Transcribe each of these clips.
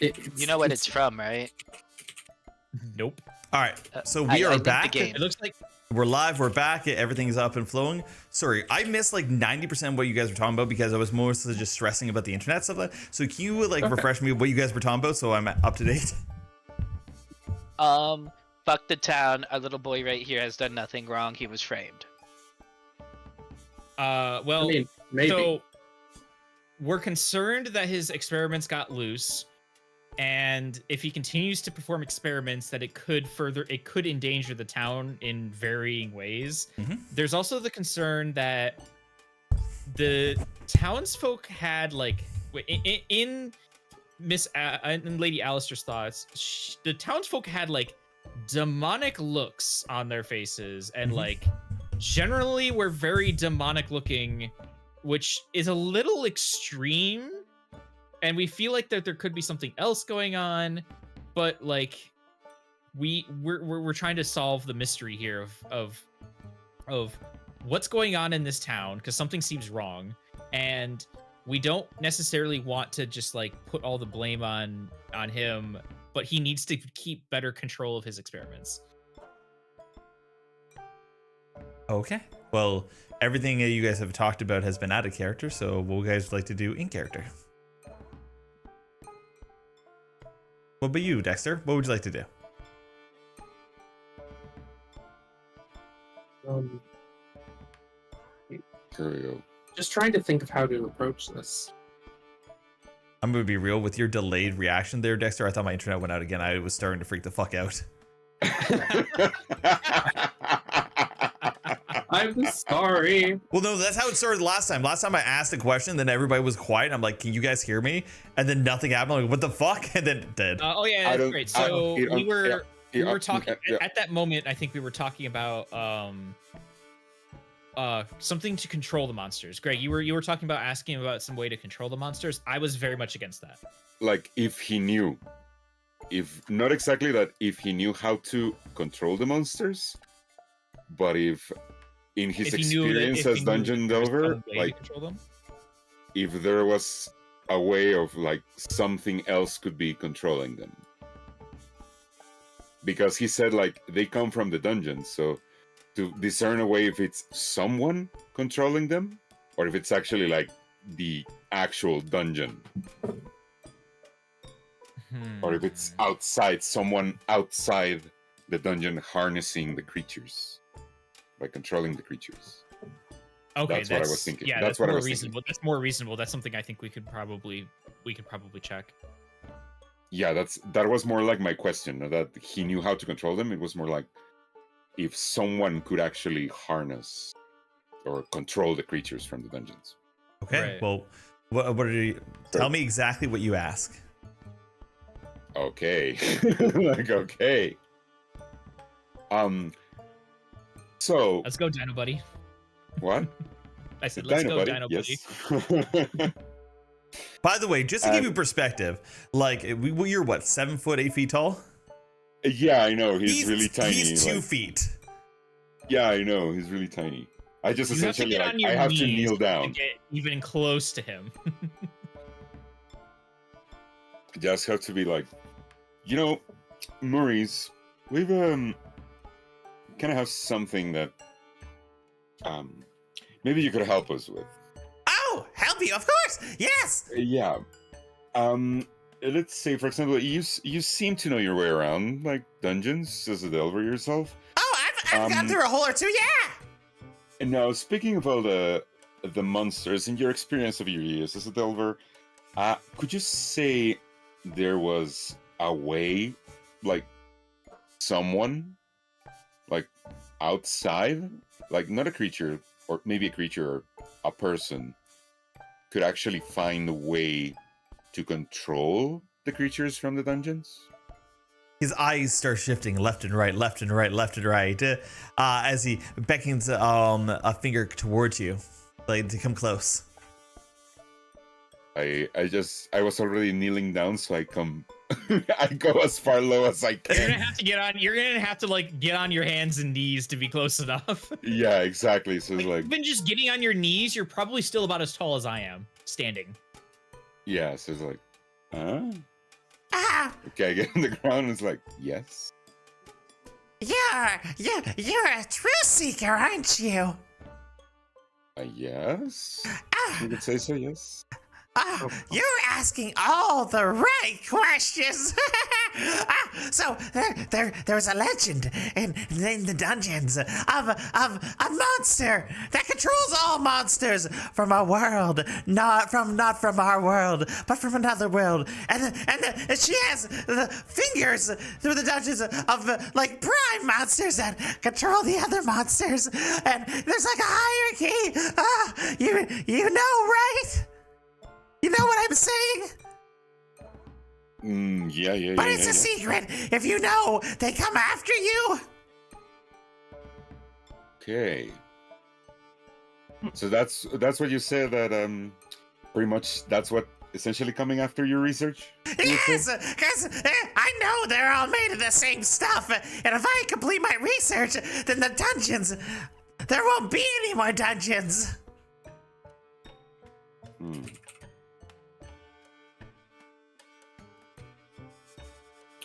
You know what it's from, right? Nope. All right, so we I are think the back. game. It looks like We're live. We're back. Everything's up and flowing. Sorry, I missed like 90% of what you guys were talking about because I was mostly just stressing about the internet stuff. So can you like refresh me what you guys were talking about so I'm up to date? Fuck the town. Our little boy right here has done nothing wrong. He was framed. well, I mean, maybe. so we're concerned that his experiments got loose, and if he continues to perform experiments, that it could endanger the town in varying ways. Mhm. There's also the concern that the townsfolk had like in Lady Alistair's thoughts, the townsfolk had like demonic looks on their faces, and like generally were very demonic looking, which is a little extreme. And we feel like that there could be something else going on, but like we're trying to solve the mystery here of what's going on in this town, because something seems wrong, and we don't necessarily want to just like put all the blame on him, but he needs to keep better control of his experiments. Okay. Well, everything that you guys have talked about has been out of character. So what would you guys like to do in character? What about you, Dexter? What would you like to do? Here we go. Just trying to think of how to approach this. I'm going to be real with your delayed reaction there, Dexter. I thought my internet went out again. I was starting to freak the fuck out. I'm sorry. Well, no, that's how it started last time. Last time I asked a question, then everybody was quiet. I'm like, can you guys hear me? And then nothing happened. I'm like, what the fuck? And then it did. Oh yeah, that's great. So we were talking at that moment. I think we were talking about something to control the monsters. Greg, you were talking about asking about some way to control the monsters. I was very much against that. Like if he knew, if not exactly that, if he knew how to control the monsters, but if in his experience as dungeon delver, like if there was a way of like something else could be controlling them, because he said like they come from the dungeon, so to discern a way if it's someone controlling them or if it's actually like the actual dungeon, or if it's outside, someone outside the dungeon harnessing the creatures, like controlling the creatures. Okay, that's what I was thinking. Yeah, that's what more I was reasonable. thinking. That's more reasonable. That's something I think we could probably check. Yeah, that was more like my question. That he knew how to control them. It was more like if someone could actually harness or control the creatures from the dungeons. Okay. Right. Well, what are you? Tell me exactly what you ask. Okay. Like okay. So Let's go, Dino Buddy. what? I said, let's go, Dino Buddy. Yes. By the way, just to give you perspective, like you're what, 7 foot 8 feet tall? Yeah, I know. He's really tiny. He's 2 like, feet. Yeah, I know. He's really tiny. I just You have to essentially get like on your I have to knees kneel down. to get even close to him. Just have to be like, you know, Maurice, we've kind of have something that maybe you could help us with. Oh, help you, of course. Yes. Yeah. Let's say, for example, you seem to know your way around like dungeons as a delver yourself. Oh, I've gone through a hole or two. Yeah. And now, speaking of all the monsters in your experience of your years as a delver, could you say there was a way, like someone, like outside, like not a creature, or maybe a creature or a person, could actually find a way to control the creatures from the dungeons? His eyes start shifting left and right, left and right, left and right, as he beckons a finger towards you, like to come close. I was already kneeling down, so I come, I go as far low as I can. You're gonna have to get on. You're gonna have to like get on your hands and knees to be close enough. Yeah, exactly. So it's like even just getting on your knees, you're probably still about as tall as I am standing. yeah, so it's like, huh? Okay, I get on the ground and it's like, yes. You're a truth seeker, aren't you? Yes. You could say so, yes. You're asking all the right questions. So there's a legend in the dungeons of a monster that controls all monsters from a world, not from our world, but from another world. And she has the fingers through the dungeons of like prime monsters that control the other monsters. And there's like a hierarchy. You know, right? You know what I'm saying? Yeah. But it's a secret. If you know, they come after you. Okay. So that's what you said, that pretty much that's what essentially coming after your research? Yes, because I know they're all made of the same stuff. And if I complete my research, then the dungeons, there won't be any more dungeons.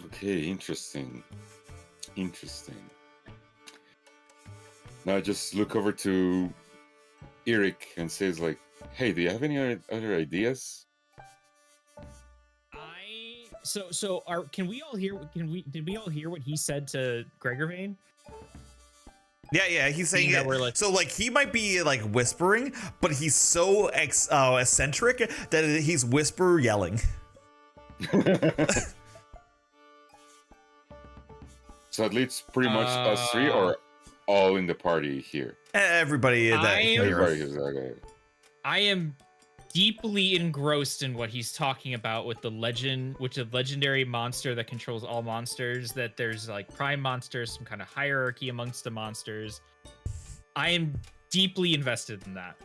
Okay, interesting. Now I just look over to Eric and says like, "Hey, do you have any other ideas?" Can we all hear? Did we all hear what he said to Gregor Vane? Yeah, he's saying that it. we're like- So like he might be like whispering, but he's so eccentric that he's whisper yelling. So it leads pretty much us three, or all in the party here? Everybody that Everybody is okay. I am deeply engrossed in what he's talking about with the legend, which is a legendary monster that controls all monsters, that there's like prime monsters, some kind of hierarchy amongst the monsters. I am deeply invested in that.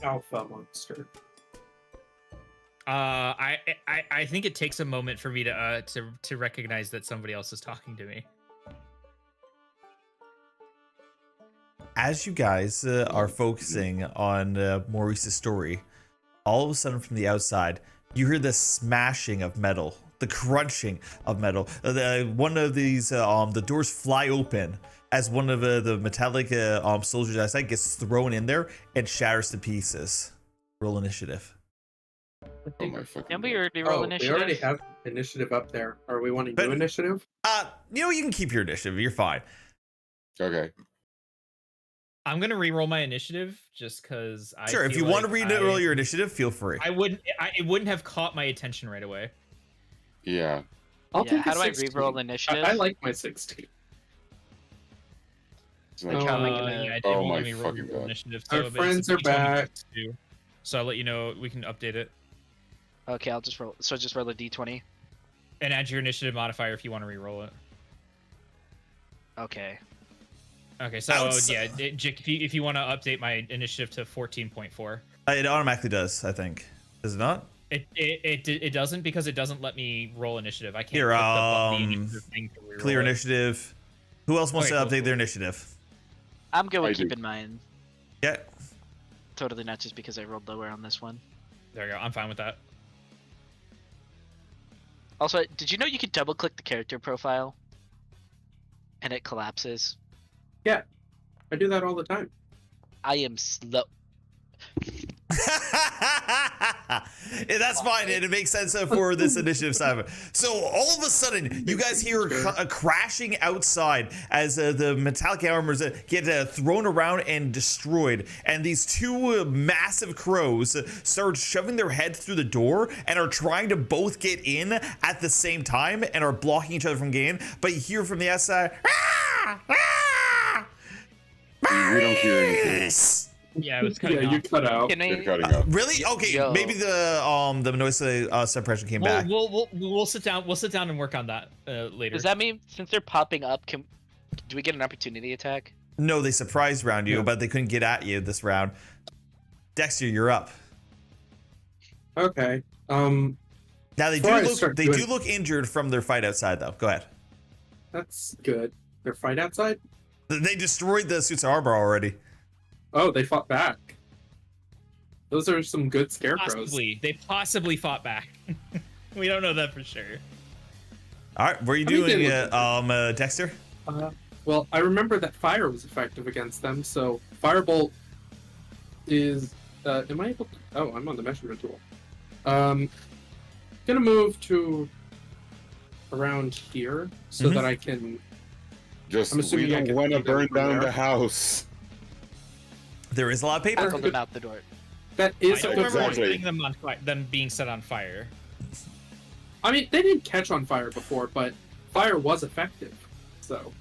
Alpha monster. I think it takes a moment for me to recognize that somebody else is talking to me. As you guys are focusing on Maurice's story, all of a sudden from the outside, you hear the smashing of metal, the crunching of metal. One of these, the doors fly open as one of the metallic soldiers outside gets thrown in there and shatters to pieces. Roll initiative. Oh my fucking Can we God. already roll We initiative? already have initiative up there. Are we wanting to But- do initiative? You can keep your initiative. You're fine. Okay. I'm gonna re-roll my initiative just because I Sure, if feel you want to like re-roll your initiative, feel free. it wouldn't have caught my attention right away. Yeah. I'll Yeah, take how a do I 16. re-roll initiative? I like my 16. So- Like, how am I gonna- Yeah, it Oh won't my let me roll fucking God. initiative. Our but it's friends a are D20 back. +2, so I'll let you know. We can update it Okay, I'll just roll. So just roll a d20. and add your initiative modifier if you want to re-roll it. Okay. Okay, so Outs- yeah, Jick, if you want to update my initiative to 14.4. It automatically does, I think. Does it not? It doesn't, because it doesn't let me roll initiative. I can't Here, click the initiative thing to re-roll Clear it. initiative. Who else wants Okay, to cool, update cool. their initiative? I'm good I with do. keeping mine. Yeah. Totally not just because I rolled lower on this one. There you go. I'm fine with that. Also, did you know you can double click the character profile? And it collapses? I do that all the time. I am slow. That's fine. It makes sense for this initiative side. So all of a sudden, you guys hear a crashing outside as the metallic armors get thrown around and destroyed. And these two massive crows start shoving their heads through the door and are trying to both get in at the same time and are blocking each other from getting in. But you hear from the outside, "Ah! Ah! We don't hear anything. Maurice!" Yeah, it was cutting Yeah, you off. cut out. Can They're we? cutting out. Really? Okay, Yo. maybe the noise suppression came back. We'll sit down. We'll sit down and work on that later. Does that mean since they're popping up, do we get an opportunity attack? No, they surprised round you, Yeah. but they couldn't get at you this round. Dexter, you're up. Okay. Now they Before I do start look doing- injured from their fight outside though. Go ahead. That's good. Their fight outside? They destroyed the suits of armor already. Oh, they fought back. Those are some good scarecrows. Possibly, they possibly fought back. We don't know that for sure. All right, what are you I mean, doing, they Dexter? Well, I remember that fire was effective against them, so firebolt is. Am I able to? Oh, I'm on the measurement tool. Gonna move to around here so that I can. Just I'm we assuming I don't can want to see them burn from down there. the house. There is a lot of paper. Tackle them out the door. That I is a don't good remember point. Exactly. setting them on them being set on fire. I mean, they didn't catch on fire before, but fire was effective. So,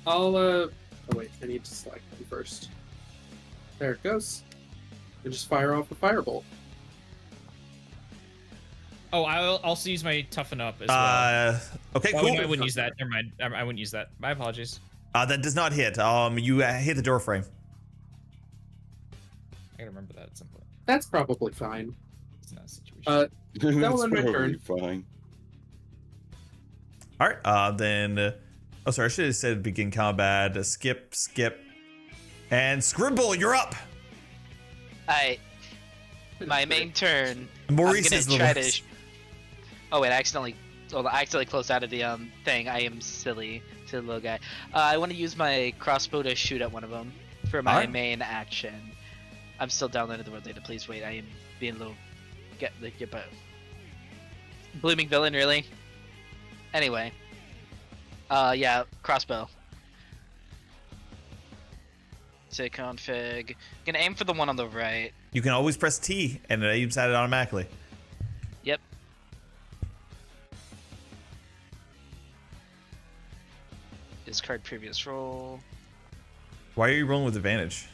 I'll Oh wait, I need to select them first. There it goes. And just fire off a firebolt. Oh, I'll also use my toughen up as well. Okay, Oh, cool. no, I wouldn't use that. Never mind. I wouldn't use that. My apologies. That does not hit. You hit the door frame. I gotta remember that at some point. That's probably fine. It's not a situation. That That's was on my probably turn. fine. All right, then. Oh, sorry, I should have said begin combat. Skip, and Scribble, you're up. My main turn. Maurice I'm is gonna the try to. last. Oh wait, I accidentally closed out of the thing. I am silly little guy. I want to use my crossbow to shoot at one of them for my Alright. main action. I'm still downloading the word data. Please wait. I am being a little get but blooming villain really. Anyway, yeah, crossbow. Say config. Gonna aim for the one on the right. You can always press T, and it aims at it automatically. Yep. Discard previous roll. Why are you rolling with advantage?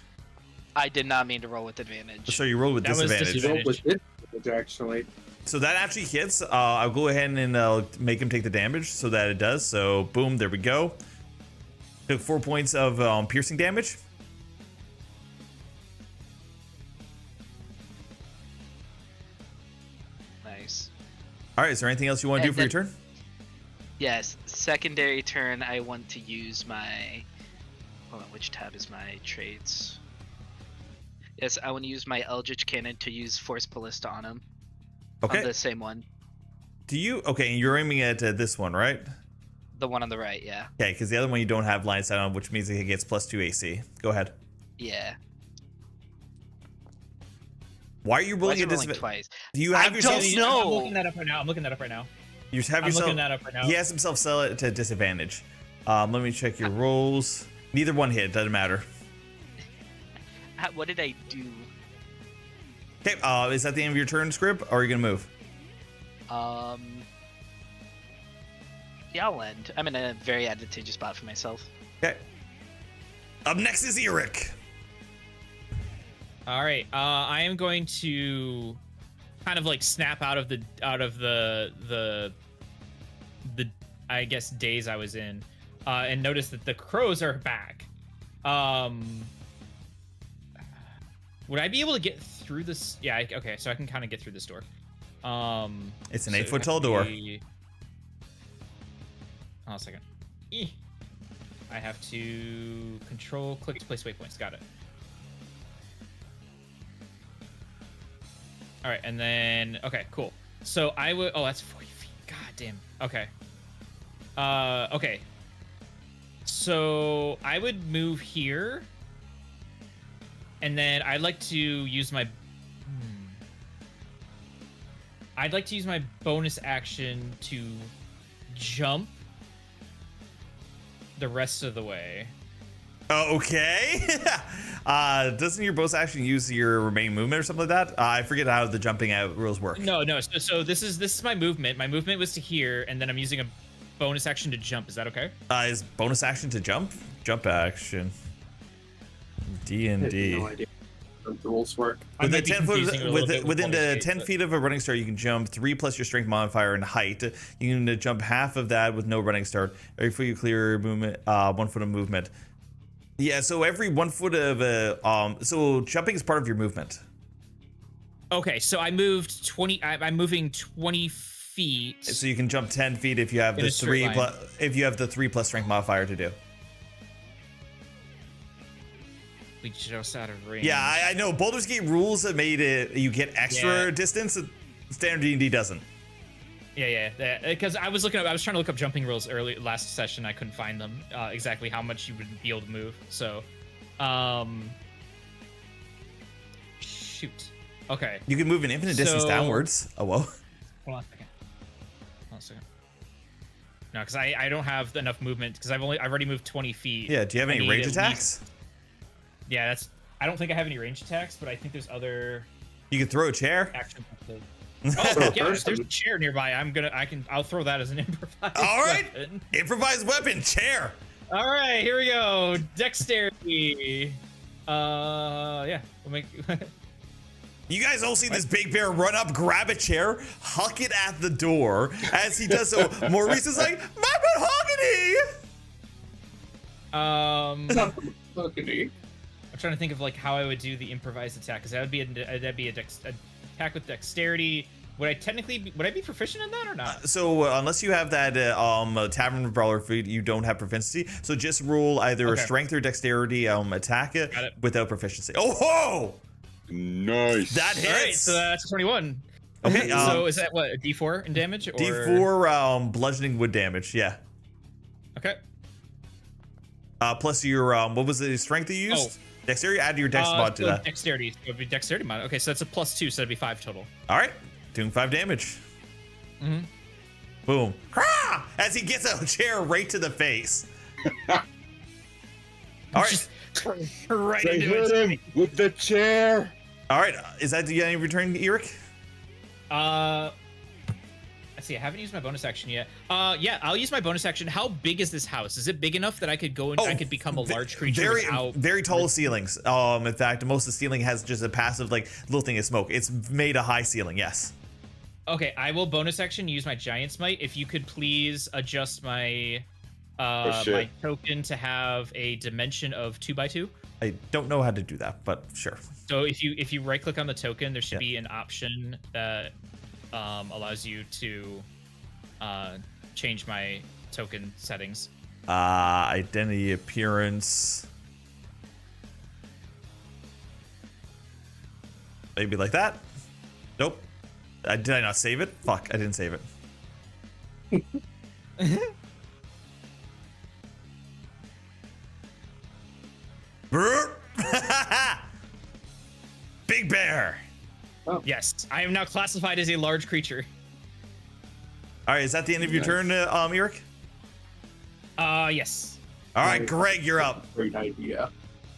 I did not mean to roll with advantage. So you roll with That was disadvantage. disadvantage. Roll with it, actually. So that actually hits. I'll go ahead and make him take the damage so that it does. So boom, there we go. Took 4 points of piercing damage. Nice. All right, is there anything else you want to do And for your then- turn? Yes, secondary turn. I want to use my. Hold on, which tab is my traits? Yes, I want to use my Eldritch Cannon to use Force Ballista on him. Okay. On the same one, Do you? Okay, and you're aiming at this one, right? the one on the right. Yeah. Okay, because the other one you don't have line of sight on, which means it gets +2 AC. Go ahead. Yeah. Why are you Why rolling is a it rolling disadvantage? twice? Do you I have yourself? don't know. I'm looking that up right now. I'm looking that up right now. You have I'm yourself. looking that up right now. He has himself sell it to disadvantage. Let me check your rolls. Neither one hit. Doesn't matter. What did I do? Okay. Is that the end of your turn, Scrib, or are you gonna move? Yeah, I'll end. I'm in a very advantageous spot for myself. Okay. Up next is Eric. All right. I am going to kind of like snap out of the I guess days I was in, and notice that the crows are back. Would I be able to get through this? Yeah. Okay. So I can kind of get through this door. It's an so 8 it foot has tall to door. be- Oh, a second. I have to click to place waypoints. Got it. All right, and then okay, cool. So I would. Oh, that's 40 feet. God damn. Okay. Okay. So I would move here, and then I'd like to use my. I'd like to use my bonus action to jump the rest of the way. Okay. Doesn't your bonus action use your remaining movement or something like that? I forget how the jumping out rules work. No. So this is my movement. My movement was to here, and then I'm using a bonus action to jump. Is that okay? Is bonus action to jump? Jump action. D I and have D. no idea how the rules work. I Within might be 10 confusing it a foot, little bit with within the Baldur's 10 Gate, feet of a running start, you can jump 3 plus your strength modifier and height. You can jump half of that with no running start. Every foot you clear movement, 1 foot of movement. Yeah, so every 1 foot of so jumping is part of your movement. Okay, so I moved 20. I'm moving 20 feet. So you can jump 10 feet if you have In the a straight line. if you have the 3 plus strength modifier to do. We just out of range. Yeah, I know. Baldur's Gate rules have made it you get extra Yeah. distance. Standard D&D doesn't. Yeah. Because I was trying to look up jumping rules early last session. I couldn't find them exactly how much you would be able to move. So, shoot. Okay. You can move an infinite distance So- downwards. Oh, whoa. Hold on a second. No, because I don't have enough movement because I've already moved 20 feet. Yeah, do you have I any need range at attacks? Yeah, I don't think I have any range attacks, but I think there's other You can throw a chair. actions. Oh yeah, if there's a chair nearby. I'll throw that as an improvised. All right. weapon. Improvised weapon, chair. All right, here we go. Dexterity. Yeah, we'll make. You guys all see this big bear run up, grab a chair, huck it at the door. As he does so, Maurice is like, "My mahogany!" Okay. I'm trying to think of like how I would do the improvised attack because that'd be a attack with dexterity. Would I be proficient in that or not? So unless you have that tavern brawler feat, you don't have proficiency. So just roll either a Okay. strength or dexterity attack Got it. without proficiency. Oh ho! Nice. That hits. All right, so that's 21. Okay, so is that what, a D4 in damage? Or... D4 bludgeoning wood damage. Yeah. Okay. Plus your what was the strength you used? Dexterity. Add your dex mod to so that. Dexterity. So it would be dexterity mod. Okay, so that's a +2, so that'd be 5 total. All right, doing 5 damage. Mm-hmm. Boom. Hurrah! As he gets a chair right to the face. All right. Right They into hit it. him with the chair. All right. Is that the end of your turn, Eric? Let's see. I haven't used my bonus action yet. Yeah, I'll use my bonus action. How big is this house? Is it big enough that I could go and I could become a large creature Very, without... very tall ceilings. In fact, most of the ceiling has just a passive, like, little thing of smoke. It's made a high ceiling. Yes. Okay, I will bonus action use my giant smite. If you could please adjust my shit. my token to have a dimension of 2x2. I don't know how to do that, but sure. So if you right click on the token, there should Yeah. be an option that allows you to change my token settings. Identity, appearance. Maybe like that. Nope. Did I not save it? Fuck, I didn't save it. Brr. Big bear. Yes, I am now classified as a large creature. All right, is that the end of your turn, Eric? Yes. All right, Greg, you're up. Great idea.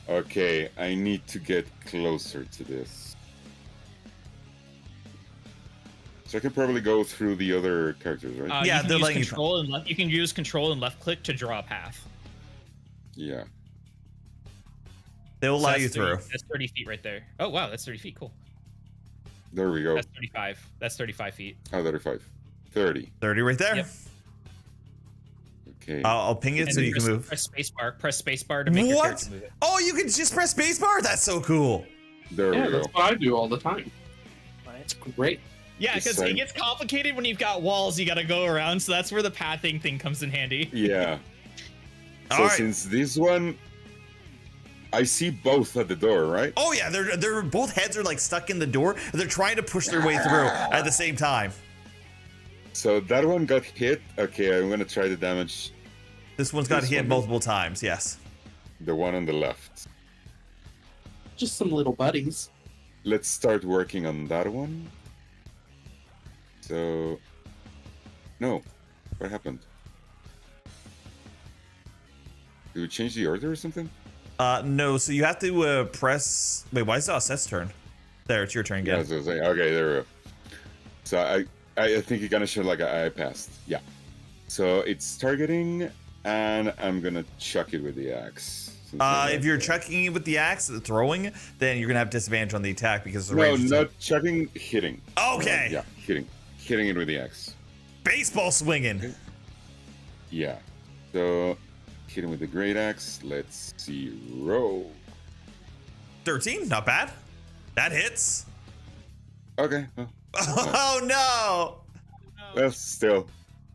Okay, I need to get closer to this. So I can probably go through the other characters, right? Yeah, you can they're use letting you- control and you can use control and left click to draw a path. Yeah. They'll So allow that's you 30 through. That's 30 feet right there. Oh wow, that's 30 feet. Cool. There we go. That's 35. That's 35 feet. Oh, 35. 30. 30 right there. Yep. Okay. I'll ping it And so then you can move. Press spacebar. Press spacebar to make your What? character move it. Oh, you can just press spacebar? That's so cool. There Yeah, we go. that's what I do all the time. It's great. Yeah, because Decide- it gets complicated when you've got walls you gotta go around, so that's where the pathing thing comes in handy. Yeah. All So right. since this one, I see both at the door, right? Oh yeah, they're both heads are like stuck in the door. They're trying to push their way through at the same time. So that one got hit. Okay, I'm gonna try the damage. This one's got This hit one- multiple times. Yes. The one on the left. Just some little buddies. Let's start working on that one. So, no, what happened? Did we change the order or something? No. So you have to press. Wait, why is it Seth's turn? There, it's your turn Yeah, again. that's what I was saying. Okay, there we go. So I think you're gonna show like I passed. Yeah. So it's targeting, and I'm gonna chuck it with the axe. Since I If have you're the- chucking it with the axe, throwing, then you're gonna have disadvantage on the attack because the No, range is- not chucking, hitting. Okay. Yeah, hitting it with the axe. Baseball swinging. Yeah. So hitting with the great axe. Let's see. Roll. 13, not bad. That hits. Okay. Well, Oh no! well, still,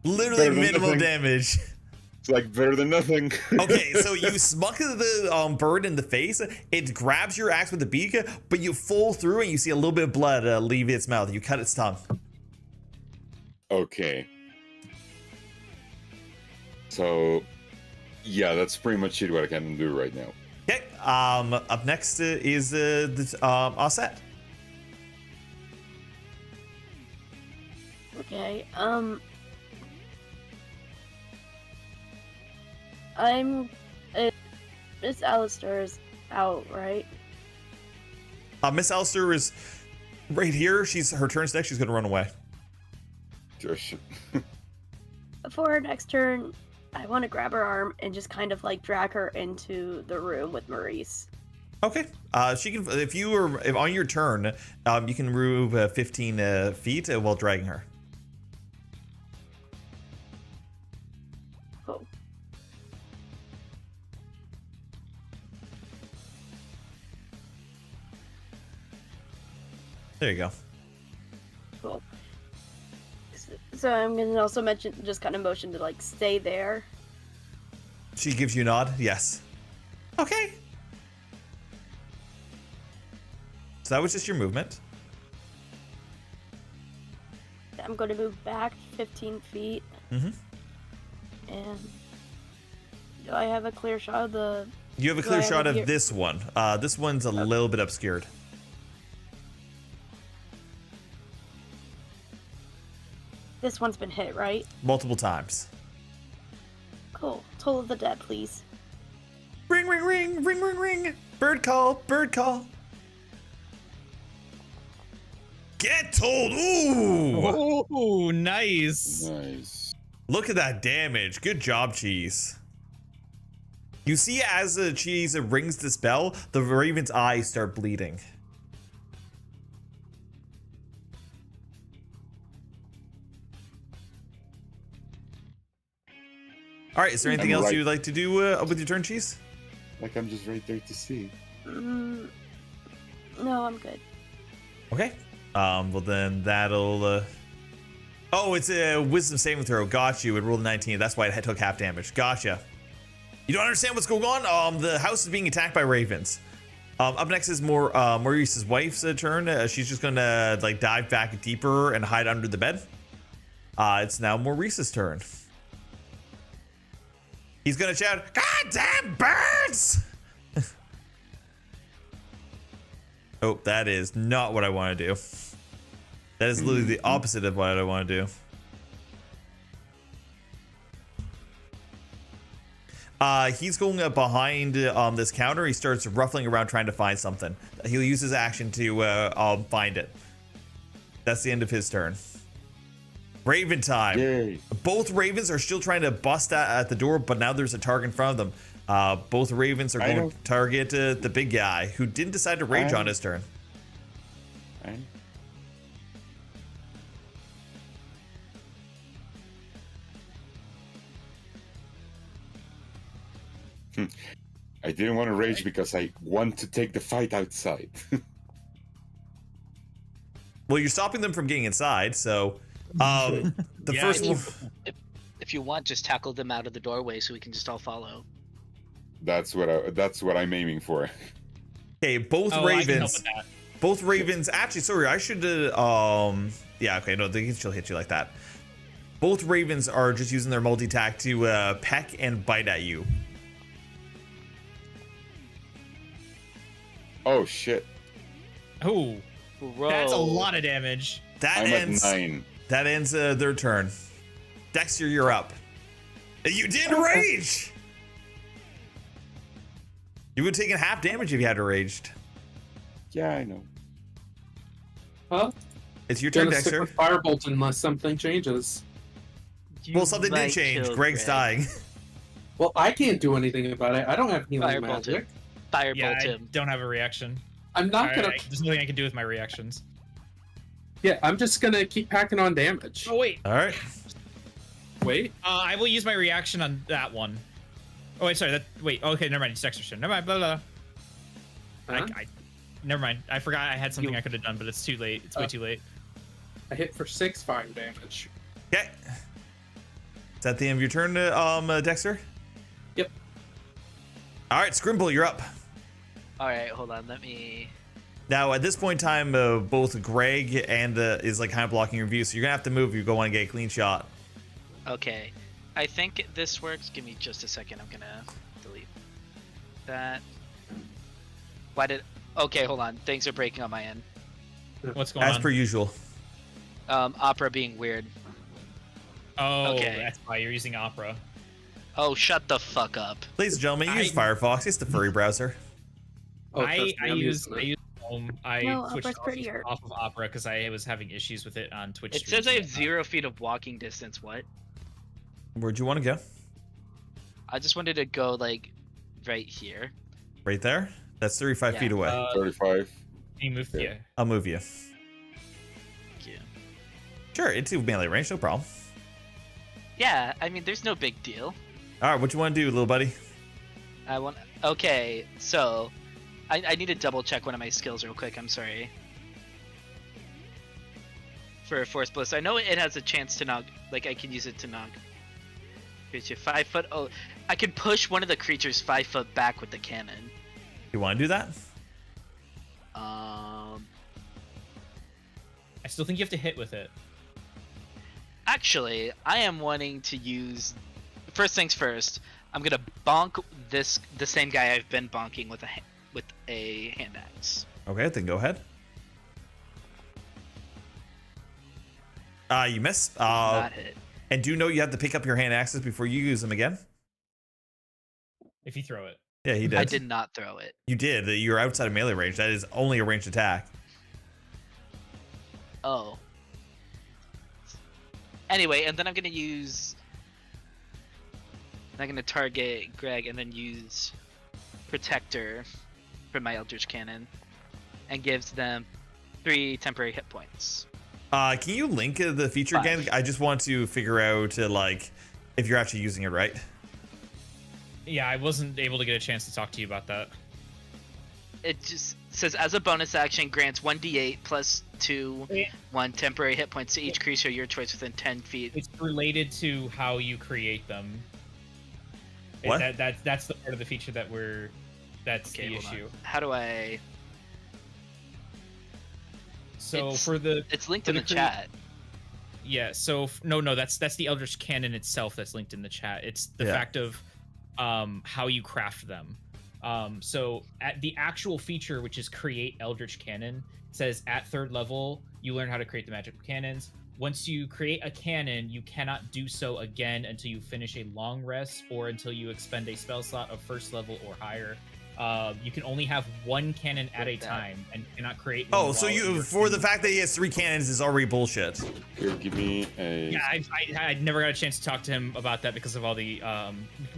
Literally Better than minimal nothing. damage. it's like better than nothing. Okay, so you smuck the bird in the face. It grabs your axe with the beak, but you fall through and you see a little bit of blood leave its mouth. You cut its tongue. Okay. So, yeah, that's pretty much it what I can do right now. Okay. Up next is Osset. Okay, I'm Miss Alistair's out, right? Miss Alistair is right here. Her turn's next. She's gonna run away. Just Before her next turn, I want to grab her arm and just kind of like drag her into the room with Maurice. Okay. She can. If on your turn, you can move 15 feet while dragging her. Cool. There you go. Cool. So I'm gonna also mention, just kind of motion to like stay there. She gives you a nod. Yes. Okay. So that was just your movement. I'm going to move back 15 feet. Mm-hmm. And do I have a clear shot of the? You have a Do clear I have shot it of here? this one. This one's a little bit obscured. This one's been hit, right? Multiple times. Cool. Toll of the dead, please. Ring, ring, ring, ring, ring, ring. Bird call, bird call. Get told. Ooh. Oh, nice. nice. Look at that damage. Good job, Cheese. You see, as the Cheese rings this bell, the Raven's eyes start bleeding. All right, is there anything I'm else right. you would like to do with your turn, Cheese? Like I'm just right there to see. No, I'm good. Okay. Well then that'll. Oh, it's a wisdom saving throw. Got you. It rolled a 19. That's why it took half damage. Gotcha. You don't understand what's going on? The house is being attacked by ravens. Up next is Maurice's wife's turn. She's just gonna like dive back deeper and hide under the bed. It's now Maurice's turn. He's gonna shout, "Goddamn birds!" Oh, that is not what I want to do. That is literally the opposite of what I want to do. He's going behind this counter. He starts ruffling around trying to find something. He'll use his action to find it. That's the end of his turn. Raven time. Yay. Both Ravens are still trying to bust at the door, but now there's a target in front of them. Both Ravens are going to target the big guy who didn't decide to rage on his turn. Right. I didn't want to rage because I want to take the fight outside. Well, you're stopping them from getting inside, so the Yeah, first I one. If you want, just tackle them out of the doorway so we can just all follow. That's what I'm aiming for. Okay, both Oh, I can help Ravens. with that. Both Ravens. Actually, sorry, I should. Yeah, okay, no, they can still hit you like that. Both Ravens are just using their multi-attack to peck and bite at you. Oh shit! Oh, Bro. that's a lot of damage. That I'm ends. at 9. That ends their turn. Dexter, you're up. You did rage. You would have taken half damage if you had raged. Yeah, I know. Huh? It's your turn, Gonna stick Dexter. with Firebolt unless something changes. Well, something did change. Greg's dying. Well, I can't do anything about it. I don't have healing Firebolt magic. him. Firebolt Yeah, I him. don't have a reaction. I'm not gonna. There's nothing I can do with my reactions. Yeah, I'm just gonna keep packing on damage. Oh wait, All right. Wait. I will use my reaction on that one. Oh wait, sorry. Wait. Okay, never mind. It's Dexter's turn. Never mind. Blah blah. Huh? Never mind. I forgot I had something I could have done, but it's too late. It's way too late. I hit for 6 fire damage. Okay. Is that the end of your turn, Dexter? Yep. All right, Scrimble, you're up. All right, hold on. Let me. Now, at this point in time, both Greg and is like kind of blocking your view, so you're gonna have to move if you go want to get a clean shot. Okay. I think this works. Give me just a second. I'm gonna delete that. Why did... Okay, hold on. Things are breaking on my end. What's going As on? per usual. Opera being weird. Oh, Okay. that's why you're using Opera. Oh, shut the fuck up. Ladies and gentlemen, use Firefox. It's the furry browser. Oh, I trust me, I'm use using it. Chrome. No, I switched Opera's prettier. off of Opera because I was having issues with it on Twitch. It says I streams have and whatnot. 0 feet of walking distance. What? Where'd you want to go? I just wanted to go, like, right here. Right there? That's 35 Yeah. feet away. 35. Can you move? Yeah. Yeah. I'll move you. Thank you. Sure, it's melee range, no problem. Yeah, I mean, there's no big deal. All right, what you want to do, little buddy? I want... Okay, so... I need to double check one of my skills real quick. I'm sorry. For Force Bliss. I know it has a chance to knock... Like, I can use it to knock... Creature 5 foot... Oh, I can push one of the creatures 5 foot back with the cannon. You want to do that? Um... I still think you have to hit with it. Actually, I am wanting to use... First things first, I'm gonna bonk the same guy I've been bonking with a hand axe. Okay, then go ahead. You miss. Not hit. And do know you have to pick up your hand axes before you use them again? If you throw it. Yeah, he did. I did not throw it. You did. You're outside of melee range. That is only a ranged attack. Oh. Anyway, and then I'm gonna use... I'm gonna target Greg and then use Protector for my Eldritch Cannon. And gives them 3 temporary hit points. Can you link the feature 5. again? I just want to figure out, like, if you're actually using it right. Yeah, I wasn't able to get a chance to talk to you about that. It just says, as a bonus action, grants 1d8 plus 2, 1 temporary hit points to each creature of your choice within 10 feet. It's related to how you create them. What? That's the part of the feature that that's Okay, the hold on. issue. How do I... So It's- for the It's linked For in the the chat. yeah, so no, that's the Eldritch Cannon itself that's linked in the chat. It's the Yeah. fact of how you craft them. So at the actual feature, which is create Eldritch Cannon, says at 3rd level you learn how to create the magical cannons. Once you create a cannon, you cannot do so again until you finish a long rest or until you expend a spell slot of 1st level or higher. You can only have 1 cannon at a time and cannot create one Oh, so while you you're for the in- fact that he has 3 cannons is already bullshit. Here, give me a. Yeah, I never got a chance to talk to him about that because of all the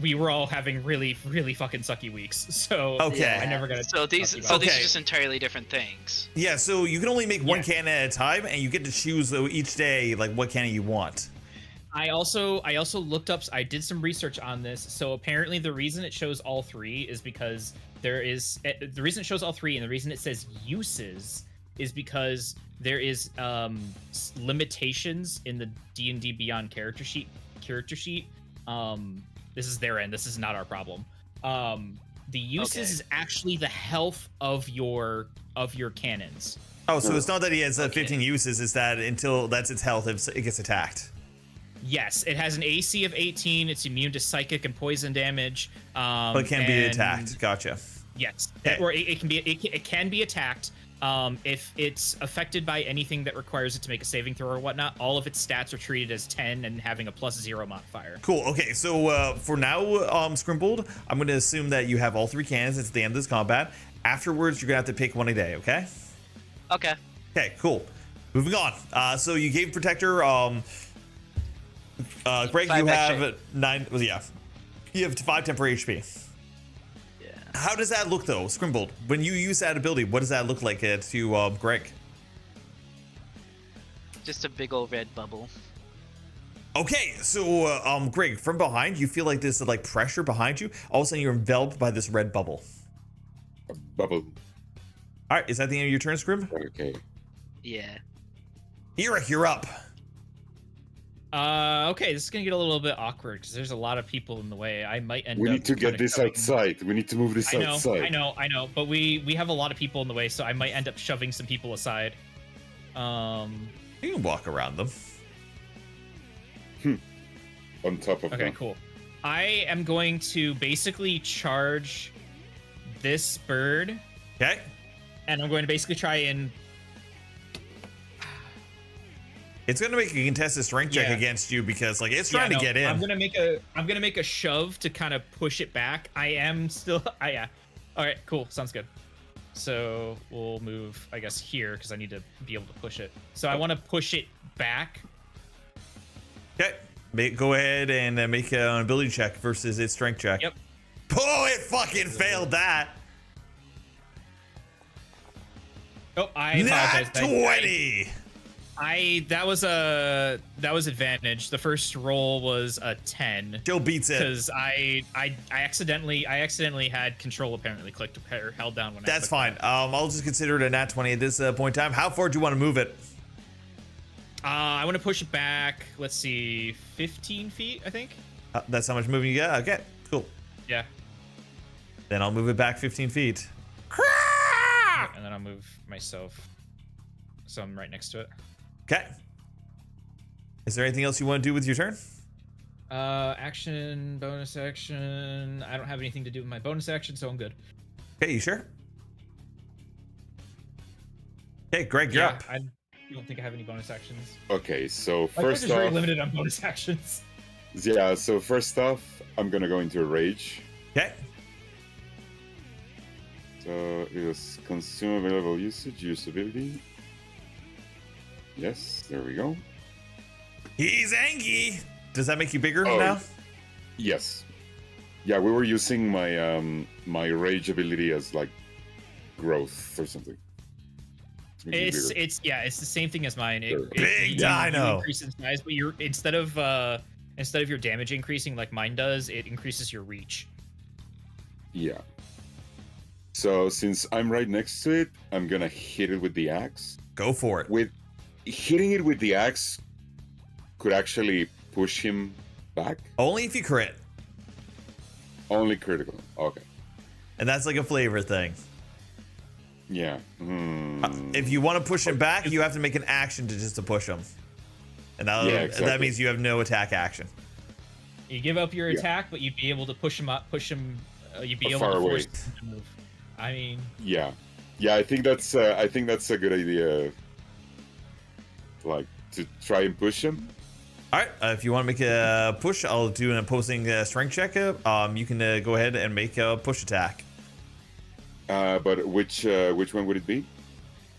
we were all having really fucking sucky weeks. So Okay. I never got to So these talk so about these Okay. are just entirely different things. Yeah, so you can only make 1 Yeah. cannon at a time, and you get to choose each day, like, what cannon you want. I also looked up. I did some research on this. So apparently, the reason it shows all 3 is because the reason it shows all 3 and the reason it says uses is because there is limitations in the D&D Beyond character sheet. This is their end. This is not our problem. The uses Okay. is actually the health of your cannons. Oh, so it's not that he has Okay. 15 uses, it's that until that's its health, it gets attacked. Yes, it has an AC of 18. It's immune to psychic and poison damage. But it can be and- attacked. Gotcha. Yes, Okay. or it can be attacked. If it's affected by anything that requires it to make a saving throw or whatnot, all of its stats are treated as 10 and having a +0 modifier. Cool. Okay, so for now, Scrimbled, I'm going to assume that you have all 3 cannons. It's the end of this combat. Afterwards, you're going to have to pick one a day, okay? Okay. Okay, cool. Moving on. So you gave Protector, Greg, 5 you have extra. 9, well, yeah. You have 5 temporary HP. Yeah. How does that look, though, Scrimbled? When you use that ability, what does that look like to Greg? Just a big old red bubble. Okay, so Greg, from behind, you feel like this like pressure behind you. All of a sudden, you're enveloped by this red bubble. Bubble. All right, is that the end of your turn, Scrim? Okay. Yeah. You're up. Okay, this is gonna get a little bit awkward because there's a lot of people in the way. I might end We up need to kinda get this shoving- outside. We need to move this I know, outside. I know, but we have a lot of people in the way, so I might end up shoving some people aside. You can walk around them. On top of Okay, them. cool. I am going to basically charge this bird, Okay. and I'm going to basically try and It's gonna make a contested strength check Yeah. against you because like it's trying to get in. I'm gonna make a shove to kind of push it back. I am still. Yeah. All right. Cool. Sounds good. So we'll move, I guess, here because I need to be able to push it. So I want to push it back. Okay. Go ahead and make an ability check versus its strength check. Yep. Oh, it fucking failed that. Oh, I Nat apologize. 20. That was advantage. The first roll was a 10. Still beats it. Because I accidentally had control apparently clicked or held down when That's I fine. clicked I'll just consider it a nat 20 at this point in time. How far do you want to move it? I want to push it back. Let's see, 15 feet, I think. That's how much moving you got? Okay, cool. Yeah. Then I'll move it back 15 feet. And then I'll move myself, so I'm right next to it. Okay. Is there anything else you want to do with your turn? Action, bonus action. I don't have anything to do with my bonus action, so I'm good. Okay, you sure? Okay, Greg, you're up. I don't think I have any bonus actions. Okay, so My first is very off, limited on bonus actions. yeah. So first off, I'm gonna go into a rage. Okay. So it was consume available usage, usability. Yes, there we go. He's angry. Does that make you bigger Oh, now? Yes. Yeah, we were using my my rage ability as like growth or something. To make me bigger. It's the same thing as mine. Big you dino. increase in size, but you're instead of your damage increasing like mine does, it increases your reach. Yeah. So since I'm right next to it, I'm gonna hit it with the axe. Go for it. With hitting it with the axe could actually push him back. Only if you crit. Only critical. Okay. And that's like a flavor thing. Yeah. If you want to push him back, you have to make an action to push him. And that that means you have no attack action. You give up your Yeah. attack, but you'd be able to push him up. You'd be able Far to away. force him to move. I mean, Yeah. Yeah, I think that's a good idea. Like to try and push him. All right. If you want to make a push, I'll do an opposing strength check. You can go ahead and make a push attack. But which one would it be?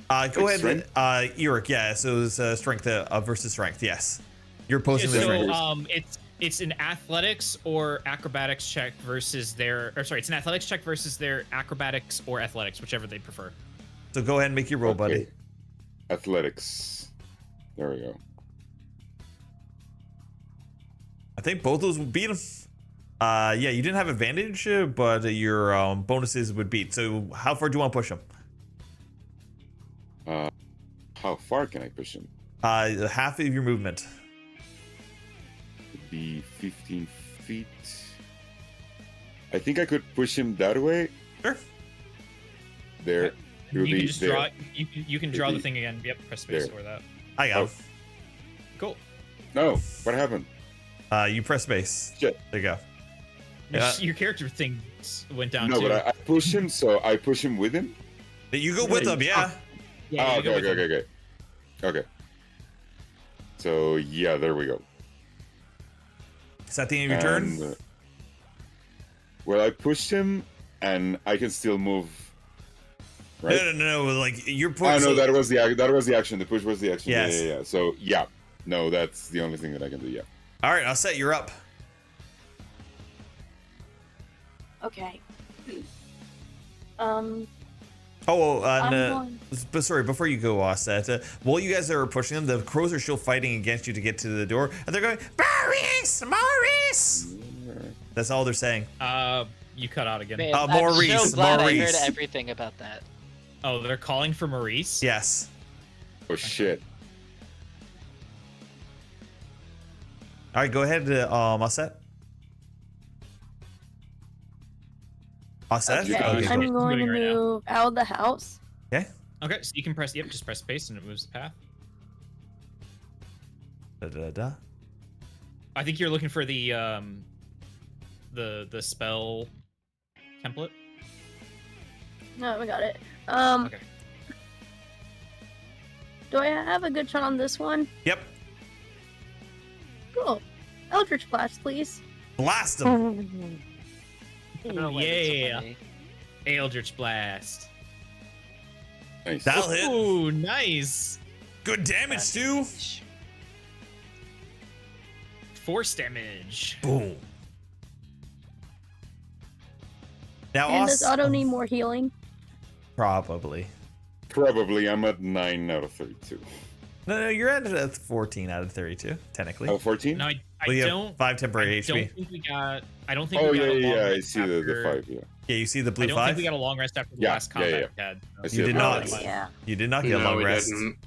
Go ahead. Strength? Eric, yeah. So it's strength versus strength. Yes. You're opposing the strength. so it's an athletics or acrobatics check versus it's an athletics check versus their acrobatics or athletics, whichever they prefer. So go ahead and make your roll, buddy. Athletics. There we go. I think both those would beat him. Yeah, you didn't have advantage, but your bonuses would beat. So how far do you want to push him? How far can I push him? Half of your movement. It'd be 15 feet. I think I could push him that way. Sure. There. It would You be can just there. draw. You can draw It'd the be thing again. Yep, press space there. or that. I got him. Cool. No, what happened? You press space. Shit. There you go. Your character thing went down No, too. but I push him, so I push him with him. You go with them, yeah. Yeah, Oh, you go with him. Okay. So yeah, there we go. Is that the end of your turn? And, well, I pushed him, and I can still move. Right? No. Like you're Oh pushing. no, that was the action. The push was the action. Yes. Yeah. So yeah, no, that's the only thing that I can do. Yeah. All right, I'll set you up. Okay. But sorry, before you go, Osset, while you guys are pushing them, the crows are still fighting against you to get to the door, and they're going, Maurice! Maurice! That's all they're saying. You cut out again. Man, Maurice, I'm so glad I Maurice. heard everything about that. Oh, they're calling for Maurice. Yes. Oh shit. All right, go ahead. All set. All set. Okay, Okay, I'm go. going to Moving right now. move out of the house. Okay. Okay, so you can press. Yep, just press space and it moves the path. Da. I think you're looking for the spell template. No, we got it. Okay. Do I have a good shot on this one? Yep. Cool. Eldritch Blast, please. Blast him. I don't know why that's so Yeah. funny. Eldritch Blast. Nice. That'll hit. Ooh, nice. Good damage too. Force damage. Boom. Now, And does Austin, Otto need more healing? probably. Probably I'm at 9 out of 32. No, you're at 14 out of 32, technically. Oh, 14? No, I Well, you have don't. 5 temporary I HP. don't think we got. I don't think. Oh, we got yeah, a long yeah, I rest see the after- 5, yeah. Yeah, you see the I blue don't 5? think we got a long rest after the Yeah, last yeah, combat yeah. we had. I see You the did blue not. five. Yeah. You did not get a No, long we rest. didn't.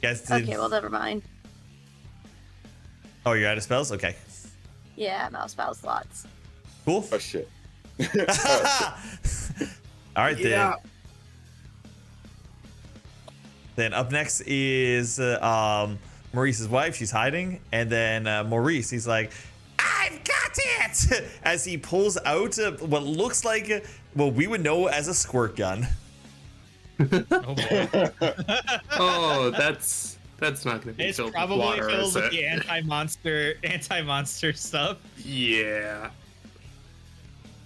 Guys did. Okay, well, never mind. Oh, you're out of spells? Okay. Yeah, mouse spell slots. Cool. Oh, shit. All right, Yeah. then up next is Maurice's wife. She's hiding. And then Maurice, he's like, I've got it! As he pulls out what looks like what we would know as a squirt gun. Oh boy. Oh, that's not gonna be It's filled with probably water, filled is with it? the anti-monster stuff. Yeah.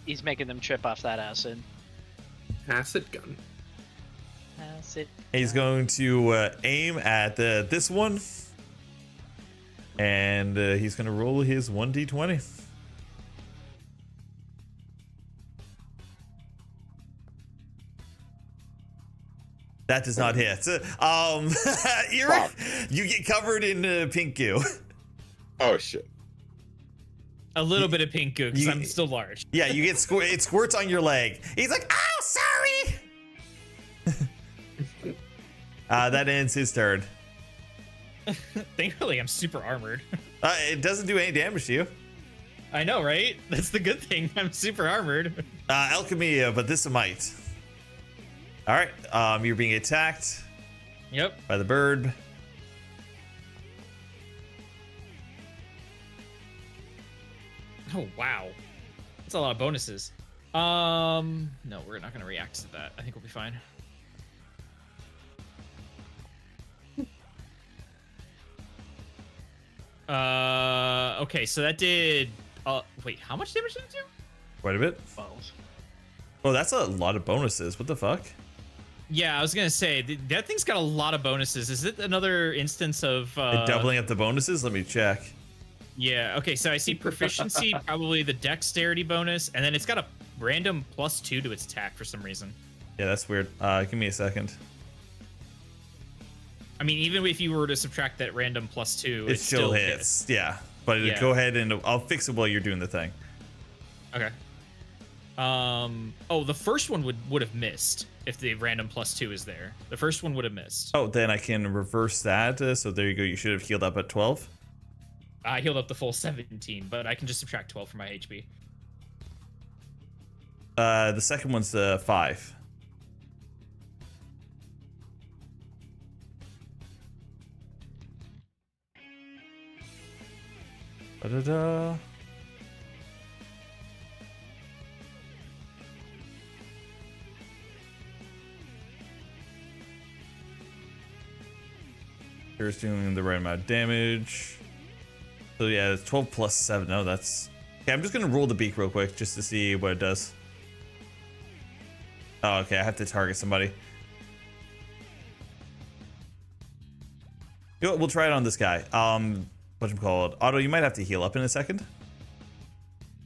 He's making them trip off that acid. Acid gun. Acid. He's going to aim at this one. And he's going to roll his 1d20. That does not hit. Erin, you get covered in pink goo. Oh, shit. A little bit of pink goo because You- I'm still large. Yeah, you get it squirts on your leg. He's like, oh, sorry. That ends his turn. Thankfully, I'm super armored. It doesn't do any damage to you. I know, right? That's the good thing. I'm super armored. Alchemy, but this might. All right, you're being attacked Yep. by the bird. Oh wow, that's a lot of bonuses. No, we're not gonna react to that. I think we'll be fine. Okay, so that did. Wait, how much damage did it do? Quite a bit. 12. Oh, that's a lot of bonuses. What the fuck? Yeah, I was gonna say that thing's got a lot of bonuses. Is it another instance of Doubling up the bonuses? Let me check. Yeah. Okay, so I see proficiency, probably the dexterity bonus, and then it's got a random +2 to its attack for some reason. Yeah, that's weird. Give me a second. I mean, even if you were to subtract that random +2, It still hits. Yeah, but Yeah. go ahead and I'll fix it while you're doing the thing. Okay. Oh, the first one would have missed if the random +2 is there. The first one would have missed. Oh, then I can reverse that. So there you go. You should have healed up at 12. I healed up the full 17, but I can just subtract 12 from my HP. The second one's 5. Da-da-da. Here's doing the right amount of damage. So yeah, it's 12 plus 7. No, that's... Okay, I'm just going to roll the beak real quick just to see what it does. Oh, okay, I have to target somebody. You know what, we'll try it on this guy. Whatchamacallit? Otto, you might have to heal up in a second.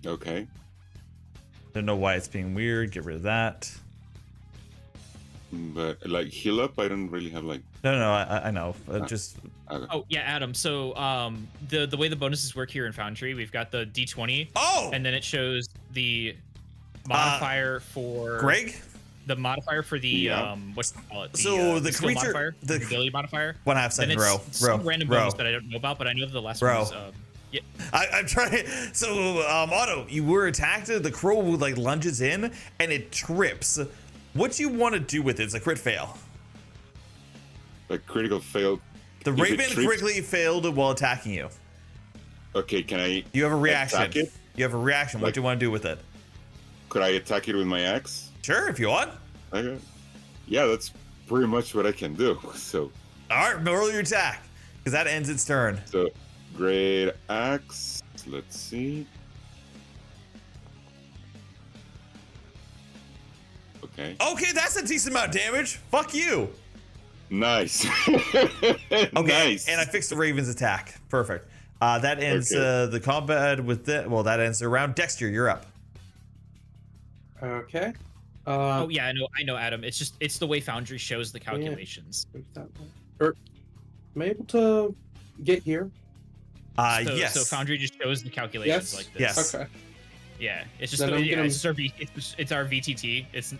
Okay. Don't know why it's being weird. Get rid of that. But, like, heal up, I don't really have, like... No, I know. Just... Okay. Oh, yeah, Adam. So, the way the bonuses work here in Foundry, we've got the D20. Oh! And then it shows the modifier for... Greg? The modifier for the, Yeah. whatchamacallit? So the skill creature- modifier, the ability modifier. 1.5 Then second, it's bro. some random Bro. bonus that I don't know about, but I know the last Bro. one was, I'm trying. So, Otto, you were attacked. The crow like lunges in and it trips. What do you want to do with it? It's a crit fail. A critical fail. The If it raven trips- quickly failed while attacking you. Okay, can I? You have a reaction. Attack it? You have a reaction. What Like- do you want to do with it? Could I attack it with my axe? Sure, if you want. Okay. Yeah, that's pretty much what I can do. So, All right, roll your attack, because that ends its turn. great axe. Let's see. Okay. Okay, that's a decent amount of damage. Fuck you. Nice. Okay, Nice. and I fixed the raven's attack. Perfect. That ends Okay. the combat with the. Well, that ends the round. Dexter, you're up. Okay. Oh yeah, I know, Adam. It's the way Foundry shows the calculations. Am I able to get here? Yes. So Foundry just shows the calculations Yes. like this. Yes. Okay. Yeah, it's just Then I'm gonna- it's our VTT. It's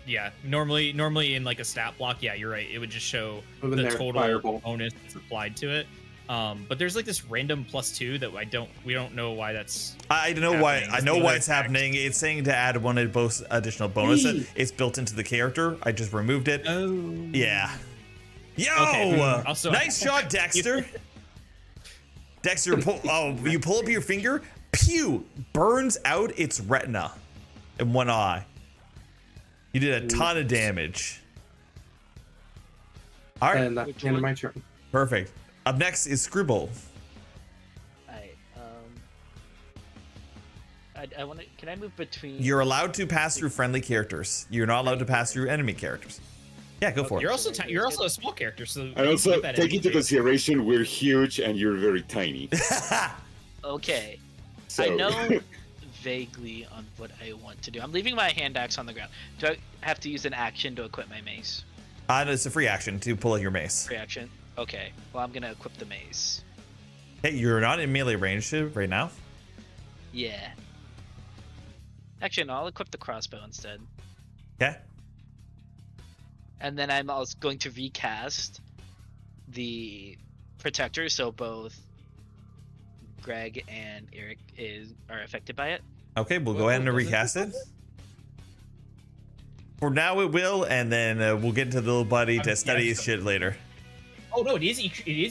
normally in like a stat block. Yeah, you're right. It would just show Moving the there, total fireball. bonus that's applied to it. But there's like this random +2 that we don't know why that's. I know why. happening. I It's know one of why those it's effects. happening. It's saying to add one of both additional bonuses. Whee! It's built into the character. I just removed it. Oh. Yeah. Yo! Okay, also- Nice shot, Dexter. Dexter, you pull up your finger. Pew! Burns out its retina in one eye. You did a ton of damage. All right, And that's the end of my turn. perfect. Up next is Scribble. Alright, I want to. Can I move between? You're allowed to pass through friendly characters. You're not allowed to pass through enemy characters. Yeah, go for it. You're also you're also a small character, so And also, keep that take in into mind. consideration we're huge and you're very tiny. Okay, So, I know vaguely on what I want to do. I'm leaving my hand axe on the ground. Do I have to use an action to equip my mace? It's a free action to pull out your mace. Reaction. Okay. Well, I'm gonna equip the mace. Hey, you're not in melee range right now. Yeah. Actually, no. I'll equip the crossbow instead. Okay. And then I'm also going to recast the protector, so both Greg and Eric are affected by it. Okay, we'll go ahead and recast it. For now, it will, and then we'll get into the little buddy to study his shit later. Oh no, it is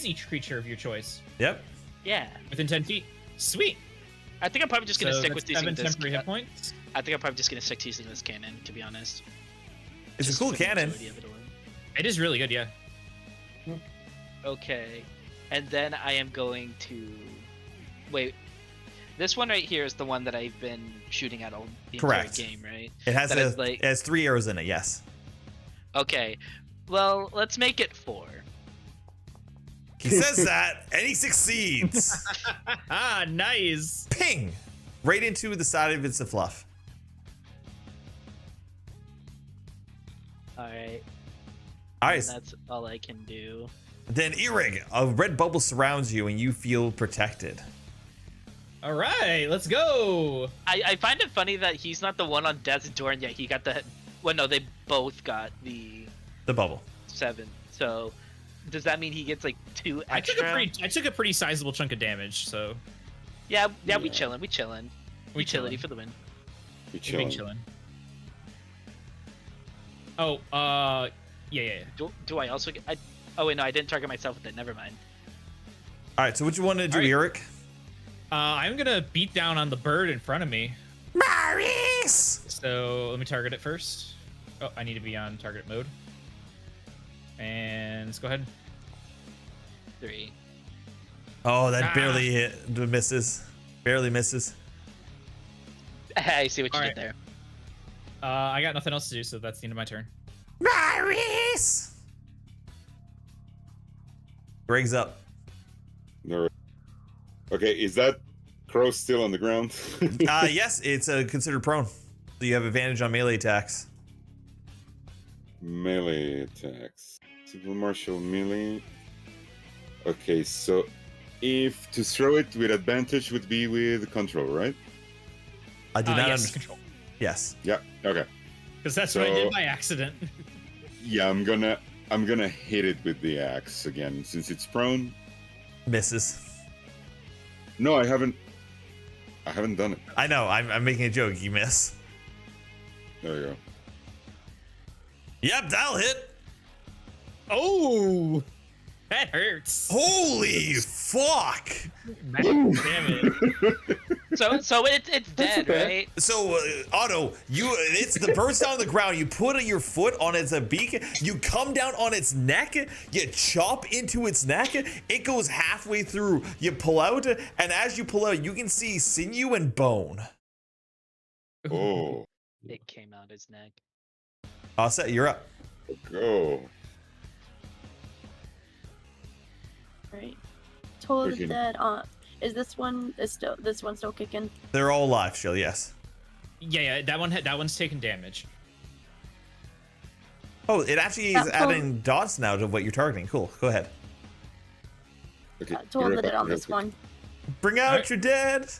each creature of your choice Yep. Yeah. within 10 feet. Sweet. I think I'm probably just gonna So stick that's with using 7 this. temporary hit points. I think I'm probably just gonna stick to using this cannon, to be honest. It's a Just cool for the cannon. utility of it alone. It is really good, yeah. Okay, and then I am going to wait. This one right here is the one that I've been shooting at all the Correct. entire game, right? It has That is like- it has 3 arrows in it. Yes. Okay, well, let's make it 4. He says that, and he succeeds. Ah, nice. Ping! Right into the side of its fluff. All right, All and right. that's all I can do. Then Erig, a red bubble surrounds you, and you feel protected. All right, let's go. I find it funny that he's not the one on death's door, and yet he got the. Well, no, they both got the The bubble. 7. So, does that mean he gets like 2 I extra? took a pretty sizable chunk of damage, so Yeah, we chillin'. we Utility for the win. we We're big chilling. chillin'. Oh, yeah. Do I also get? Oh wait, no, I didn't target myself with it. Never mind. All right, so what you want to do, All right. Eric? I'm gonna beat down on the bird in front of me. Maurice! So let me target it first. Oh, I need to be on target mode. And let's go ahead. 3. Oh, that Ah. barely misses. Barely misses. I see what you All did right. there. I got nothing else to do, so that's the end of my turn. Maurice! Greg's up. No. Okay, is that crow still on the ground? Yes, it's considered prone. So you have advantage on melee attacks. Melee attacks. Civil martial melee. Okay, so if to throw it with advantage would be with control, right? I do not Yes, understand. control. Yes. Yeah. Okay. Because that's what I So- did by accident. Yeah, I'm gonna hit it with the axe again since it's prone. Misses. No, I haven't. I haven't done it. I know. I'm making a joke. You miss. There you go. Yep, that'll hit. Oh, that hurts. Holy fuck! Damn it. So it's dead, okay. right? So, Otto, it's the bird's down on the ground. You put your foot on its beak. You come down on its neck. You chop into its neck. It goes halfway through. You pull out, and as you pull out, you can see sinew and bone. Oh, It came out his neck. Set, you're up. go. Right. Toll of the Freaking- Dead. Is this one still kicking? They're all alive still, yes. Yeah, that one's taking damage. Oh, it actually is adding dots now to what you're targeting. Cool. Go ahead. Okay. Toll be of right the Dead back, on real this quick. one. Bring out Alright. your dead.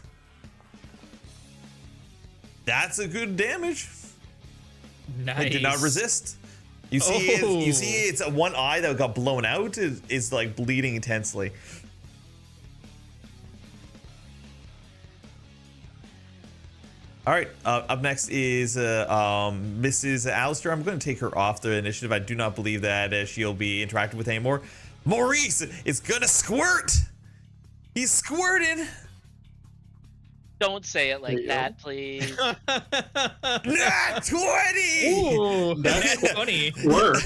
That's a good damage. Nice. It did not resist. You see, you see, it's one eye that got blown out is like bleeding intensely. All right, up next is Mrs. Alistair. I'm going to take her off the initiative. I do not believe that she'll be interacting with anymore. Maurice is going to squirt. He's squirting. Don't say it like There you that, please. Nat 20. Ooh, That's that's funny. Word.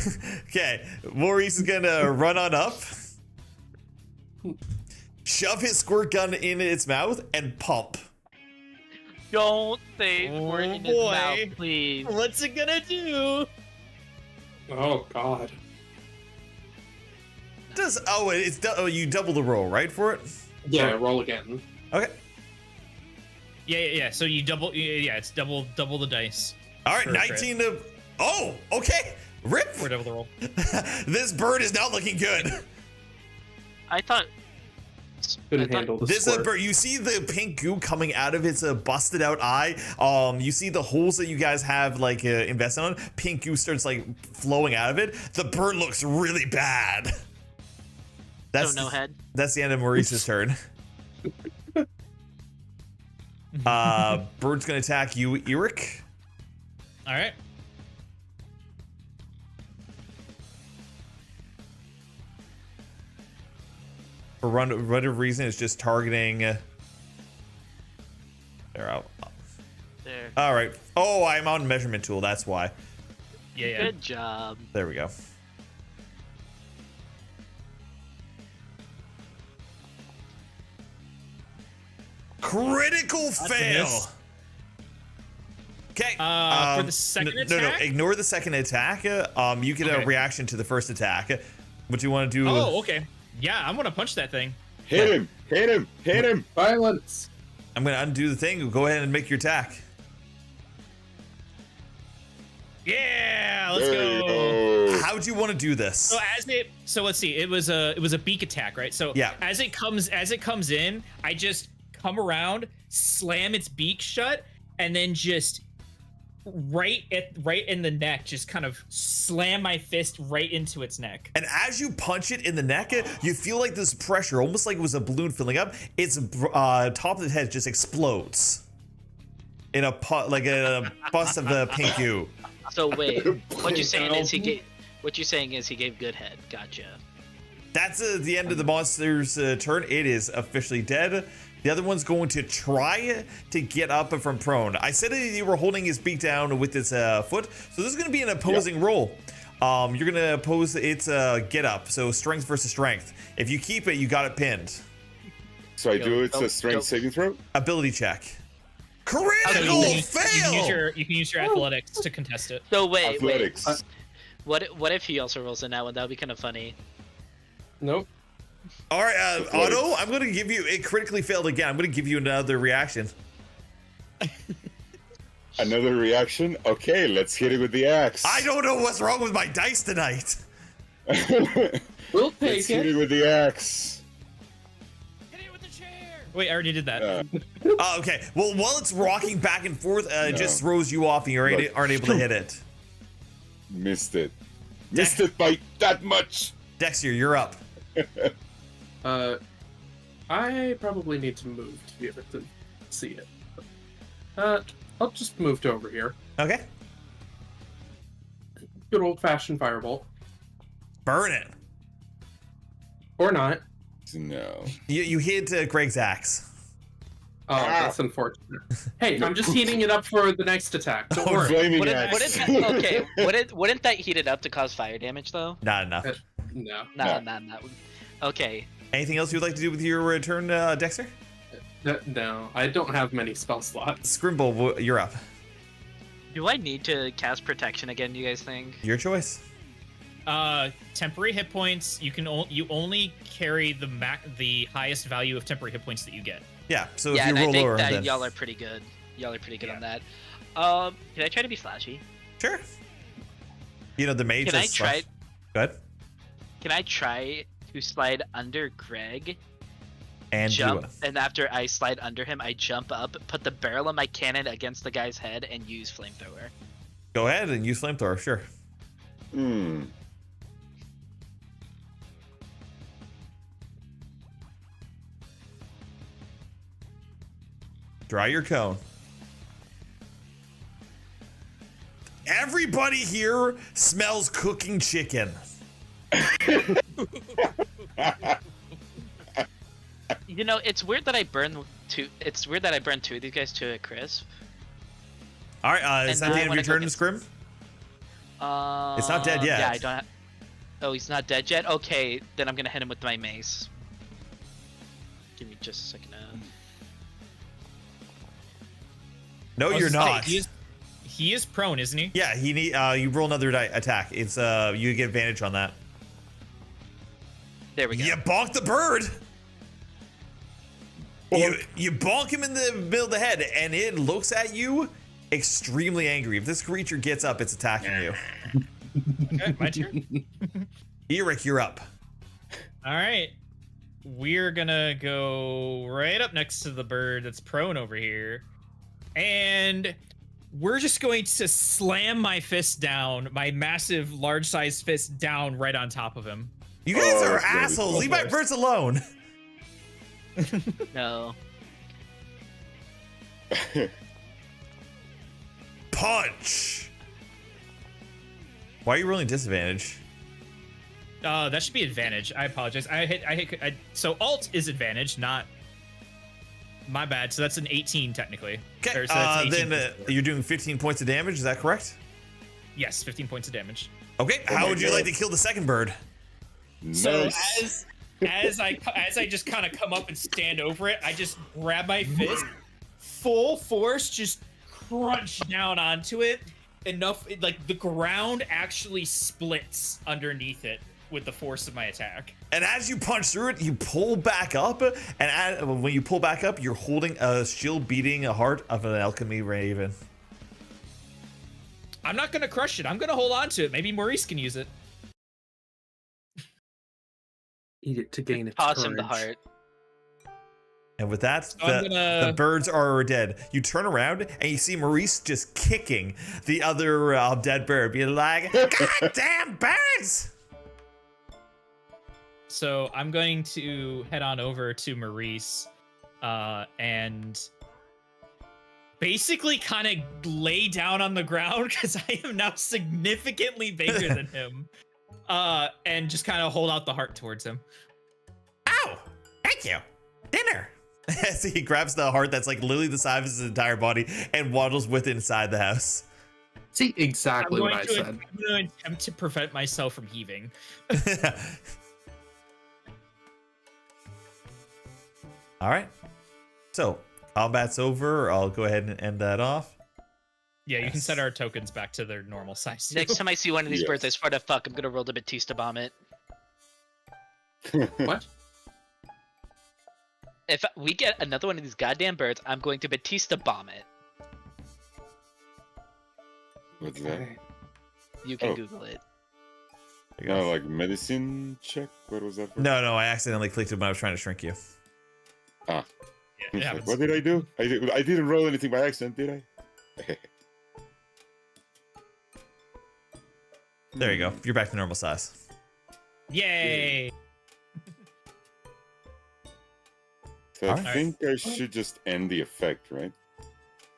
Okay, Maurice is gonna run on up, shove his squirt gun in its mouth, and pump. Don't say Oh, squirt in his boy. mouth, please. What's it gonna do? Oh God. You double the roll, right, for it? Yeah, roll again. Okay. Yeah. So you double. Yeah, it's double the dice. All right, For a crit. 19 to. Oh, okay. Rip. Or double the roll. This bird is not looking good. I thought. Couldn't I thought- handle the This squirt. bird. You see the pink goo coming out of its busted out eye. You see the holes that you guys have like invested on. Pink goo starts like flowing out of it. The bird looks really bad. So no head. That's the end of Maurice's turn. Bird's gonna attack you, Eric. All right. For whatever reason, it's just targeting. There, out. There. All right. Oh, I'm on measurement tool. That's why. Yeah. Good job. There we go. Critical a fail. miss. Okay. For the second No, attack? ignore the second attack. You get a Okay. reaction to the first attack. What do you want to do? Oh, okay. Yeah, I'm gonna punch that thing. Hit him! Hit him! Hit him! Violence. I'm gonna undo the thing. Go ahead and make your attack. Yeah, let's There you go. go. How do you want to do this? So let's see. It was a beak attack, right? So Yeah. as it comes in, I just come around, slam its beak shut, and then just right in the neck, just kind of slam my fist right into its neck. And as you punch it in the neck, you feel like this pressure, almost like it was a balloon filling up. Its top of the head just explodes in a pot, like a bust of the pink goo. So wait, what you saying is he gave? What you saying is he gave good head. Gotcha. That's the end of the monster's turn. It is officially dead. The other one's going to try to get up from prone. I said that you were holding his beak down with its foot, so this is going to be an opposing roll. You're going to oppose its get up, so strength versus strength. If you keep it, you got it pinned. So I do it's Go. a strength saving throw? Ability check. So Critical you fail! can use your athletics to contest it. So wait. Athletics. What if he also rolls in that one? That would be kind of funny. Nope. All right, Athletics. Otto, I'm going to give you, it critically failed again. I'm going to give you another reaction. Another reaction? Okay, let's hit it with the axe. I don't know what's wrong with my dice tonight. We'll Let's take hit it it. with the axe. Hit it with the chair. Wait, I already did that. Okay, well, while it's rocking back and forth, it No. just throws you off and you Look. aren't able to hit it. Missed it. Missed it by that much. Dexter, you're up. I probably need to move to be able to see it. I'll just move to over here. Okay. Good old-fashioned firebolt. Burn it. Or not. No. You hit Greg's axe. Oh, that's unfortunate. Hey, I'm just heating it up for the next attack. Don't worry. Flaming Wouldn't, axe. wouldn't that heat it up to cause fire damage though? Not enough. No. No. Okay. Anything else you'd like to do with your turn, Dexter? No, I don't have many spell slots. Scrimble, you're up. Do I need to cast protection again? You guys think? Your choice. Temporary hit points. You only carry the highest value of temporary hit points that you get. Yeah. So Yeah, if and you I roll think lower, that then y'all are pretty good. Y'all are pretty good on that. Can I try to be slashy? sure. You know the mage. Can I has try? slash- Go ahead. Can I try to slide under Greg? And Jump, and after I slide under him, I jump up, put the barrel of my cannon against the guy's head, and use flamethrower. go ahead and use flamethrower. Sure. Hmm. Dry your cone. Everybody here smells cooking chicken. You know, it's weird that I burn two. It's weird that I burn two of these guys to a crisp. All right. Is And that the now I end of wanna your go turn, get- Scrim? It's not dead yet. Yeah, I don't. Oh, he's not dead yet. Okay, then I'm gonna hit him with my mace. Give me just a second. No, I was you're gonna say, not. He is prone, isn't he? Yeah, he need. You roll another attack. It's you get advantage on that. There we go. You bonk the bird. You bonk him in the middle of the head, and it looks at you extremely angry. If this creature gets up, it's attacking you. Okay, my turn. Eric, you're up. All right. We're gonna go right up next to the bird that's prone over here. And we're just going to slam my fist down, my massive, large-sized fist down right on top of him. You guys are that's gonna be assholes. cool. Leave my birds alone. No. Punch. Why are you rolling disadvantage? That should be advantage. I apologize. So alt is advantage, not my bad. So that's an 18 technically. Okay. Or, so that's an 18 Then you're doing 15 points of damage. Is that correct? yes, 15 points of damage. Okay. Oh How my would you God. like to kill the second bird? So Nice. as I just kind of come up and stand over it, I just grab my fist, full force, just crunch down onto it. Enough, like the ground actually splits underneath it with the force of my attack. And as you punch through it, you pull back up. And when you pull back up, you're holding a shield beating a heart of an alchemy raven. I'm not gonna crush it. I'm gonna hold on to it. Maybe Maurice can use it. Eat it to gain its Toss courage. him the heart. And with that, I'm the gonna- birds are dead. You turn around and you see Maurice just kicking the other dead bird, being like, "God damn birds!" So I'm going to head on over to Maurice, and basically kind of lay down on the ground because I am now significantly bigger than him, and just kind of hold out the heart towards him. Ow! Thank you. Dinner. As he grabs the heart that's like literally the size of his entire body and waddles with it inside the house. See, exactly what I I'm said. going to attempt to prevent myself from heaving. All right. So combat's over. I'll go ahead and end that off. Yeah, you can Yes. set our tokens back to their normal size. too. Next time I see one of these Yes. birds, I swear to fuck, I'm gonna roll the Batista bomb it. What? If we get another one of these goddamn birds, I'm going to Batista bomb it. What's that? Okay. You can Oh. Google it. There you go. No, like medicine check? What was that for? No, I accidentally clicked it when I was trying to shrink you. Yeah, it It's like, happens. what did I do? I didn't roll anything by accident, did I? There you go. You're back to normal size. Yay! So I Alright. think I should just end the effect, right?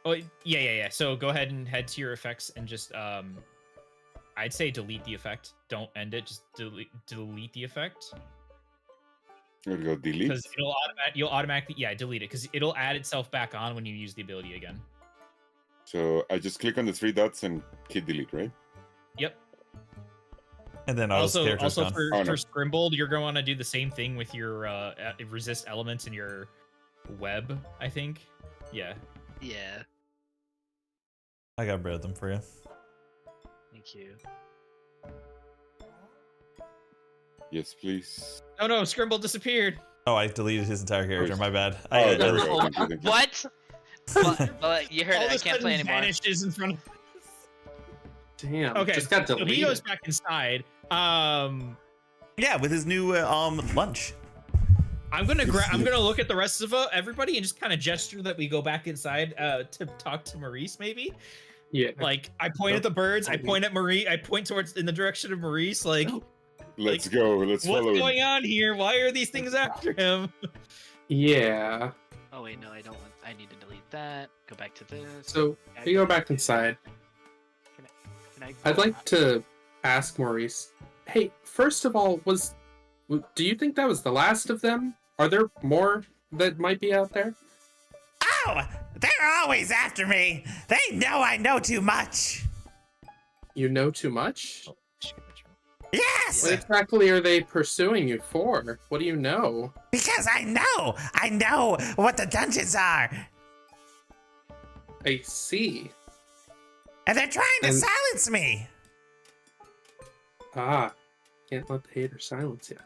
Oh, yeah. So go ahead and head to your effects and just I'd say delete the effect. Don't end it. Just delete the effect I'm gonna go delete. because you'll automatically delete it because it'll add itself back on when you use the ability again. So I just click on the 3 dots and hit delete, right? Yep. And then all those characters Also gone. for, Oh, no. for Scrimbled, you're going to want to do the same thing with your resist elements in your web, I think. Yeah. Yeah. I got rid of them for you. Thank you. Yes, please. Oh no, Scrimble disappeared. Oh, I deleted his entire character. My bad. Oh, there we go. Thank you. What? Well, you heard All it. of I a can't play sudden anymore. vanishes in front of. Damn. Okay, Just got so deleted. he goes back inside. Yeah, with his new lunch. I'm gonna look at the rest of everybody and just kind of gesture that we go back inside to talk to Maurice, maybe. Yeah. Like I point at the birds, I point at Maurice, I point towards in the direction of Maurice. Like, Let's go. Let's what's follow him. going on here? Why are these things after him? Yeah. Oh wait, no, I don't want. I need to delete that. Go back to this. So we go back inside. Can I I'd like to ask Maurice. Hey, first of all, do you think that was the last of them? Are there more that might be out there? Oh, they're always after me. They know I know too much. You know too much? Yes, What exactly are they pursuing you for? What do you know? because I know what the dungeons are. I see. And they're trying to And- silence me. Ah, can't let the hater silence you.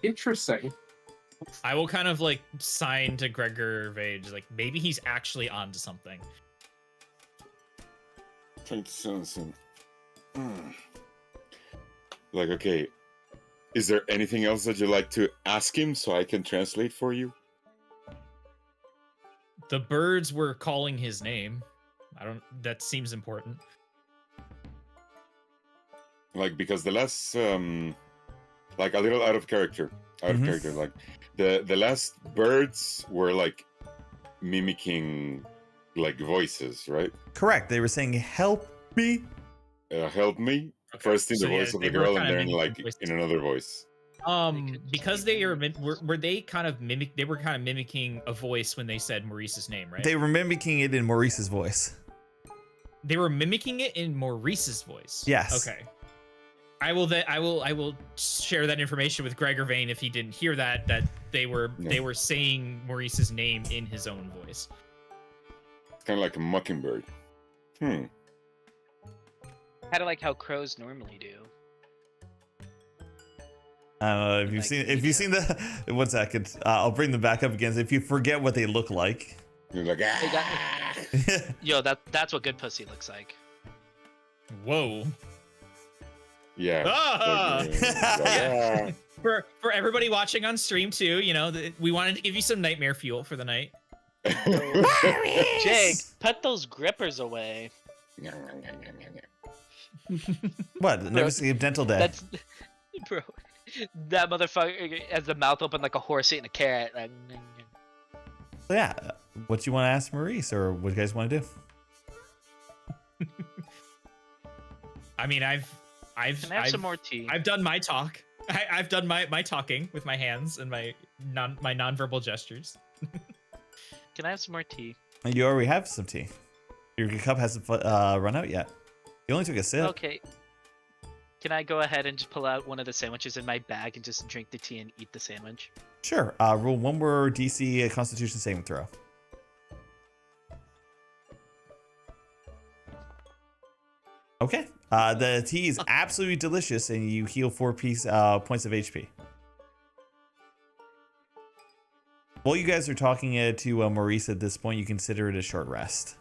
Interesting. I will kind of like sign to Gregor Vage, like maybe he's actually onto something. Trying to silence him. Like, okay, is there anything else that you'd like to ask him so I can translate for you? The birds were calling his name. That seems important. Like, because the last, like a little out of character, like the last birds were like mimicking like voices, right? Correct. They were saying, "Help me." Help me. Okay, First in so the yeah, voice of they the were girl, kinda and then mimicking like voices. in another voice. Because they were they kind of mimicking a voice when they said Maurice's name, right? They were mimicking it in Maurice's voice. They were mimicking it in Maurice's voice. Yes. Okay. I will share that information with Gregor Vane if he didn't hear that they were saying Maurice's name in his own voice. It's kind of like a mockingbird. Kind of like how crows normally do. I don't know if you've seen the 1 second. I'll bring them back up again. If you forget what they look like. You're like, Yo, that's what good pussy looks like. Whoa. yeah. Ah! Yeah. For everybody watching on stream too, we wanted to give you some nightmare fuel for the night. Jake, put those grippers away. What? Never see a dental day. That's bro. That motherfucker has the mouth open like a horse eating a carrot. Like, So yeah. What you want to ask Maurice, or what you guys want to do? I mean, I've can I have some more tea? I've done my talk. I've done my talking with my hands and my nonverbal gestures. Can I have some more tea? You already have some tea. Your cup hasn't run out yet. You only took a sip. Okay. Can I go ahead and just pull out one of the sandwiches in my bag and just drink the tea and eat the sandwich? Sure. Roll one more DC Constitution saving throw. Okay. The tea is absolutely delicious, and you heal 4 points of HP. While you guys are talking to Maurice at this point, you consider it a short rest.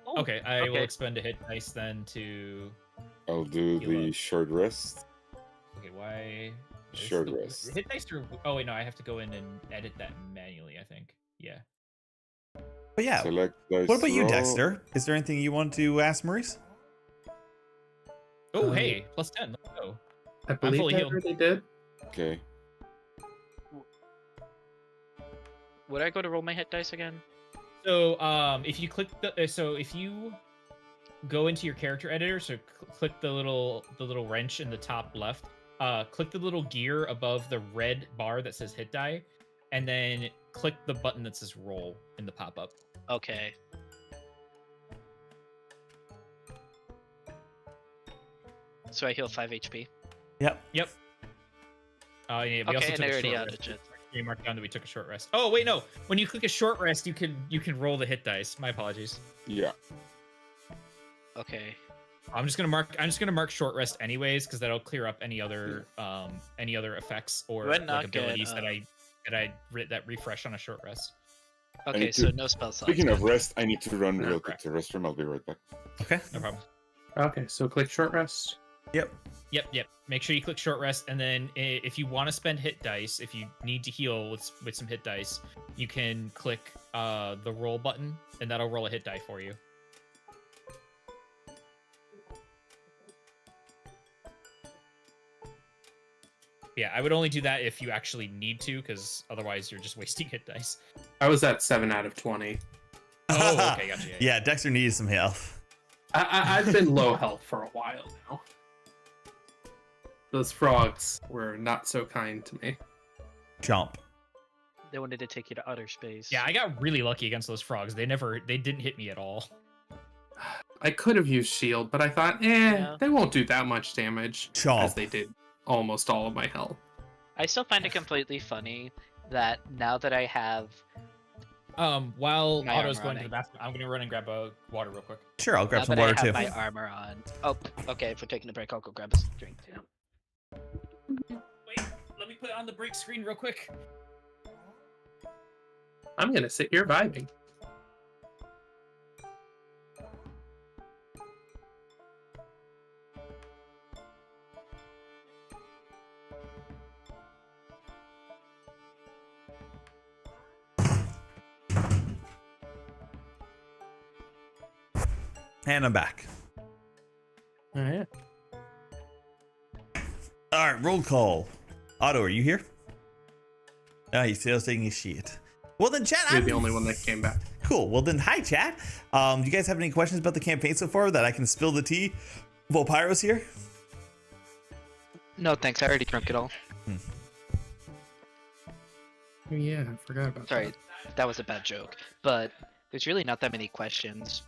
Oh, Okay, I will expend a hit dice then to. I'll do Heal the up. short rest. Okay, why? is Short the- rest. Hit dice or? Oh wait, no, I have to go in and edit that manually. I think. Yeah. But yeah, Select dice what about you, roll. Dexter? Is there anything you want to ask Maurice? Oh hey, +10. Let's go. I believe fully I healed. already did. Okay. Would I go to roll my hit dice again? So if you click the so if you go into your character editor, so click the little wrench in the top left, click the little gear above the red bar that says hit die, and then click the button that says roll in the pop-up. Okay. So I heal 5 HP. Yep. Yep. Yeah, we also Okay, took and I a already short added rest. it. We marked down that we took a short rest. Oh wait, no. When you click a short rest, you can roll the hit dice. My apologies. Yeah. Okay. I'm just gonna mark short rest anyways, because that'll clear up any other effects or Do I like not get, abilities that refresh on a short rest. Okay, need so to- no spell slots. Speaking of good. rest, I need to run No, real correct. quick to the restroom. I'll be right back. Okay. No problem. Okay, so click short rest. Yep. Yep. Make sure you click short rest, and then if you want to spend hit dice, if you need to heal with some hit dice, you can click the roll button, and that'll roll a hit die for you. Yeah, I would only do that if you actually need to, because otherwise you're just wasting hit dice. I was at 7 out of 20. Oh, okay, gotcha. Yeah, Dexter needed some health. I've been low health for a while now. Those frogs were not so kind to me. Chomp. They wanted to take you to outer space. Yeah, I got really lucky against those frogs. They didn't hit me at all. I could have used shield, but I thought, Yeah. they won't do that much damage Chomp. as they did almost all of my health. I still find it completely funny that now that I have While My Otto's armor going on to the bathroom, I'm gonna run and grab a water real quick. Sure, I'll grab now some that water I have too. my armor on. Oh, okay. If we're taking a break, I'll go grab a drink too. Wait, let me put it on the break screen real quick. I'm gonna sit here vibing. And I'm back. Oh, yeah. All right, roll call. Otto, are you here? No, he's still taking his shit. Well then, chat. You're I'm the only one that came back. cool. Well then, hi, chat. Do you guys have any questions about the campaign so far that I can spill the tea while Pyro's here? No, thanks. I already drank it all. Oh, yeah, I forgot about Sorry, that. that was a bad joke. But there's really not that many questions.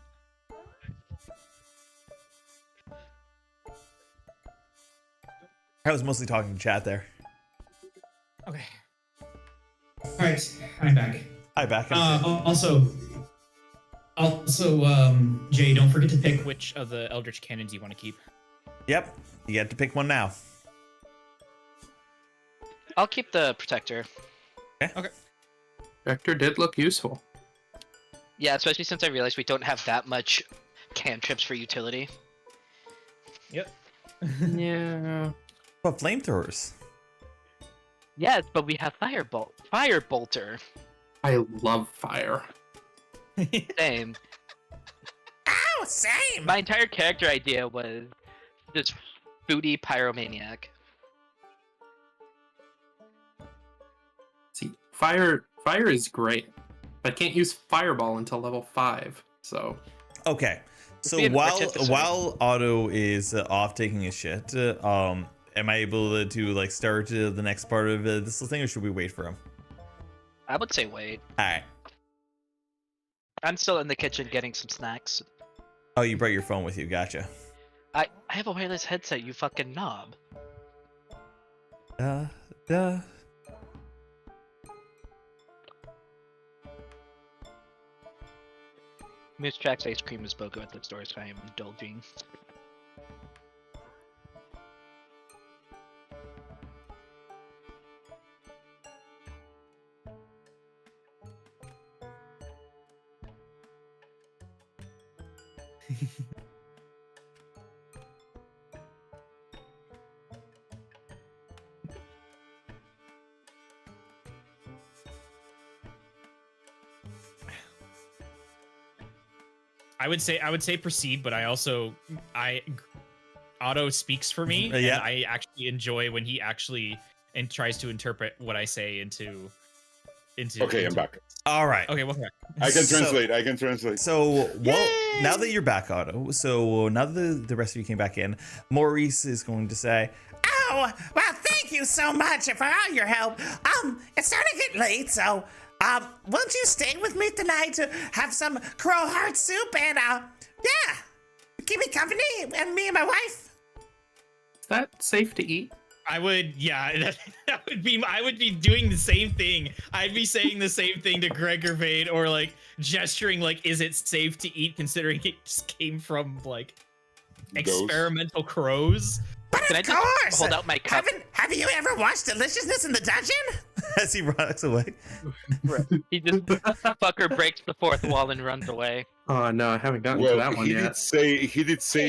I was mostly talking to chat there. Okay. All right, I'm back. Hi, back. Also, Jay, don't forget to pick which of the Eldritch Cannons you want to keep. Yep, you get to pick one now. I'll keep the protector. Vector did look useful. Yeah, especially since I realized we don't have that much cantrips for utility. Yep. Yeah. But flamethrowers. Yes, but we have Firebolter. I love fire. Same. Oh, same. My entire character idea was this booty pyromaniac. See, fire is great. I can't use fireball until level 5, so Okay, so be an while artificer. Otto is off taking his shit, am I able to like start the next part of this little thing, or should we wait for him? I would say wait. All right. I'm still in the kitchen getting some snacks. Oh, you brought your phone with you. Gotcha. I have a wireless headset, you fucking knob. Duh. Moose Tracks ice cream is BOGO at the store, so I am indulging. I would say proceed, but I Otto speaks for me. Yeah. And I actually enjoy when he actually tries to interpret what I say into. Okay, I'm back. All right. Okay, welcome back. I can So- translate. I can translate. So, now that you're back, Otto, so now that the rest of you came back in, Maurice is going to say, Oh, well, thank you so much for all your help. It's starting to get late, so, won't you stay with me tonight to have some crow heart soup and, yeah, keep me company and me and my wife? Is that safe to eat? I would, yeah, that would be. I would be doing the same thing. I'd be saying the same thing to Gregor Vade, or like gesturing, like, "Is it safe to eat?" Considering it just came from like experimental crows. But Can I of just course! hold out my cup? Have you ever watched Deliciousness in the Dungeon? as he runs away. He just fucker breaks the fourth wall and runs away. Oh no, I haven't gotten to Well, that one he yet. did say Hey,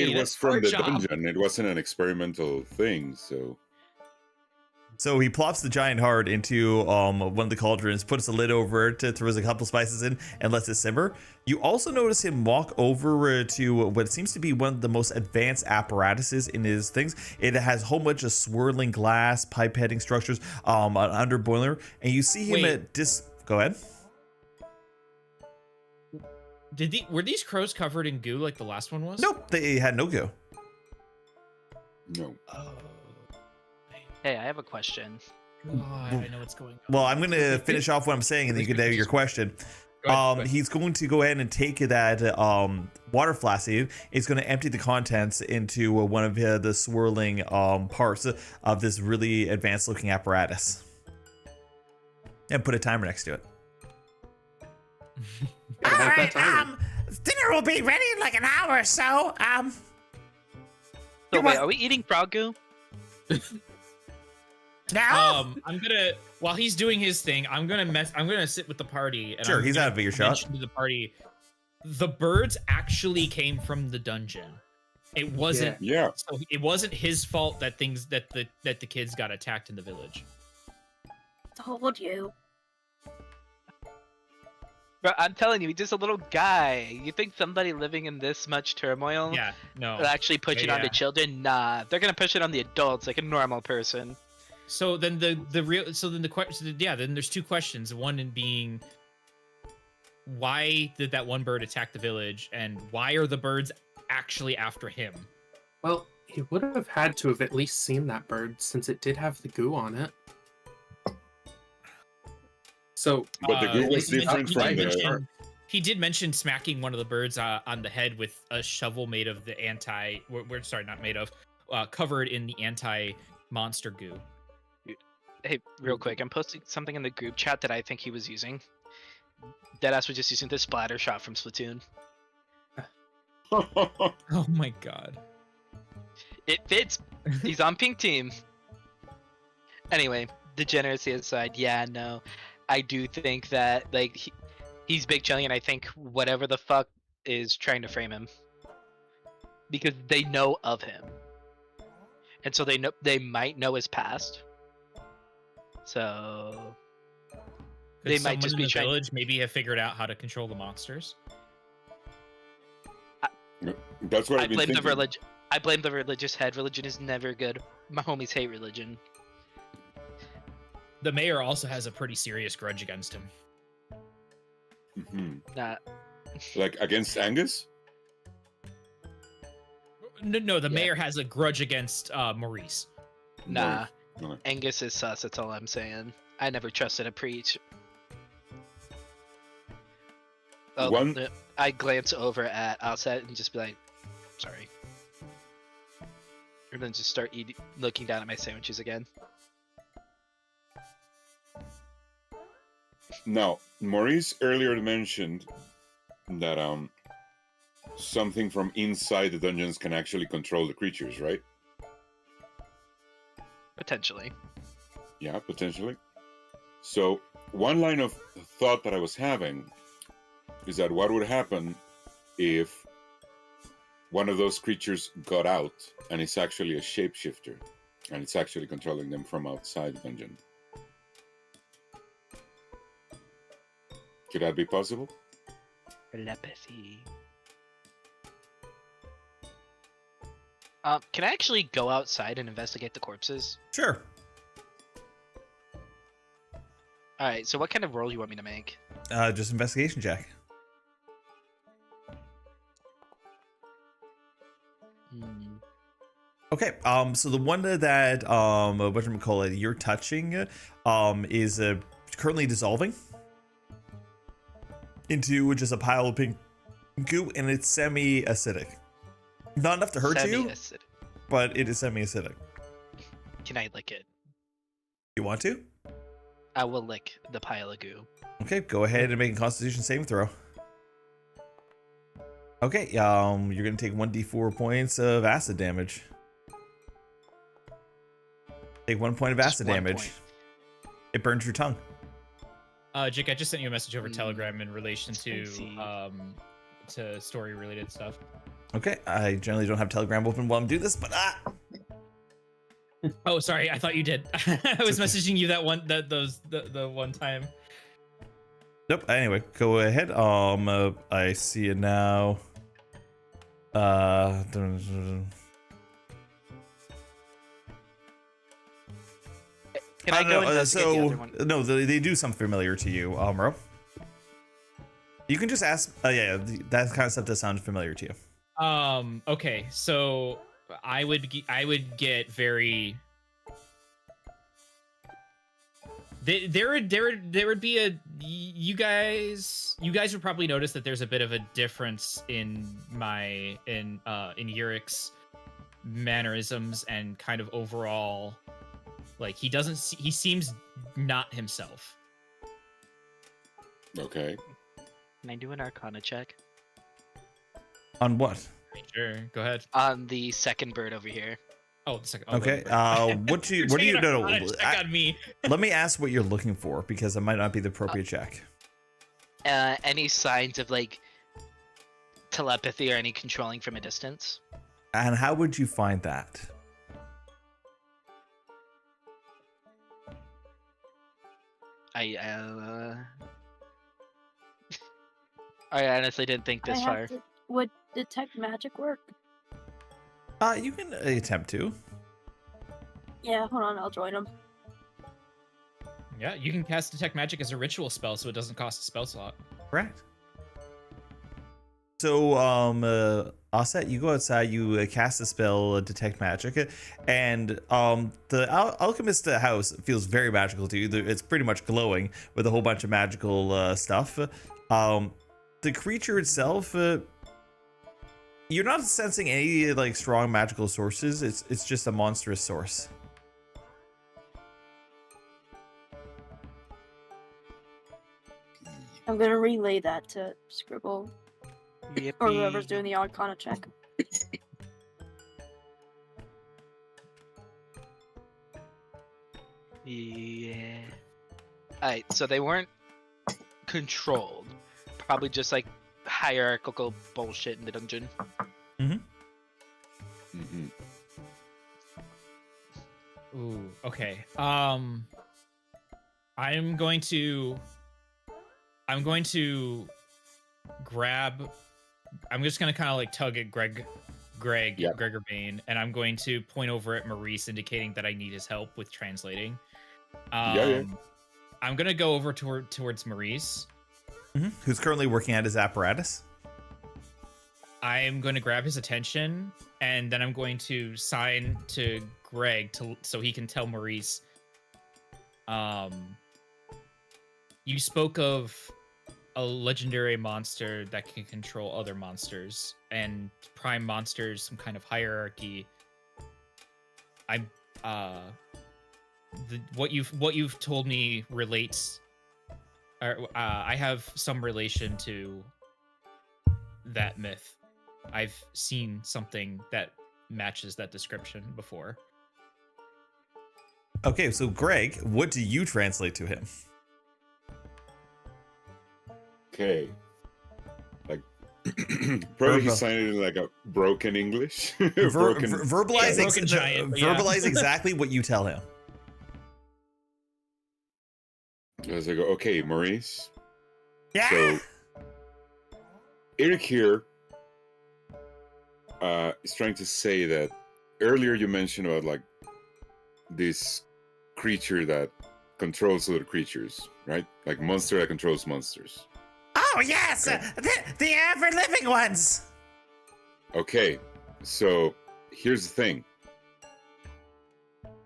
it was that's from our the job. dungeon. It wasn't an experimental thing, so. So he plops the giant heart into one of the cauldrons, puts a lid over it, throws a couple spices in, and lets it simmer. You also notice him walk over to what seems to be one of the most advanced apparatuses in his things. It has a whole bunch of swirling glass, pipetting structures, an under boiler, and you see him Wait. at Go ahead. Were these crows covered in goo like the last one was? Nope, they had no go. No. Oh, Hey, I have a question. God, I know what's going on. Well, I'm going to finish off what I'm saying, and then you can have your question. Go ahead. He's going to go ahead and take that water flask. He's going to empty the contents into one of the swirling parts of this really advanced looking apparatus, and put a timer next to it. All Gotta have right, that timer. dinner will be ready in like an hour or so. So You wait, want- are we eating frog goo? now? I'm gonna while he's doing his thing, I'm gonna sit with the party and Sure, I'm he's gonna out of earshot. mention to the party. The birds actually came from the dungeon. It wasn't Yeah. so it wasn't his fault that the kids got attacked in the village. Told you. Bro, I'm telling you, he's just a little guy. You think somebody living in this much turmoil Yeah, no. will actually push it onto Yeah. children? Nah, they're gonna push it on the adults like a normal person. So then the question, yeah, then there's two questions. One in being, why did that one bird attack the village, and why are the birds actually after him? Well, he would have had to have at least seen that bird since it did have the goo on it. So, But the goo was he different he from did the. mention- He did mention smacking one of the birds on the head with a shovel made of the covered in the anti-monster goo. Hey, real quick, I'm posting something in the group chat that I think he was using. Deadass was just using the splatter shot from Splatoon. Oh my god. It fits. He's on pink team. Anyway, degeneracy aside, yeah, no, I do think that like he's Big Chilling, and I think whatever the fuck is trying to frame him because they know of him, and so they might know his past. So Could they might just someone be in the trying. village maybe have figured out how to control the monsters. That's what I I've been blame the thinking. religion. I blame the religious head. Religion is never good. My homies hate religion. The mayor also has a pretty serious grudge against him. Mhm. Nah, Like against Angus? No, the Yeah. mayor has a grudge against Maurice. nah. No. Angus is sus. That's all I'm saying. I never trusted a preach. Oh, One- I glance over at Outset and just be like, sorry. And then just start looking down at my sandwiches again. Now, Maurice earlier mentioned that something from inside the dungeons can actually control the creatures, right? Potentially. Yeah, potentially. So, one line of thought that I was having is that what would happen if one of those creatures got out and it's actually a shapeshifter and it's actually controlling them from outside the dungeon? Could that be possible? Telepathy. Can I actually go outside and investigate the corpses? Sure. All right. So what kind of roll you want me to make? Just investigation check. Okay. So the one that whatchamacallit, you're touching, is currently dissolving into just a pile of pink goo, and it's semi-acidic. Not enough to hurt you, Semi-acidic. but it is semi-acidic. Can I lick it? You want to? I will lick the pile of goo. Okay, go ahead and make a Constitution saving throw. Okay, you're gonna take 1d4 points of acid damage. Take 1 point of Just acid 1 damage. point. It burns your tongue. Jake, I just sent you a message over Telegram in relation to Spicy. to story related stuff. Okay, I generally don't have Telegram open while I'm doing this, but Oh, sorry, I thought you did. I was messaging you that one the one time. nope. Anyway, go ahead. I see it now. Can I go investigate the so other one? no, they do something familiar to you, Ro. You can just ask. Yeah, that kind of stuff does sound familiar to you. Okay, so I would get very. There would be a you guys would probably notice that there's a bit of a difference in Yurik's mannerisms and kind of overall, like he seems not himself. Okay. Can I do an Arcana check On what? Sure, go ahead. on the second bird over here? Oh, the second. Oh, Okay. What do you? Check on me. Let me ask what you're looking for, because it might not be the appropriate check. Any signs of like telepathy or any controlling from a distance? And how would you find that? I I honestly didn't think this far. Would detect magic work? You can attempt to. Yeah, hold on, I'll join them. Yeah, you can cast Detect Magic as a ritual spell, so it doesn't cost a spell slot. Correct. So, Osset, you go outside, you cast the spell, Detect Magic, and the Alchemist house feels very magical to you. It's pretty much glowing with a whole bunch of magical stuff. The creature itself, you're not sensing any like strong magical sources. It's just a monstrous source. I'm gonna relay that to Scribble or whoever's doing the Arcana check. Yeah. Alright, so they weren't controlled. Probably just like hierarchical bullshit in the dungeon. Mm-hmm. Ooh, okay. I'm going to grab. I'm just gonna kind of like tug at Greg, Yep. Gregor Bane, and I'm going to point over at Maurice, indicating that I need his help with translating. Yeah. I'm gonna go over towards Maurice. Who's currently working at his apparatus. I am going to grab his attention, and then I'm going to sign to Greg so he can tell Maurice. You spoke of a legendary monster that can control other monsters and prime monsters, some kind of hierarchy. What you've told me relates. I have some relation to that myth. I've seen something that matches that description before. Okay, so Greg, what do you translate to him? Okay. Like, probably he Verbal. signed it in like a broken English. broken. Verbalize, Broken giant, yeah. verbalize exactly what you tell him. As I go, okay, Maurice. Yeah. So, Eric here is trying to say that earlier you mentioned about like this creature that controls other creatures, right? Like monster that controls monsters. Oh yes, Okay. the ever-living ones. Okay, so here's the thing.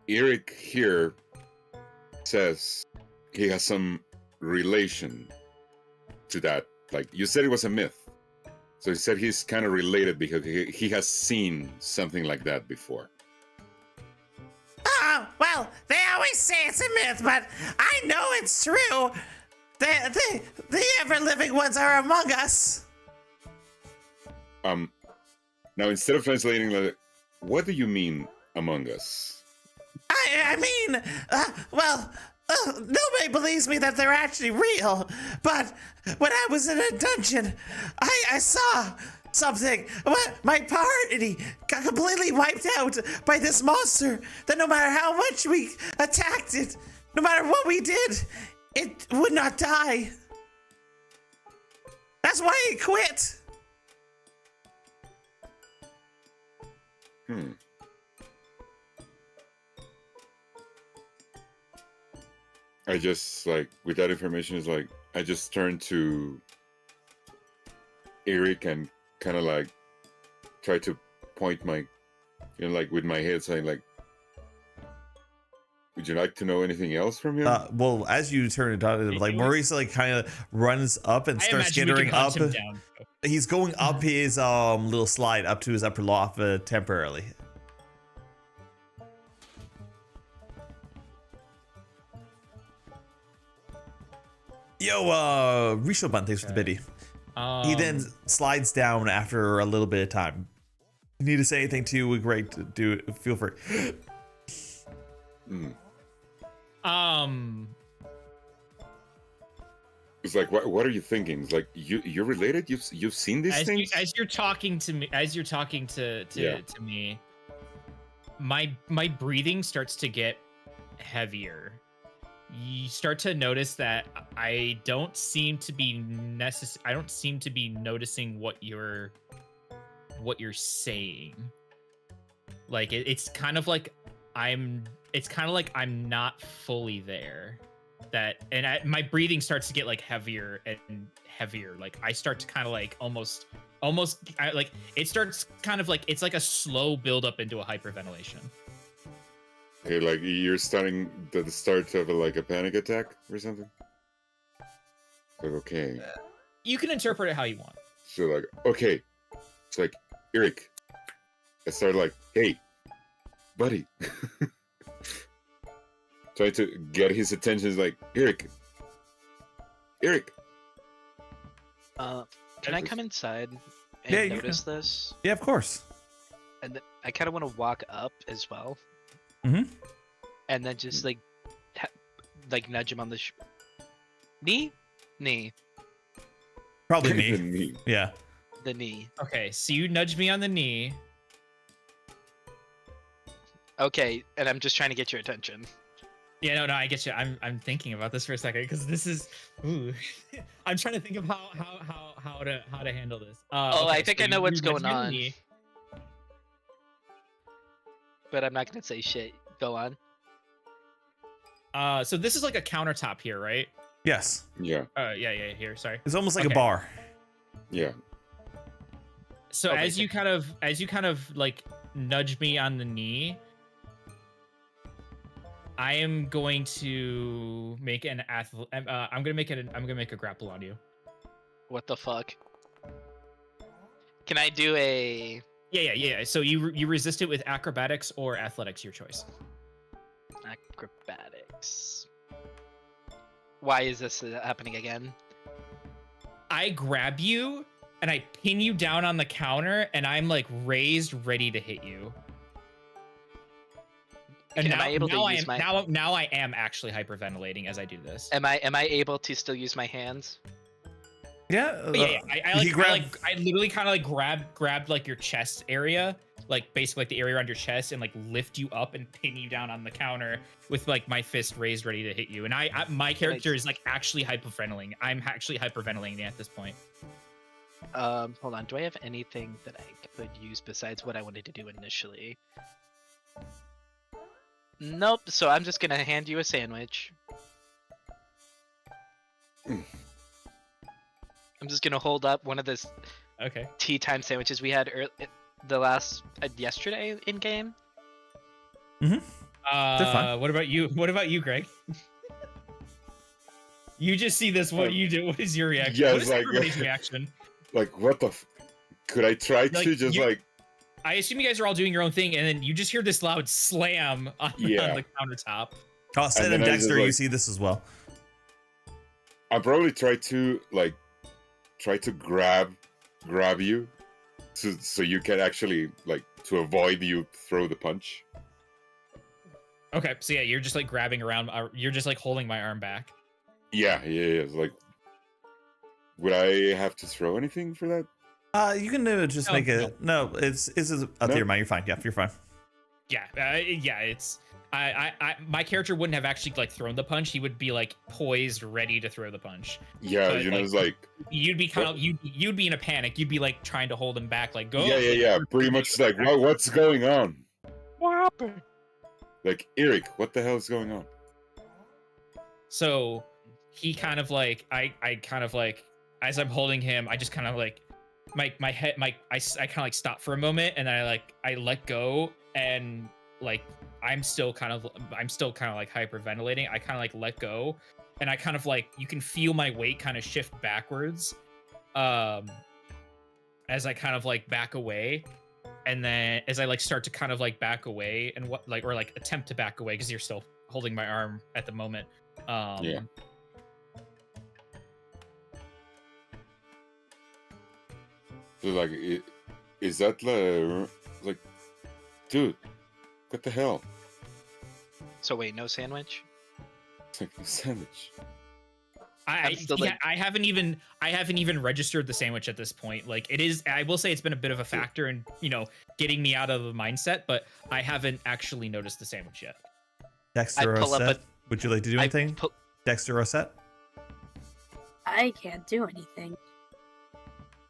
Eric here says he has some relation to that. Like you said, it was a myth. So he said he's kind of related because he has seen something like that before. Oh, well, they always say it's a myth, but I know it's true. The ever-living ones are among us. Now instead of translating, like, what do you mean among us? I mean, nobody believes me that they're actually real, but when I was in a dungeon, I saw something. My party got completely wiped out by this monster that no matter how much we attacked it, no matter what we did, it would not die. That's why it quit. I just, like, with that information, is like, I just turned to Eric and kind of like try to point my, like with my head saying like, would you like to know anything else from him? Well, as you turn it on, like Maurice like kind of runs up and starts skittering up. Down. He's going up his little slide up to his upper loft temporarily. Yo, Rishoban, thanks for the biddy. He then slides down after a little bit of time. You need to say anything to Greg to do it, feel free. It's like, what are you thinking? It's like, you're related? You've seen these things? As you're talking to me, me, my breathing starts to get heavier. You start to notice that I don't seem to be noticing what you're saying. Like it's kind of like I'm not fully there. My breathing starts to get like heavier and heavier. Like I start to kind of like almost like it starts kind of like it's like a slow build up into a hyperventilation. Okay, like you're starting the start of a panic attack or something? Like, okay. You can interpret it how you want. So like, okay. It's like, Eric. I started like, hey, buddy. Trying to get his attention. Is like, Eric. Can I come inside and notice this? Yeah, of course. And I kind of want to walk up as well. Mm-hmm. And then just like nudge him on the knee. Probably The me. knee. Yeah. The knee. Okay, so you nudge me on the knee. Okay, and I'm just trying to get your attention. Yeah, no, I get you. I'm thinking about this for a second because this is. Ooh. I'm trying to think of how to handle this. Okay, I think I know what's you nudge going me on. the knee. But I'm not gonna say shit. Go on. So this is like a countertop here, right? Yes. Yeah. Yeah, here. Sorry. It's almost like Okay. a bar. Yeah. So Okay, as you kind of like nudge me on the knee, I am going to make an I'm gonna make a grapple on you. What the fuck? Can I do a? Yeah. So you resist it with acrobatics or athletics, your choice. Acrobatics. Why is this happening again? I grab you and I pin you down on the counter, and I'm like raised, ready to hit you. And Am I able to use my? Now I am actually hyperventilating as I do this. Am I able to still use my hands? Yeah. Yeah. I literally kind of like grab like your chest area, like basically like the area around your chest, and like lift you up and pin you down on the counter with like my fist raised, ready to hit you. And my character is like actually hyperventilating. I'm actually hyperventilating at this point. Hold on. Do I have anything that I could use besides what I wanted to do initially? Nope. So I'm just gonna hand you a sandwich. Mm. I'm just gonna hold up one of the Okay. tea time sandwiches we had yesterday in game. fine. What about you? What about you, Greg? You just see this. What do you do? What is your reaction? Yeah, What it's is like- everybody's reaction? Like, what the? Could I try Like, to just you- like? I assume you guys are all doing your own thing, and then you just hear this loud slam on, Yeah. on the countertop. Oh, Seth And and then I just, Dexter, you like- see this as well. I probably try to grab you, so you can actually like to avoid you throw the punch. Okay, so yeah, you're just like grabbing around. You're just like holding my arm back. Yeah. It's like, would I have to throw anything for that? You can just No, make it. No, it's up to No? your mind. You're fine. Yeah, you're fine. Yeah, yeah. It's my character wouldn't have actually like thrown the punch. He would be like poised, ready to throw the punch. Yeah, But, you know, like, it's like You'd be kind of you'd be in a panic. You'd be like trying to hold him back, like go. yeah. Pretty much like, what's going on? What happened? Like, Eric, what the hell is going on? So he kind of like I kind of like as I'm holding him, I just kind of like my head I kind of like stop for a moment, and then I let go, and like I'm still kind of like hyperventilating. I kind of like let go, and I kind of like you can feel my weight kind of shift backwards as I kind of like back away. And then as I like start to kind of like back away and what like or like attempt to back away because you're still holding my arm at the moment. Yeah. So like, is that like, dude, what the hell? So wait, no sandwich? It's like a sandwich. I I'm still, like- I haven't even registered the sandwich at this point. Like it is, I will say it's been a bit of a factor in getting me out of the mindset, but I haven't actually noticed the sandwich yet. Dexter or pull up Seth, would you like to do anything? pull- Dexter or Seth? I can't do anything.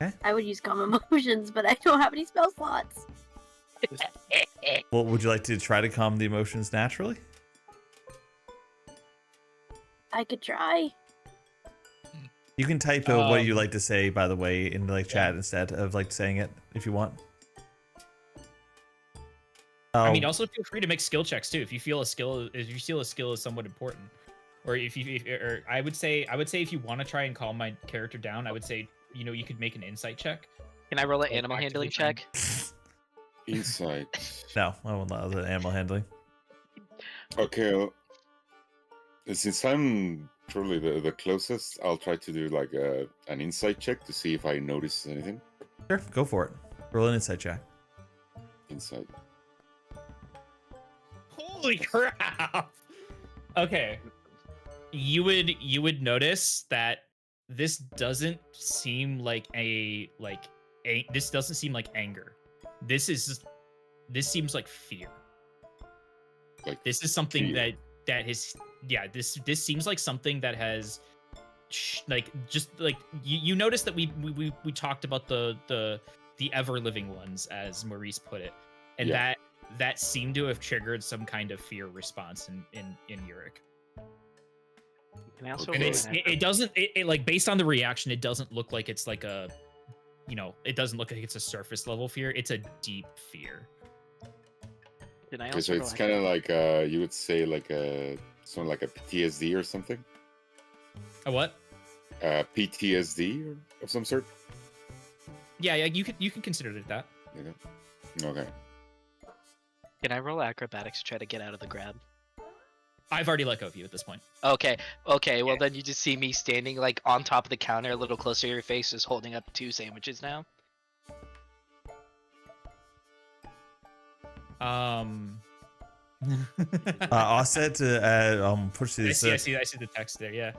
Okay. I would use calm emotions, but I don't have any spell slots. Well, would you like to try to calm the emotions naturally? I could try. You can type what you like to say, by the way, in like chat instead of like saying it if you want. I mean, also feel free to make skill checks too if you feel a skill is somewhat important, or or I would say if you want to try and calm my character down, I would say you could make an insight check. Can I roll an Like, animal handling actively check? Insight. No, I won't allow the animal handling. Okay. Well, since I'm probably the closest, I'll try to do like an insight check to see if I notice anything. Sure, go for it. Roll an insight check. Insight. Holy crap! Okay, you would notice that this doesn't seem like this doesn't seem like anger. This seems like fear. Like This is something fear. that is this seems like something that has like just like you notice that we talked about the ever living ones, as Maurice put it, and Yeah. that seemed to have triggered some kind of fear response in Yurik. Can I also And roll it's an it doesn't it like based on the reaction, it doesn't look like it's like a it doesn't look like it's a surface level fear. It's a deep fear. Can I Okay, also so roll it's an- kind of like you would say like something like a PTSD or something. A what? PTSD or of some sort. Yeah, you can consider it that. Yeah. Okay. Can I roll acrobatics to try to get out of the grab? I've already let go of you at this point. Okay, well then you just see me standing like on top of the counter a little closer to your face, just holding up 2 sandwiches now. Offset to push I this. see the text there. Yeah.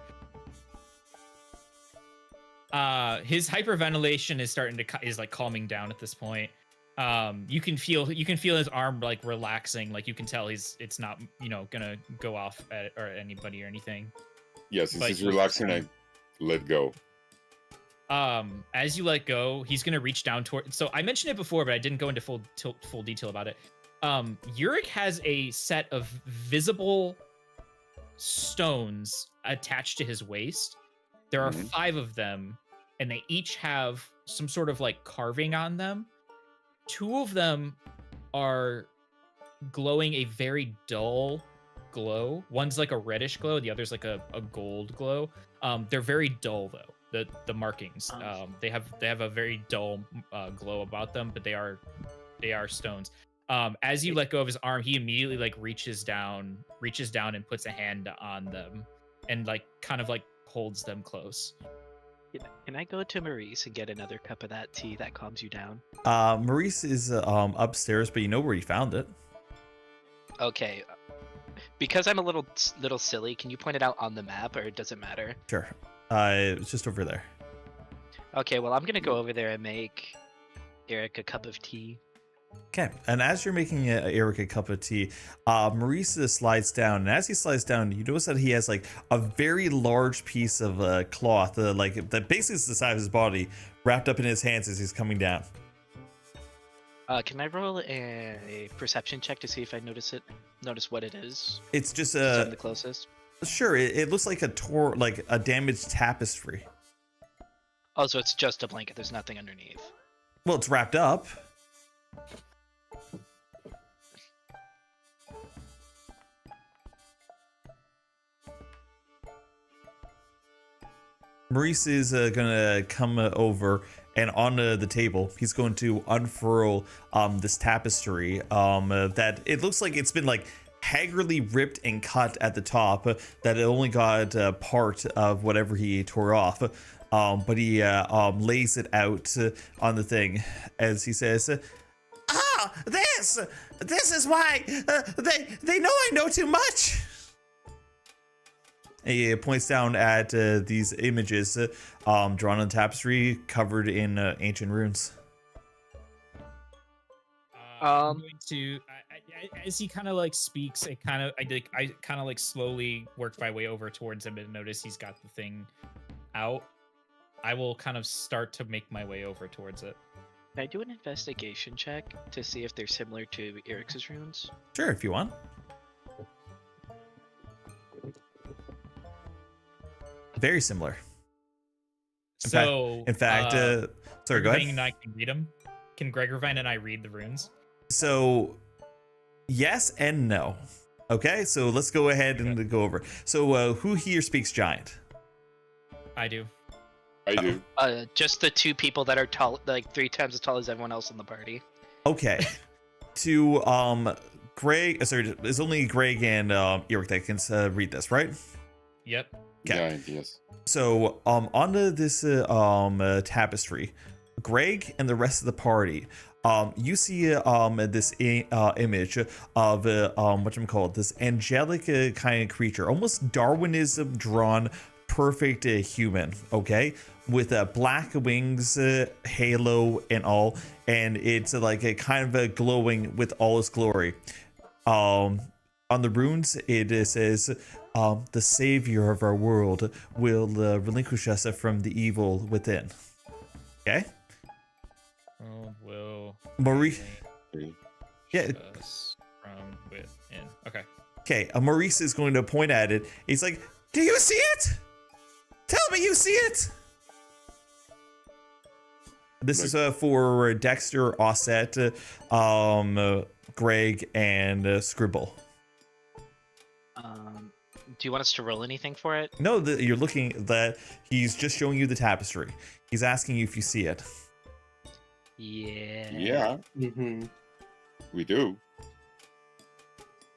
His hyperventilation is starting to is like calming down at this point. You can feel his arm like relaxing. Like you can tell it's not gonna go off at anybody or anything. Yeah, since But he's he's- relaxing, I let go. As you let go, he's gonna reach down toward. So I mentioned it before, but I didn't go into full detail about it. Yurik has a set of visible stones attached to his waist. There are 5 of them, and they each have some sort of like carving on them. 2 of them are glowing a very dull glow. One's like a reddish glow, the other's like a gold glow. They're very dull though. The markings. They have a very dull glow about them, but they are stones. As you let go of his arm, he immediately like reaches down and puts a hand on them and like kind of like holds them close. Can I go to Maurice and get another cup of that tea that calms you down? Maurice is upstairs, but you know where he found it. Okay. Because I'm a little silly, can you point it out on the map, or does it matter? Sure. It's just over there. Okay, well, I'm gonna go over there and make Eric a cup of tea. Okay, and as you're making Eric a cup of tea, Maurice slides down, and as he slides down, you notice that he has like a very large piece of cloth, that basically is the size of his body, wrapped up in his hands as he's coming down. Can I roll a perception check to see if I notice what it is? It's just Since I'm the closest. Sure, it looks like a damaged tapestry. Oh, so it's just a blanket. There's nothing underneath. Well, it's wrapped up. Maurice is gonna come over, and on the table, he's going to unfurl this tapestry that it looks like it's been like haggardly ripped and cut at the top, that it only got part of whatever he tore off. But he lays it out on the thing as he says, Oh, this is why they know I know too much. He points down at these images drawn on the tapestry covered in ancient runes. I'm going to, as he kind of like speaks, I kind of like slowly work my way over towards him and notice he's got the thing out. I will kind of start to make my way over towards it. Can I do an investigation check to see if they're similar to Eric's runes? Sure, if you want. Very similar. In fact, sorry, go ahead. And I can read them. Can Gregorvine and I read the runes? So, yes and no. Okay, so let's go ahead and go over. So, who here speaks giant? I do. I do. Just the 2 people that are tall, like 3 times as tall as everyone else in the party. Okay. To Greg, sorry, it's only Greg and Eric that can read this, right? Yep. Okay. Yeah, yes. So, onto this tapestry, Greg and the rest of the party, you see this image of this angelic kind of creature, almost Darwinism drawn, perfect human, okay, with black wings, halo, and all, and it's like a kind of a glowing with all its glory. On the runes, it says, the savior of our world will relinquish us from the evil within. Okay? Will Maurice. Yeah. us from within. Okay. Okay, Maurice is going to point at it. He's like, do you see it? Tell me you see it! This is for Dexter, Osset, Greg, and Scribble. Do you want us to roll anything for it? No, you're looking that he's just showing you the tapestry. He's asking you if you see it. Yeah. Yeah, Mm-hmm. we do.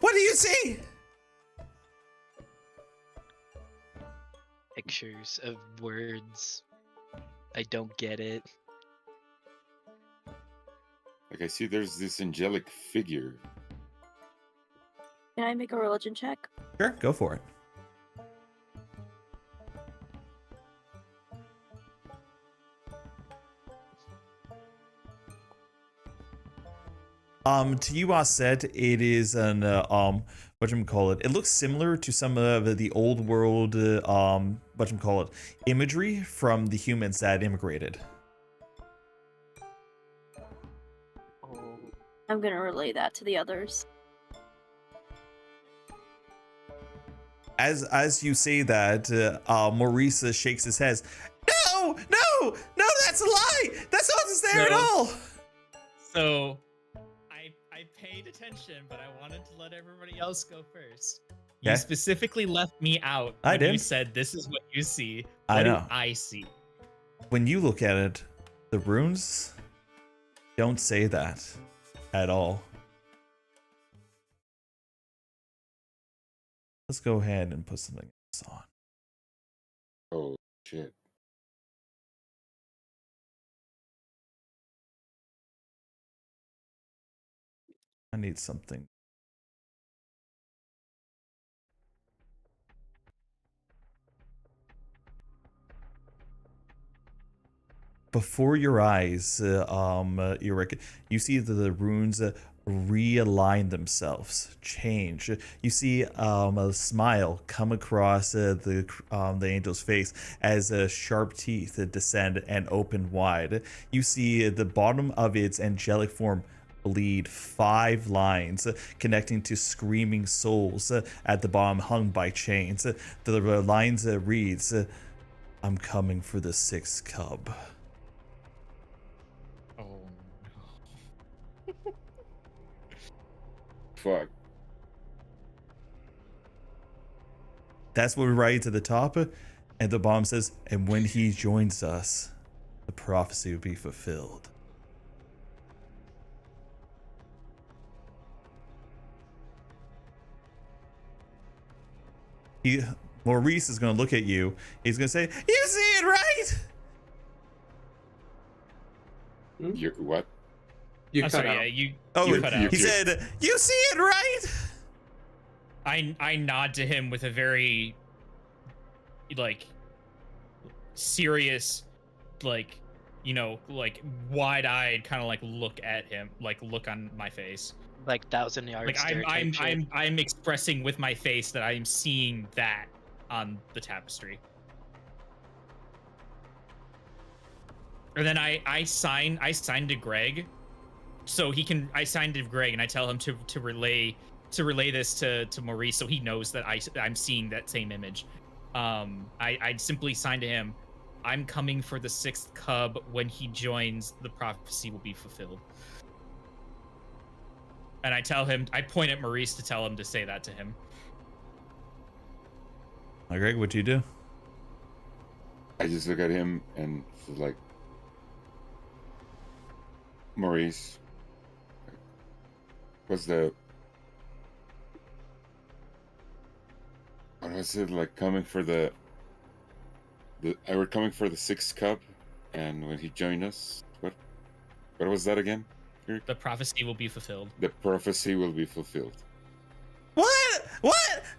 What do you see? Pictures of words. I don't get it. Like I see there's this angelic figure. Can I make a religion check? Sure, go for it. To you, Osset, it is an whatchamacallit. It looks similar to some of the old world whatchamacallit imagery from the humans that immigrated. I'm gonna relay that to the others. As you say that, Maurice shakes his head. No, that's a lie. That's not there at No. all. So, I paid attention, but I wanted to let everybody else go first. You Okay. specifically left me out I when you did. said this is what you see. I What do know. I see? When you look at it, the runes don't say that at all. Let's go ahead and put something else on. Oh shit. I need something. Before your eyes, Eureka, you see the runes realign themselves, change. You see a smile come across the angel's face as sharp teeth descend and open wide. You see the bottom of its angelic form bleed 5 lines connecting to screaming souls at the bottom hung by chains. The lines reads, "I'm coming for the 6th cub." Oh no. Fuck. That's what we write to the top, and the bomb says, "And when he joins us, the prophecy will be fulfilled." Maurice is going to look at you. He's going to say, "You see it, right?" You what? You I'm cut sorry, out. yeah, you Oh, cut out. he said, "You see it, right?" I nod to him with a very like serious, like, you know, like wide-eyed kind of like look at him, like look on my face. Like 1,000 yards. Like I'm expressing with my face that I'm seeing that on the tapestry. And then I sign to Greg, so he can. I sign to Greg and I tell him to relay this to Maurice, so he knows that I'm seeing that same image. I simply sign to him, "I'm coming for the 6th cub. When he joins, the prophecy will be fulfilled." And I tell him, I point at Maurice to tell him to say that to him. Now, Greg, what do you do? I just look at him and it's like, Maurice, what's the, what was it, like coming for the we're coming for the 6th cup, and when he joined us, what was that again? The prophecy will be fulfilled. The prophecy will be fulfilled. What?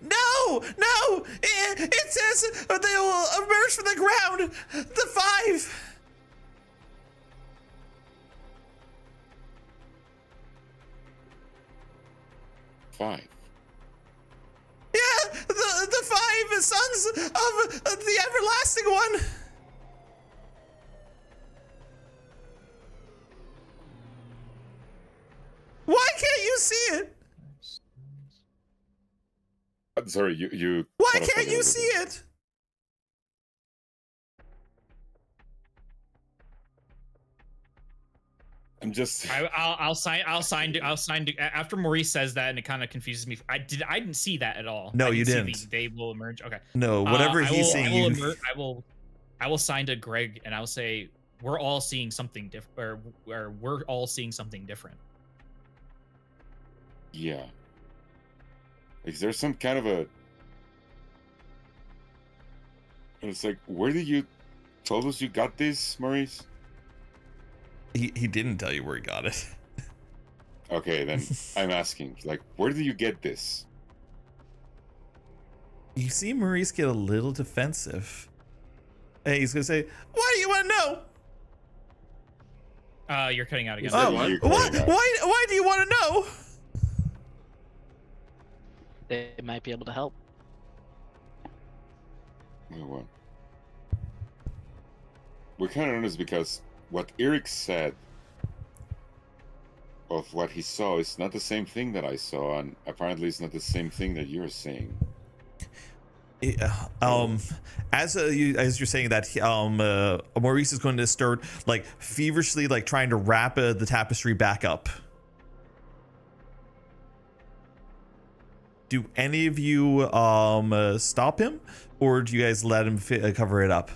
No! It says they will emerge from the ground. The 5. Five. Yeah, the 5 sons of the everlasting one. Why can't you see it? Sorry, you. Why cut off a can't you little see bit. it? I'm just. I'll sign to, after Maurice says that, and it kind of confuses me. I didn't see that at all. No, I you see didn't. they will emerge. Okay. No, whatever he's saying. I will sign to Greg and I'll say we're all seeing something different, or we're all seeing something different. Yeah. Is there some kind of a? And it's like, where did you told us you got this, Maurice? He didn't tell you where he got it. Okay, then I'm asking, like, where did you get this? You see Maurice get a little defensive. Hey, he's gonna say, "Why do you want to know?" You're cutting out again. Oh, You're what? cutting out. Why do you want to know? They might be able to help. Wait, what? We're kind of on this because what Eric said of what he saw is not the same thing that I saw, and apparently it's not the same thing that you're saying. Yeah, as you're saying that, Maurice is going to start like feverishly like trying to wrap the tapestry back up. Do any of you stop him, or do you guys let him cover it up?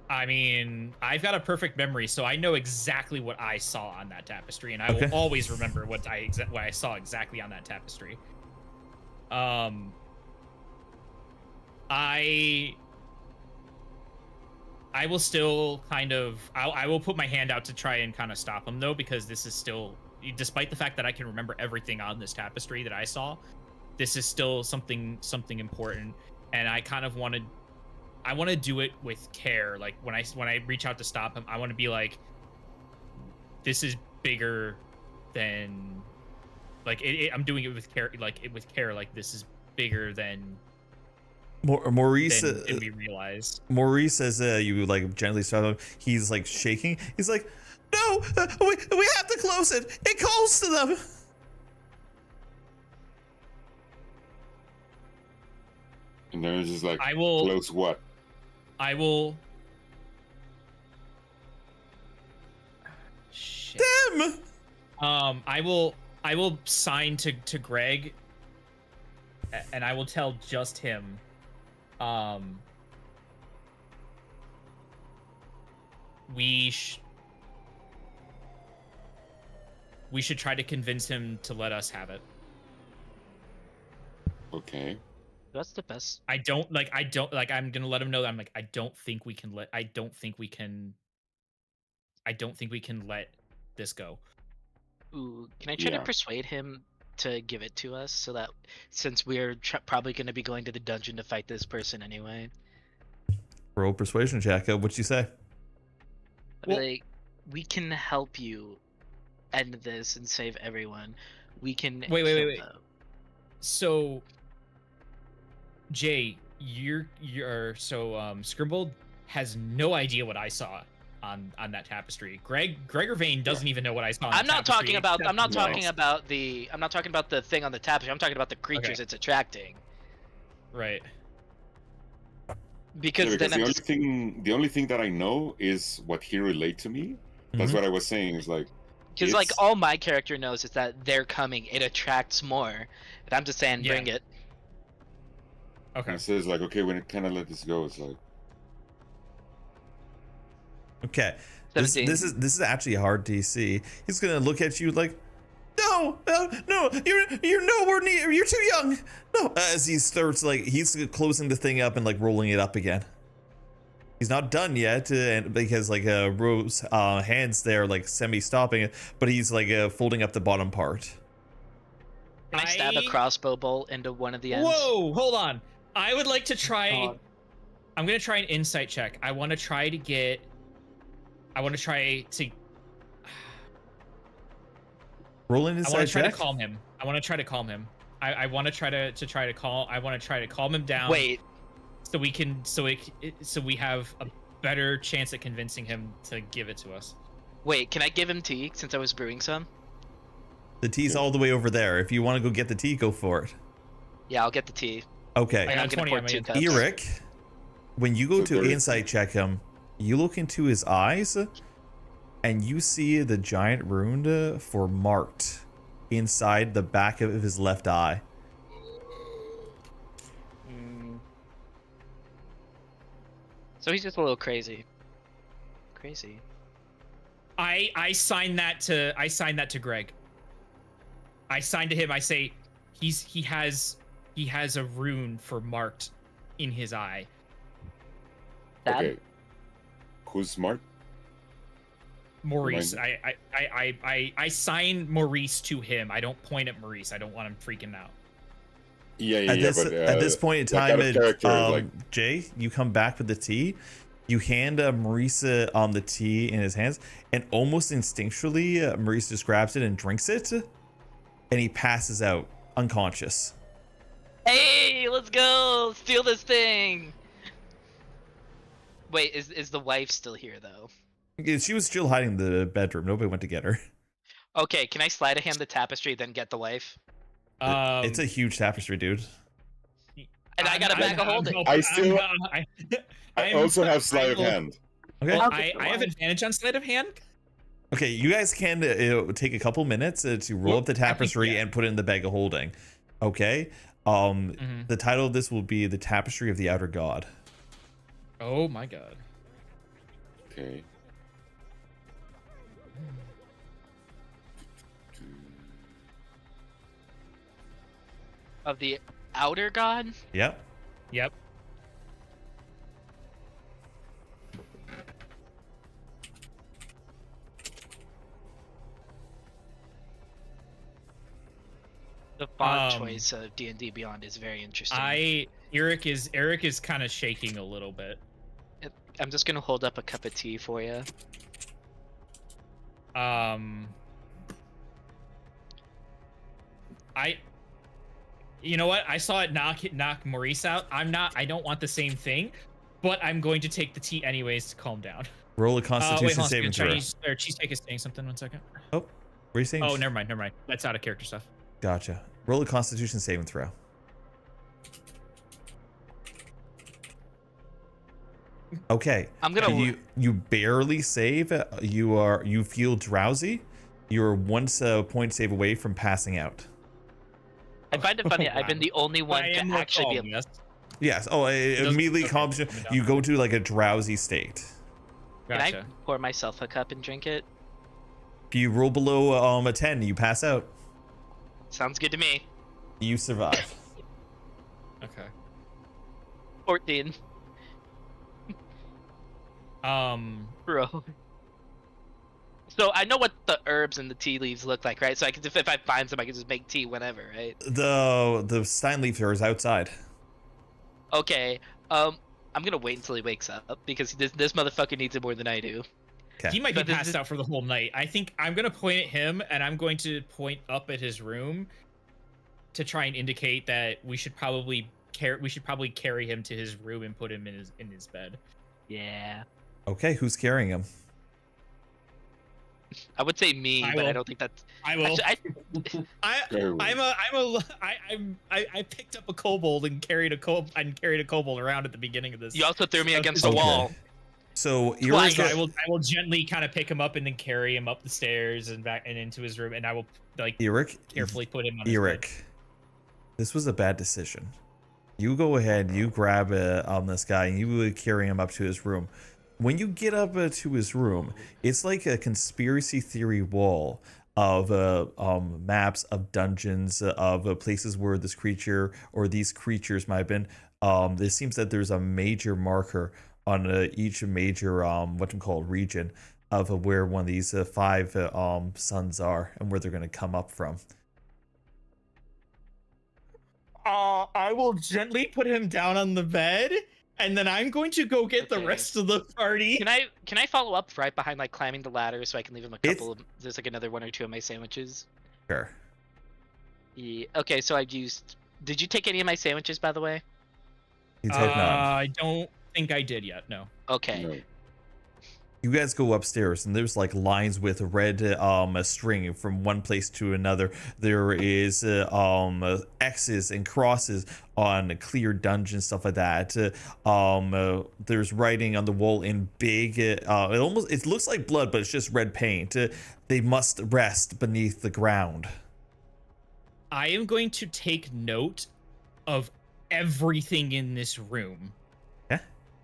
I mean, I've got a perfect memory, so I know exactly what I saw on that tapestry, and I will always remember what I saw exactly on that tapestry. I will still kind of I will put my hand out to try and kind of stop him though, because this is still, despite the fact that I can remember everything on this tapestry that I saw, this is still something important, and I kind of want to do it with care. Like when I reach out to stop him, I want to be like, this is bigger than, like I'm doing it with care, like this is bigger than Maurice, than we realize. Maurice, as you like gently stop him, he's like shaking. He's like, "No, we have to close it. It calls to them." And then it's just like, I will close what? I will. Shit. Them. I will sign to Greg, and I will tell just him. We should try to convince him to let us have it. Okay. That's the best. I'm gonna let him know that I'm like, I don't think we can let this go. Ooh, can I try to persuade him to give it to us, so that since we're probably going to be going to the dungeon to fight this person anyway? Roll persuasion check. What'd you say? Like, we can help you end this and save everyone. We can. Wait. So, Jay, Skrimbold has no idea what I saw on that tapestry. Gregor Vane doesn't even know what I saw. I'm not talking about the thing on the tapestry. I'm talking about the creatures it's attracting. Right. Because then the only thing that I know is what he relayed to me. That's what I was saying. Is like, because like all my character knows is that they're coming. It attracts more. And I'm just saying, bring it. Okay. And it says like, okay, when it kind of let this go, it's like. Okay, this is actually a hard DC. He's gonna look at you like, no, you're nowhere near. You're too young. No, as he starts like he's closing the thing up and like rolling it up again. He's not done yet, and because like Rose hands there like semi-stopping it, but he's like folding up the bottom part. Can I stab a crossbow bolt into one of the ends? Whoa, hold on. I would like to try. I'm gonna try an insight check. I want to try to roll an insight check. I want to try to calm him. I want to try to calm him down. Wait. So we have a better chance at convincing him to give it to us. Wait, can I give him tea since I was brewing some? The tea's all the way over there. If you want to go get the tea, go for it. Yeah, I'll get the tea. Okay. I'm gonna pour 2 cups. Eric, when you go to insight check him, you look into his eyes, and you see the giant rune for marked inside the back of his left eye. So he's just a little crazy. I signed that to Greg. I signed to him. I say he has a rune for marked in his eye. Dad? Okay. Who's smart? Maurice. I sign Maurice to him. I don't point at Maurice. I don't want him freaking out. At this point in time, Jay, you come back with the tea. You hand Maurice the tea in his hands, and almost instinctually, Maurice just grabs it and drinks it, and he passes out unconscious. Hey, let's go! Steal this thing! Wait, is the wife still here though? She was still hiding in the bedroom. Nobody went to get her. Okay, can I sleight of hand the tapestry, then get the wife? It's a huge tapestry, dude. And I got a bag of holding. I also have sleight of hand. Okay. I'll I get the have wife. advantage on sleight of hand. Okay, you guys can take a couple minutes to roll Well, up the I think, tapestry yeah. and put it in the bag of holding. Okay. The title of this will be The Tapestry of the Outer God. Oh my god. Okay. Of the outer god? Yep. Yep. The font Um, choice of D&D Beyond is very interesting. Eric is kind of shaking a little bit. I'm just gonna hold up a cup of tea for you. You know what? I saw it knock Maurice out. I don't want the same thing, but I'm going to take the tea anyways to calm down. Roll a Wait, Constitution hold on, saving throw. Chinese or Cheesecake is saying something. 1 second. Oh, what are you saying? Oh, never mind. That's out of character stuff. Gotcha. Roll a Constitution saving throw. Okay. I'm gonna. You barely save. You feel drowsy. You're 1 point save away from passing out. I find it funny. I've been the only one I to am actually be. calm, yes. Yes. Oh, it doesn't- immediately okay, calms you. calm me down. You go to like a drowsy state. Can Gotcha. I pour myself a cup and drink it? If you roll below a 10, you pass out. Sounds good to me. You survive. Okay. 14. Bro. So I know what the herbs and the tea leaves look like, right? So I can, if I find some, I can just make tea whenever, right? The Stein leaf is outside. Okay. I'm gonna wait until he wakes up because this motherfucker needs it more than I do. Okay. He might be But this passed is- out for the whole night. I think I'm gonna point at him, and I'm going to point up at his room to try and indicate that we should probably carry him to his room and put him in his bed. Yeah. Okay, who's carrying him? I would say me, I but I will. don't think that's. I will. Actually, I picked up a kobold and carried a kobold around at the beginning of this. You also threw me So- against the Okay. wall. So you're Twice. So I will gently kind of pick him up and then carry him up the stairs and back and into his room, and I will like Eric. carefully put him on his Eric, bed. this was a bad decision. You go ahead, you grab on this guy, and you carry him up to his room. When you get up to his room, it's like a conspiracy theory wall of maps of dungeons of places where this creature or these creatures might have been. It seems that there's a major marker on each major region of where one of these 5 suns are and where they're going to come up from. I will gently put him down on the bed, and then I'm going to go get the Okay. rest of the party. Can I follow up right behind, like climbing the ladder, so I can leave him a It's- couple of? There's like another 1 or 2 of my sandwiches. Sure. Yeah. Okay, so I used. Did you take any of my sandwiches, by the way? You take none. I don't think I did yet. No. Okay. No. You guys go upstairs, and there's like lines with red string from one place to another. There is X's and crosses on clear dungeons, stuff like that. There's writing on the wall in big. It looks like blood, but it's just red paint. They must rest beneath the ground. I am going to take note of everything in this room. Yeah.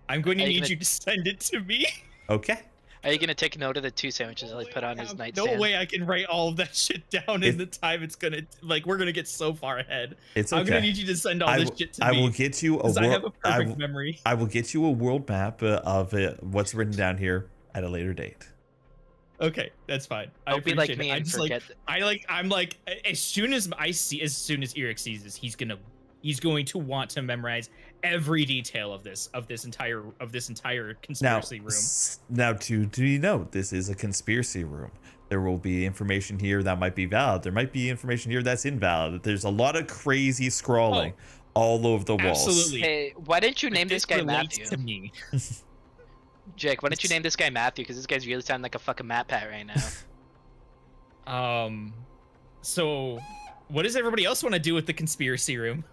I'm going to Are you need gonna- you to send it to me. Okay. Are you gonna take note of the 2 sandwiches I put on his No nightstand? way I can write all of that shit down If- in the time it's gonna we're gonna get so far ahead. It's I'm gonna okay. need you to send all I this will- shit to I me. will get you a 'cause I have a world. perfect memory. I will get you a world map of what's written down here at a later date. Okay, that's fine. I Don't be like appreciate me it. and forget. I'm like, as soon as Eric sees this, he's going to want to memorize every detail of this entire conspiracy room. Now, do you know this is a conspiracy room? There will be information here that might be valid. There might be information here that's invalid. There's a lot of crazy scrawling all over the walls. Absolutely. Hey, why didn't you name this guy relates Matthew? to me. Jake, why don't you name this guy Matthew? Because this guy's really sounding like a fucking Matt Pat right now. So what does everybody else want to do with the conspiracy room?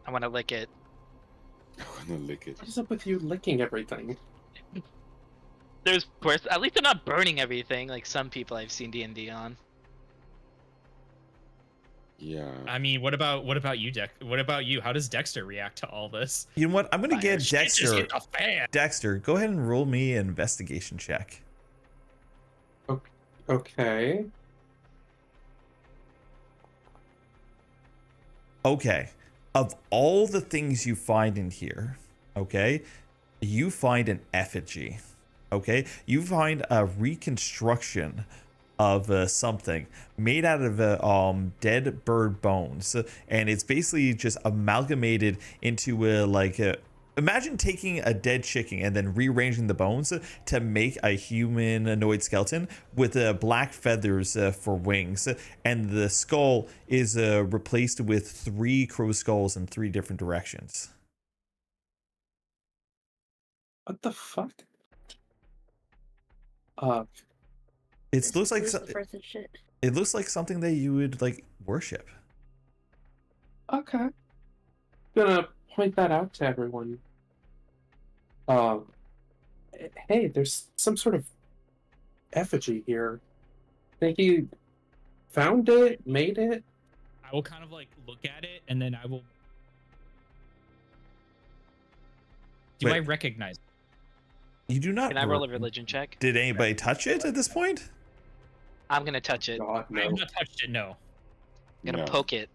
I want to lick it. I wanna lick it. What is up with you licking everything? There's worse. At least they're not burning everything like some people I've seen D&D on. Yeah. I mean, what about you, What about you? How does Dexter react to all this? You know what? I'm gonna get Shit just Dexter. hit the fan. Dexter, go ahead and roll me an investigation check. Okay. Okay. Of all the things you find in here, okay, you find an effigy. Okay, you find a reconstruction of something made out of dead bird bones, and it's basically just amalgamated into imagine taking a dead chicken and then rearranging the bones to make a humanoid skeleton with black feathers for wings, and the skull is replaced with 3 crow skulls in 3 different directions. What the fuck? It looks like Lucifer's and shit. it looks like something that you would like worship. Okay. Gonna point that out to everyone. Hey, there's some sort of effigy here. Think he found it, made it? I will kind of like look at it, and then I will. Do Wait. I recognize it? You do not. Can I roll a religion check? Did anybody touch it at this point? I'm gonna touch it. I'm God, I have no. not touched it. No. gonna No. poke it.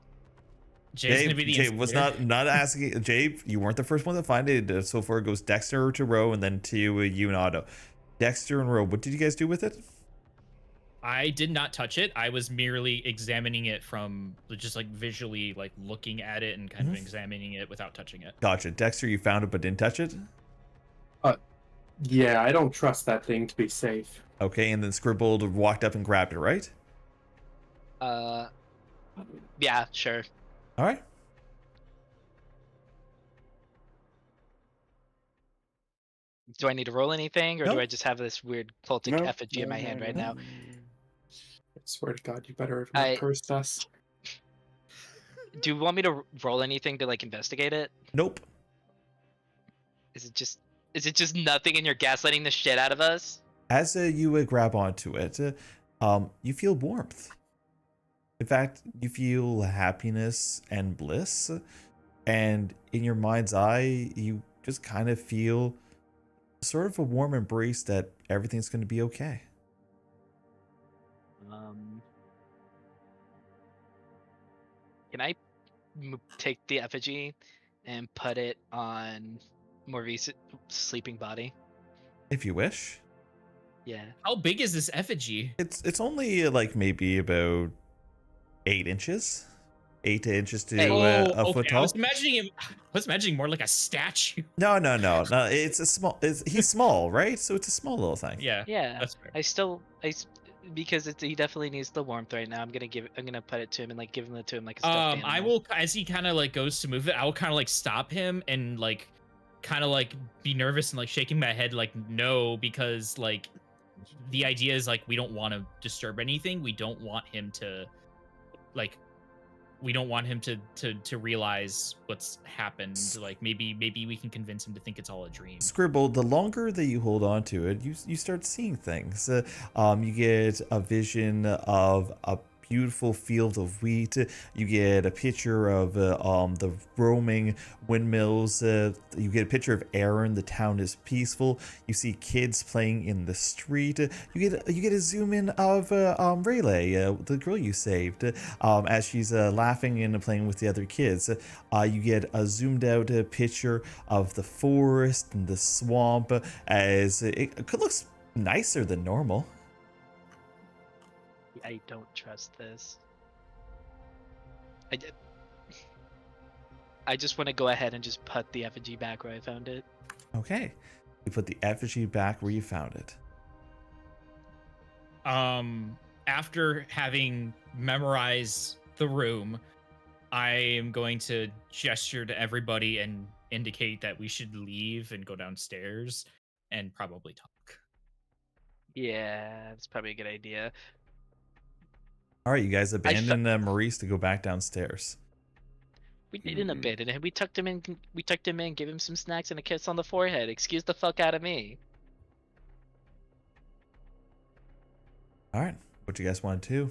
Jay's gonna be the Jay was instigator. not asking. Jay, you weren't the first one to find it. So far, it goes Dexter to Ro, and then to you and Otto. Dexter and Ro, what did you guys do with it? I did not touch it. I was merely examining it from just like visually, like looking at it and kind of examining it without touching it. Gotcha. Dexter, you found it but didn't touch it. Yeah, I don't trust that thing to be safe. Okay, and then Scribbled walked up and grabbed it, right? Yeah, sure. All right. Do I need to roll anything, or do Nope. I just have this weird cultic No, effigy in my hand right now? I swear to God, you better have not cursed us. Do you want me to roll anything to like investigate it? Nope. Is it just nothing and you're gaslighting the shit out of us? As you grab onto it, you feel warmth. In fact, you feel happiness and bliss, and in your mind's eye, you just kind of feel sort of a warm embrace that everything's going to be okay. Can I take the effigy and put it on Maurice's sleeping body? If you wish. Yeah. How big is this effigy? It's only like maybe about 8 inches. 8 inches to Hey. a foot I tall. was imagining more like a statue. No. It's a small. He's small, right? So it's a small little thing. Yeah. Yeah. That's fair. Because he definitely needs the warmth right now. I'm gonna put it to him and like give him it to him like a stuffed I animal. will, as he kind of like goes to move it, I will kind of like stop him and like kind of like be nervous and like shaking my head like no, because like the idea is like we don't want to disturb anything. We don't want him to like to realize what's happened. Like maybe we can convince him to think it's all a dream. Scribble, the longer that you hold on to it, you start seeing things. You get a vision of a beautiful field of wheat. You get a picture of the roaming windmills. You get a picture of Erin. The town is peaceful. You see kids playing in the street. You get a zoom in of Rayleigh, the girl you saved, as she's laughing and playing with the other kids. You get a zoomed out picture of the forest and the swamp, as it looks nicer than normal. I don't trust this. I just want to go ahead and just put the effigy back where I found it. Okay. You put the effigy back where you found it. After having memorized the room, I am going to gesture to everybody and indicate that we should leave and go downstairs and probably talk. Yeah, that's probably a good idea. All right, you guys abandon Maurice to go back downstairs. We didn't abandon him. We tucked him in. We tucked him in, gave him some snacks and a kiss on the forehead. Excuse the fuck out of me. All right, what you guys want to do?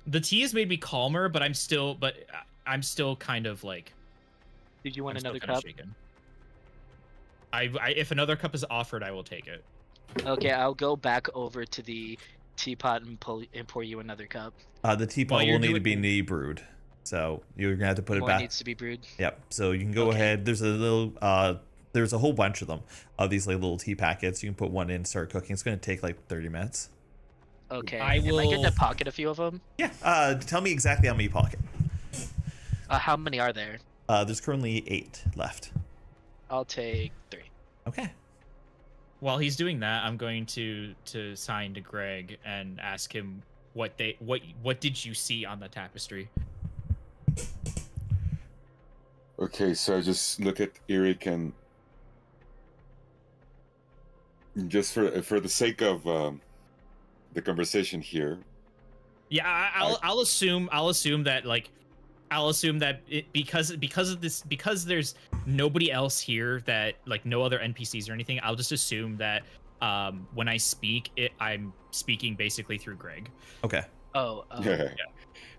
The tea has made me calmer, but I'm still kind of like. Did you want I'm still another kinda cup? shaken. If another cup is offered, I will take it. Okay, I'll go back over to the teapot and pour you another cup. The teapot While you're will need to doing- be knee-brewed, so you're gonna have to put it More back. needs to be brewed. Yep. So you can go Okay. ahead. There's a little. There's a whole bunch of them. Of these like little tea packets. You can put one in, start cooking. It's gonna take like 30 minutes. Okay. I Am I good will- to pocket a few of them? Yeah. Tell me exactly how many you pocket. How many are there? There's currently 8 left. I'll take 3. Okay. While he's doing that, I'm going to sign to Greg and ask him what did you see on the tapestry? Okay, so I just look at Eric and just for the sake of the conversation here. Yeah, I'll assume that because there's nobody else here that like no other NPCs or anything. I'll just assume that when I speak, I'm speaking basically through Greg. Okay. Oh. Yeah.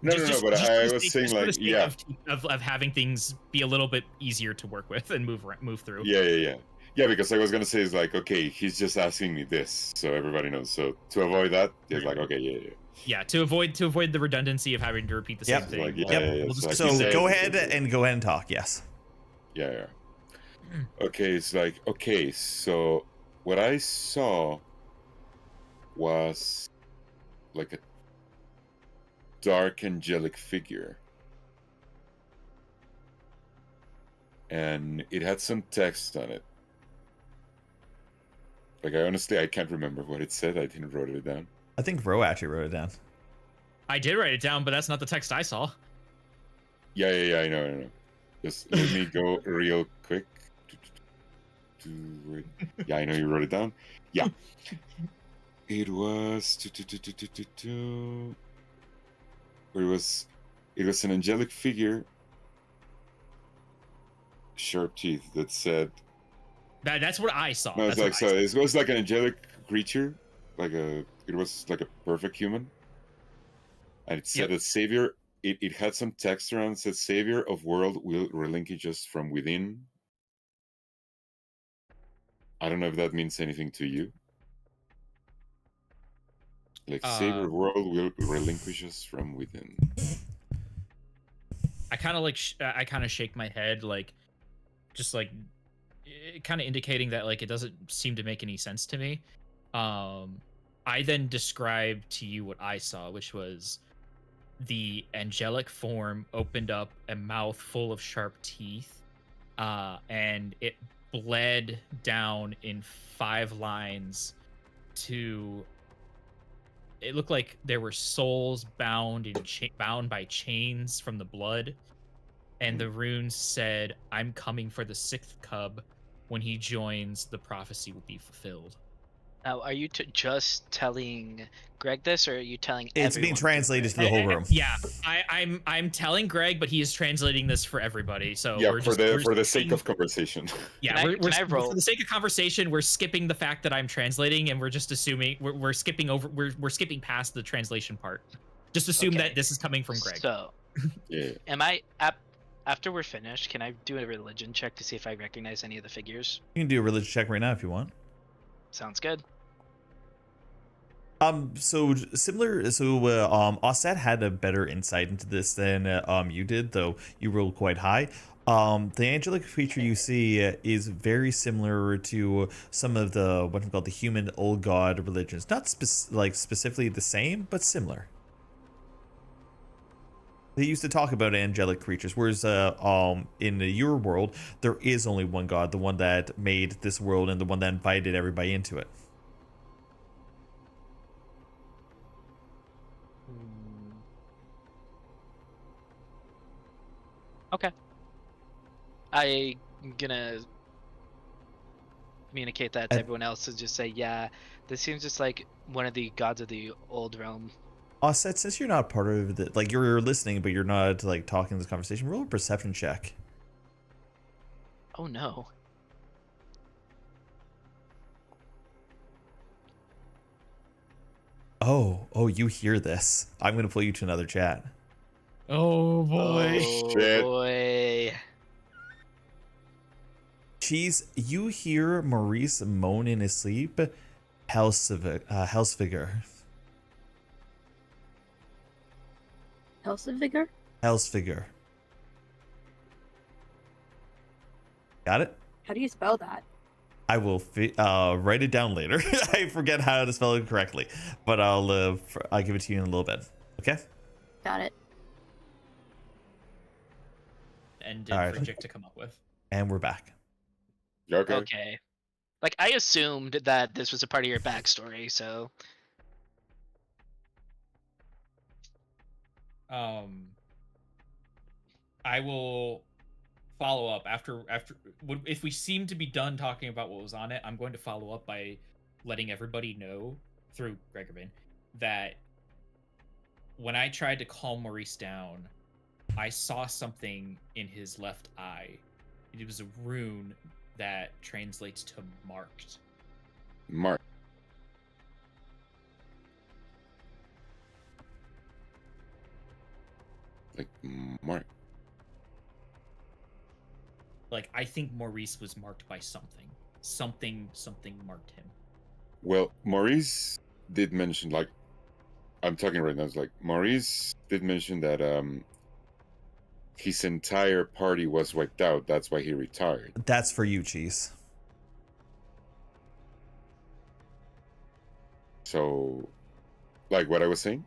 No, but just I for the was sake- saying just for the like, sake yeah, of having things be a little bit easier to work with and move through. yeah, because I was gonna say is like, okay, he's just asking me this, so everybody knows. So to avoid that, it's like, okay, yeah. Yeah, to avoid the redundancy of having to repeat the Yep. same thing. Like, Yep. We'll just so So you say- go ahead and talk. Yes. Yeah. Okay, it's like, okay, so what I saw was like a dark angelic figure. And it had some text on it. Like, I can't remember what it said. I didn't write it down. I think Ro actually wrote it down. I did write it down, but that's not the text I saw. Yeah, I know. Just let me go real quick. Yeah, I know you wrote it down. Yeah. It was it was an angelic figure, sharp teeth that said That's what I saw. no, it's That's like what I so it was like an angelic creature, it was like a perfect human. And it said Yep. that savior, it had some text around, it said savior of world will relinquish us from within. I don't know if that means anything to you. Like savior of world will relinquish us from within. I kind of like I kind of shake my head, like just like kind of indicating that like it doesn't seem to make any sense to me. I then described to you what I saw, which was the angelic form opened up a mouth full of sharp teeth, and it bled down in 5 lines to. It looked like there were souls bound bound by chains from the blood, and the runes said, "I'm coming for the 6th cub. When he joins, the prophecy will be fulfilled." Now, are you just telling Greg this, or are you telling? It's being everyone translated to the Greg? whole room. Yeah, I'm telling Greg, but he is translating this for everybody. So Yeah, we're for just, the sake of conversation. yeah, Can I- we're can I roll? for the sake of conversation, we're skipping the fact that I'm translating, and we're just assuming we're skipping over we're skipping past the translation part. Just assume Okay. that this is coming from Greg. So, Yeah. am I after we're finished? Can I do a religion check to see if I recognize any of the figures? You can do a religion check right now if you want. Sounds good. So similar. So Osset had a better insight into this than you did, though you rolled quite high. The angelic creature you see is very similar to some of the what we call the human old god religions. Not specifically the same, but similar. They used to talk about angelic creatures, whereas in your world there is only one god, the one that made this world and the one that invited everybody into it. Okay. I'm gonna communicate that to And- everyone else and just say, yeah, this seems just like one of the gods of the old realm. Offset, since you're not part of the, like, you're listening, but you're not like talking this conversation, roll a perception check. Oh no. Oh, you hear this. I'm going to pull you to another chat. Oh boy. Oh Shit. boy. Cheese, you hear Maurice moan in his sleep. Helsevigor. Helsevigor? Helsevigor. Got it? How do you spell that? I will write it down later. I forget how to spell it correctly, but I'll give it to you in a little bit. Okay? Got it. And All right. for Jick to come up with. And we're back. Okay. Okay. Like, I assumed that this was a part of your backstory, so. I will follow up after if we seem to be done talking about what was on it. I'm going to follow up by letting everybody know through Gregorvin that when I tried to calm Maurice down, I saw something in his left eye. It was a rune that translates to marked. Mark. Like Mark. Like, I think Maurice was marked by something. Something marked him. Well, Maurice did mention, like, I'm talking right now. It's like Maurice did mention that his entire party was wiped out. That's why he retired. That's for you, Cheese. So, like what I was saying.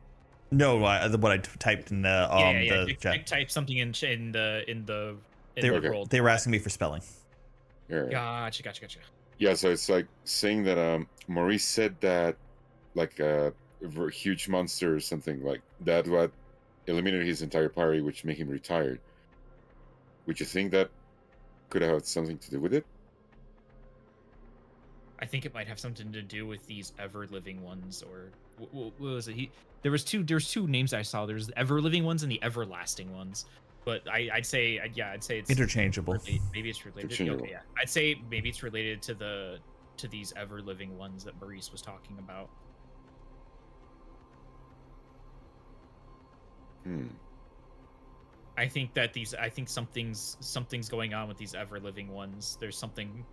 No, what I typed in the Jick chat. type something in the They, world. they were asking me for spelling. Yeah. Gotcha. Yeah, so it's like saying that Maurice said that like a huge monster or something like that what eliminated his entire party, which made him retired. Would you think that could have had something to do with it? I think it might have something to do with these ever-living ones, or what was it? There's two names I saw. There's the ever-living ones and the everlasting ones. But I'd say it's Interchangeable. Maybe it's related. Interchangeable. Okay, yeah. I'd say maybe it's related to these ever-living ones that Maurice was talking about. I think that something's going on with these ever-living ones. There's something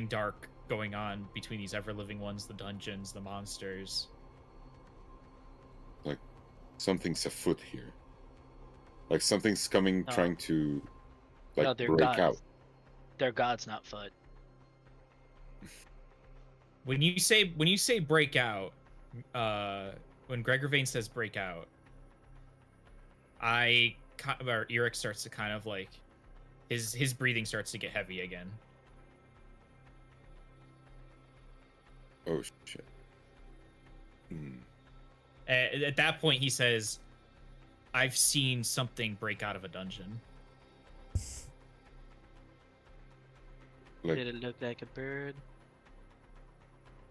dark going on between these ever-living ones, the dungeons, the monsters. Like something's afoot here. Like something's coming, No. trying to like No, they're break gods. out. They're gods, not foot. When you say break out, when Gregorvane says break out, or Eric starts to kind of like his breathing starts to get heavy again. Oh shit. At that point, he says, "I've seen something break out of a dungeon." Like, Did it look like a bird?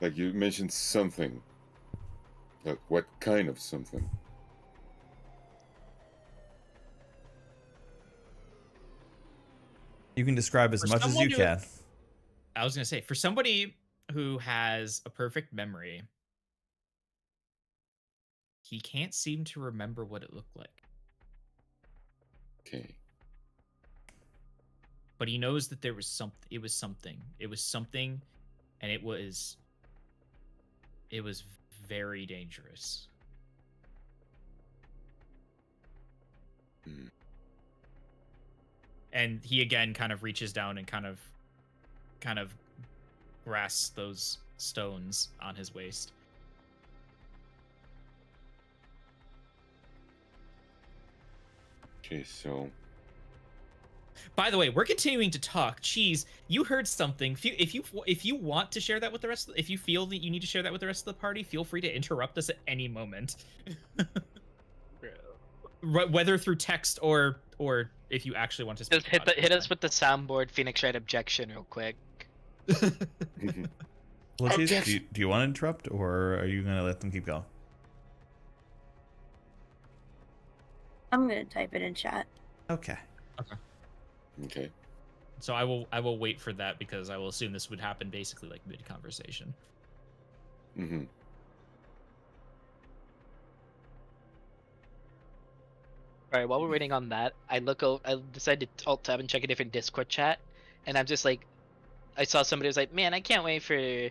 like you mentioned something. Like what kind of something? You can describe as For much as someone you who- can. I was gonna say, for somebody who has a perfect memory, he can't seem to remember what it looked like. Okay. But he knows that there was something. It was something, and it was very dangerous. And he again kind of reaches down and kind of grasps those stones on his waist. Okay, so By the way, we're continuing to talk. Cheese, you heard something. If you want to share that with the rest, if you feel that you need to share that with the rest of the party, feel free to interrupt us at any moment. whether through text or if you actually want to speak. Just hit us with the soundboard Phoenix Wright objection real quick. Well, do you want to interrupt, or are you gonna let them keep going? I'm gonna type it in chat. Okay. Okay. So I will wait for that because I will assume this would happen basically like mid conversation. Mm-hmm. All right, while we're waiting on that, I decided to alt tab and check a different Discord chat, and I'm just like, I saw somebody was like, man, I can't wait to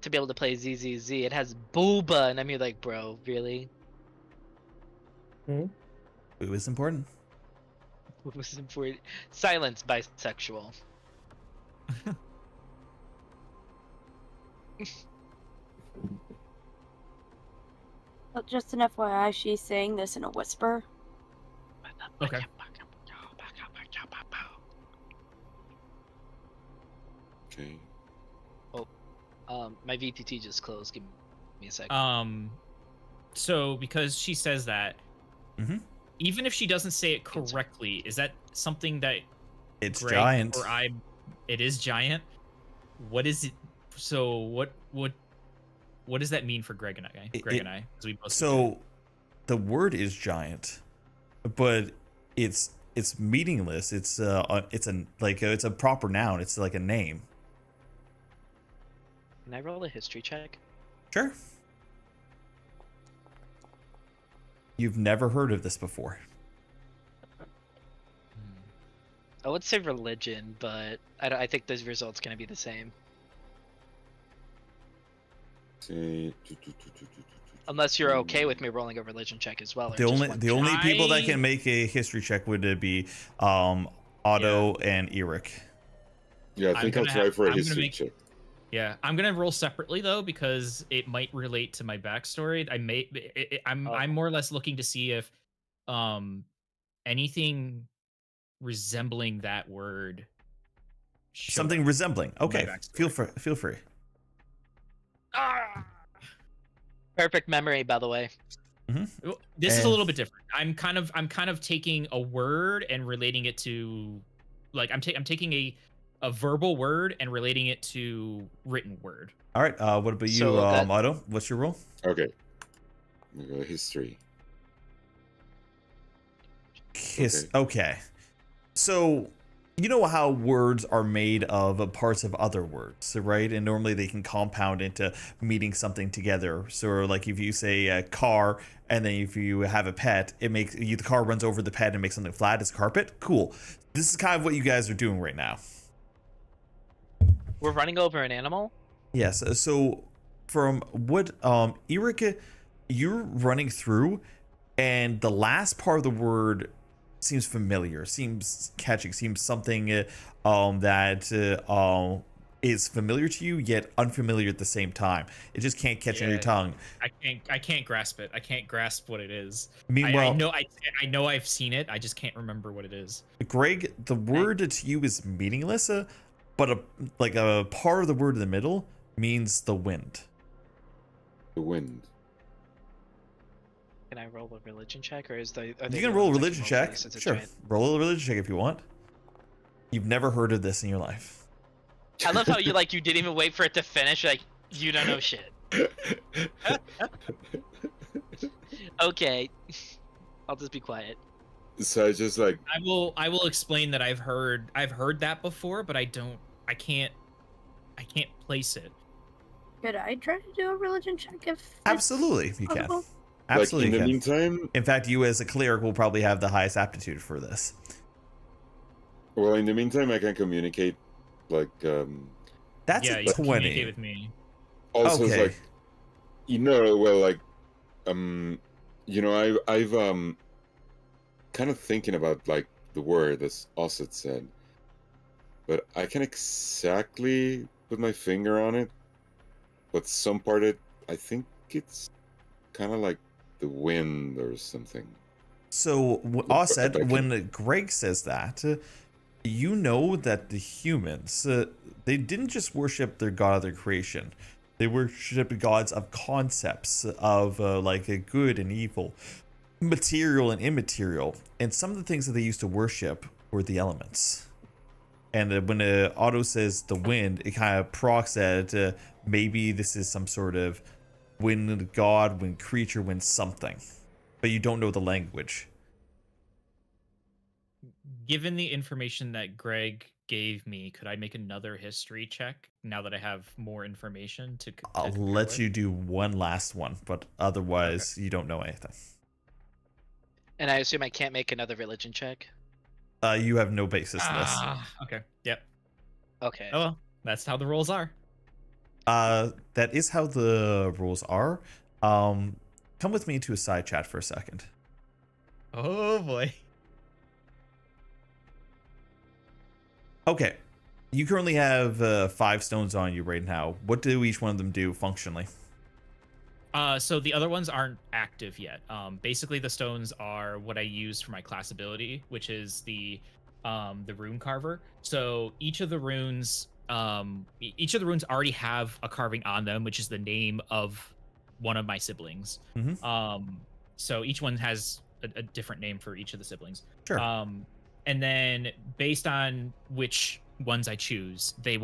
be able to play ZZZ. It has booba, and I'm here like, bro, really? It was important. What was important? Silence, bisexual. But just an FYI, she's saying this in a whisper. Okay. Okay. My VTT just closed. Give me a second. So because she says that, Mhm. even if she doesn't say it correctly, is that something that It's Greg giant. or it is giant? What is it? So what does that mean for Greg and I? And I, 'cause we both So the word is giant, but it's meaningless. It's a proper noun. It's like a name. Can I roll a history check? Sure. You've never heard of this before. I would say religion, but I think the result's gonna be the same. Say, Unless you're okay with me rolling a religion check as well. Or The just only one the check. only people that can make a history check would be Otto and Eric. Yeah, I think I'll try for a history check. Yeah, I'm gonna roll separately though because it might relate to my backstory. I'm more or less looking to see if anything resembling that word. Something resembling. Okay, feel free. Perfect memory, by the way. Well, this is a little bit different. I'm kind of taking a word and relating it to, like, I'm taking a verbal word and relating it to written word. All right. What about you, So Otto? What's your role? Okay. History. Okay. So you know how words are made of parts of other words, right? And normally they can compound into meaning something together. So like if you say a car and then if you have a pet, the car runs over the pet and makes something flat as carpet. Cool. This is kind of what you guys are doing right now. We're running over an animal? Yes. So from what Erika, you're running through, and the last part of the word seems familiar, seems catching, seems something that is familiar to you yet unfamiliar at the same time. It just can't catch on your tongue. I can't grasp it. I can't grasp what it is. Meanwhile, I know I've seen it. I just can't remember what it is. Greg, the word to you is meaningless, but a part of the word in the middle means the wind. The wind. Can I roll a religion check, or is the? You can roll a religion check. Sure, roll a religion check if you want. You've never heard of this in your life. I love how you didn't even wait for it to finish. Like, you don't know shit. Okay, I'll just be quiet. So I just like I will explain that I've heard that before, but I can't place it. Could I try to do a religion check if Absolutely, you can. possible? Absolutely, like in the you can. meantime. In fact, you as a cleric will probably have the highest aptitude for this. Well, in the meantime, I can communicate. Like That's Yeah, a you can 20. communicate with me. also it's Okay. like well, like I've kind of thinking about like the word as Osset said, but I can't exactly put my finger on it. But some part of it, I think it's kind of like the wind or something. So, Osset, when Greg says that, you know that the humans, they didn't just worship their god of their creation. They worship gods of concepts of like a good and evil. material and immaterial, and some of the things that they used to worship were the elements. And when Otto says the wind, it kind of procs at maybe this is some sort of wind god, wind creature, wind something, but you don't know the language. Given the information that Greg gave me, could I make another history check now that I have more information to I'll compare let with? you do one last one, but otherwise you don't know anything. And I assume I can't make another religion check. You have no basis in this. Okay. Yep. Okay. Oh well, that's how the rules are. That is how the rules are. Come with me to a side chat for a second. Oh boy. Okay. You currently have 5 stones on you right now. What do each one of them do functionally? So the other ones aren't active yet. Basically the stones are what I use for my class ability, which is the rune carver. So each of the runes already have a carving on them, which is the name of one of my siblings. So each one has a different name for each of the siblings. Sure. And then based on which ones I choose, the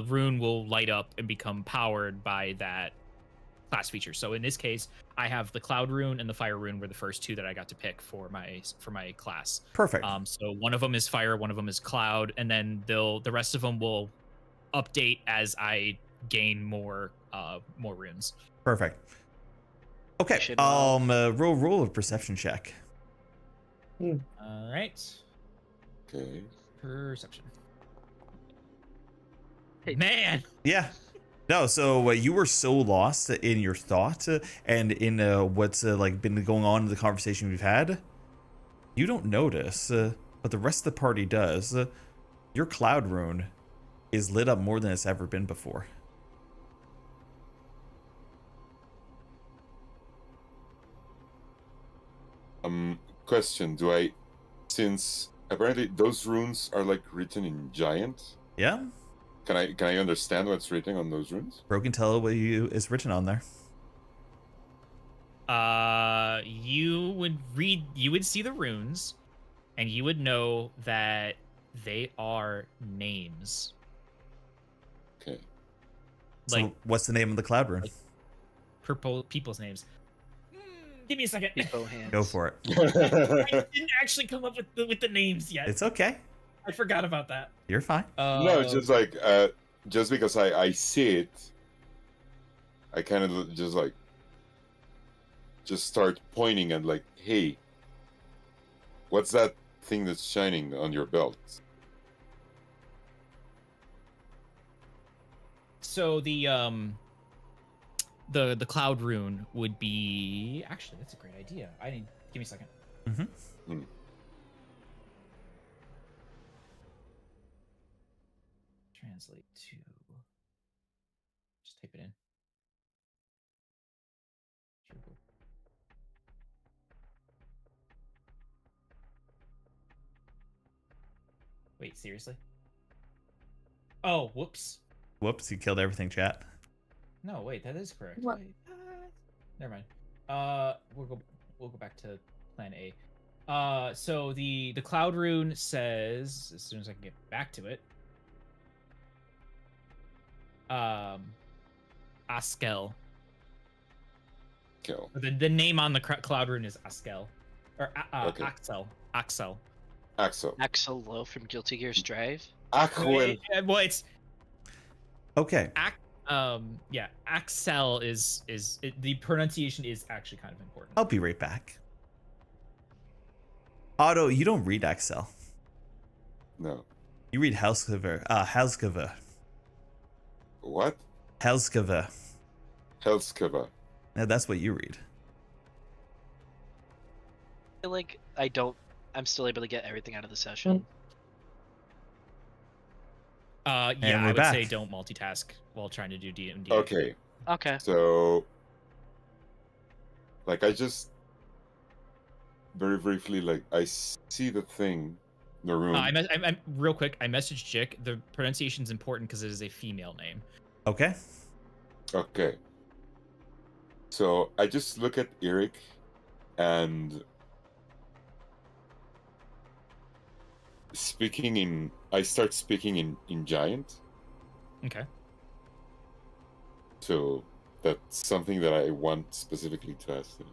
rune will light up and become powered by that class feature. So in this case, I have the cloud rune and the fire rune were the first 2 that I got to pick for my class. Perfect. So one of them is fire, one of them is cloud, and then the rest of them will update as I gain more runes. Perfect. Okay. Should roll a perception check. All right. Okay. Perception. Hey. Man. Yeah. No, so you were so lost in your thought and in what's like been going on in the conversation we've had, you don't notice, but the rest of the party does. Your cloud rune is lit up more than it's ever been before. Question: since apparently those runes are like written in giant, Yeah. can I understand what's written on those runes? Bro can tell what is written on there. You would see the runes, and you would know that they are names. Okay. So Like what's the name of the cloud rune? purple people's names. Give me a second. Hippo hands. Go for it. I didn't actually come up with the names yet. It's okay. I forgot about that. You're fine. No, it's just like just because I see it, I kind of just start pointing and like, hey, what's that thing that's shining on your belt? So the cloud rune would be actually that's a great idea. Give me a second. Mm-hmm. Translate to just type it in. Dribble. Wait, seriously? Oh, whoops. Whoops, you killed everything, chat. No, wait, that is correct. What? Wait, never mind. We'll go back to plan A. So the cloud rune says, as soon as I can get back to it, Askel. Kill. The name on the cloud rune is Askel, or Okay. Axel. Axel. Axel Lowe from Guilty Gear Strive. Axel. Well, it's Okay. yeah, Axel is the pronunciation is actually kind of important. I'll be right back. Otto, you don't read Excel. No. You read Helskava. What? Helskava. Helskava. Yeah, that's what you read. I feel like I'm still able to get everything out of the session. Yeah, we're I would back. say don't multitask while trying to do D&D. Okay. Okay. So, like, I just very briefly, like, I see the thing, the room. I'm real quick. I messaged Jick. The pronunciation's important because it is a female name. Okay. Okay. So I just look at Eric, and I start speaking in giant. Okay. So that's something that I want specifically to ask them.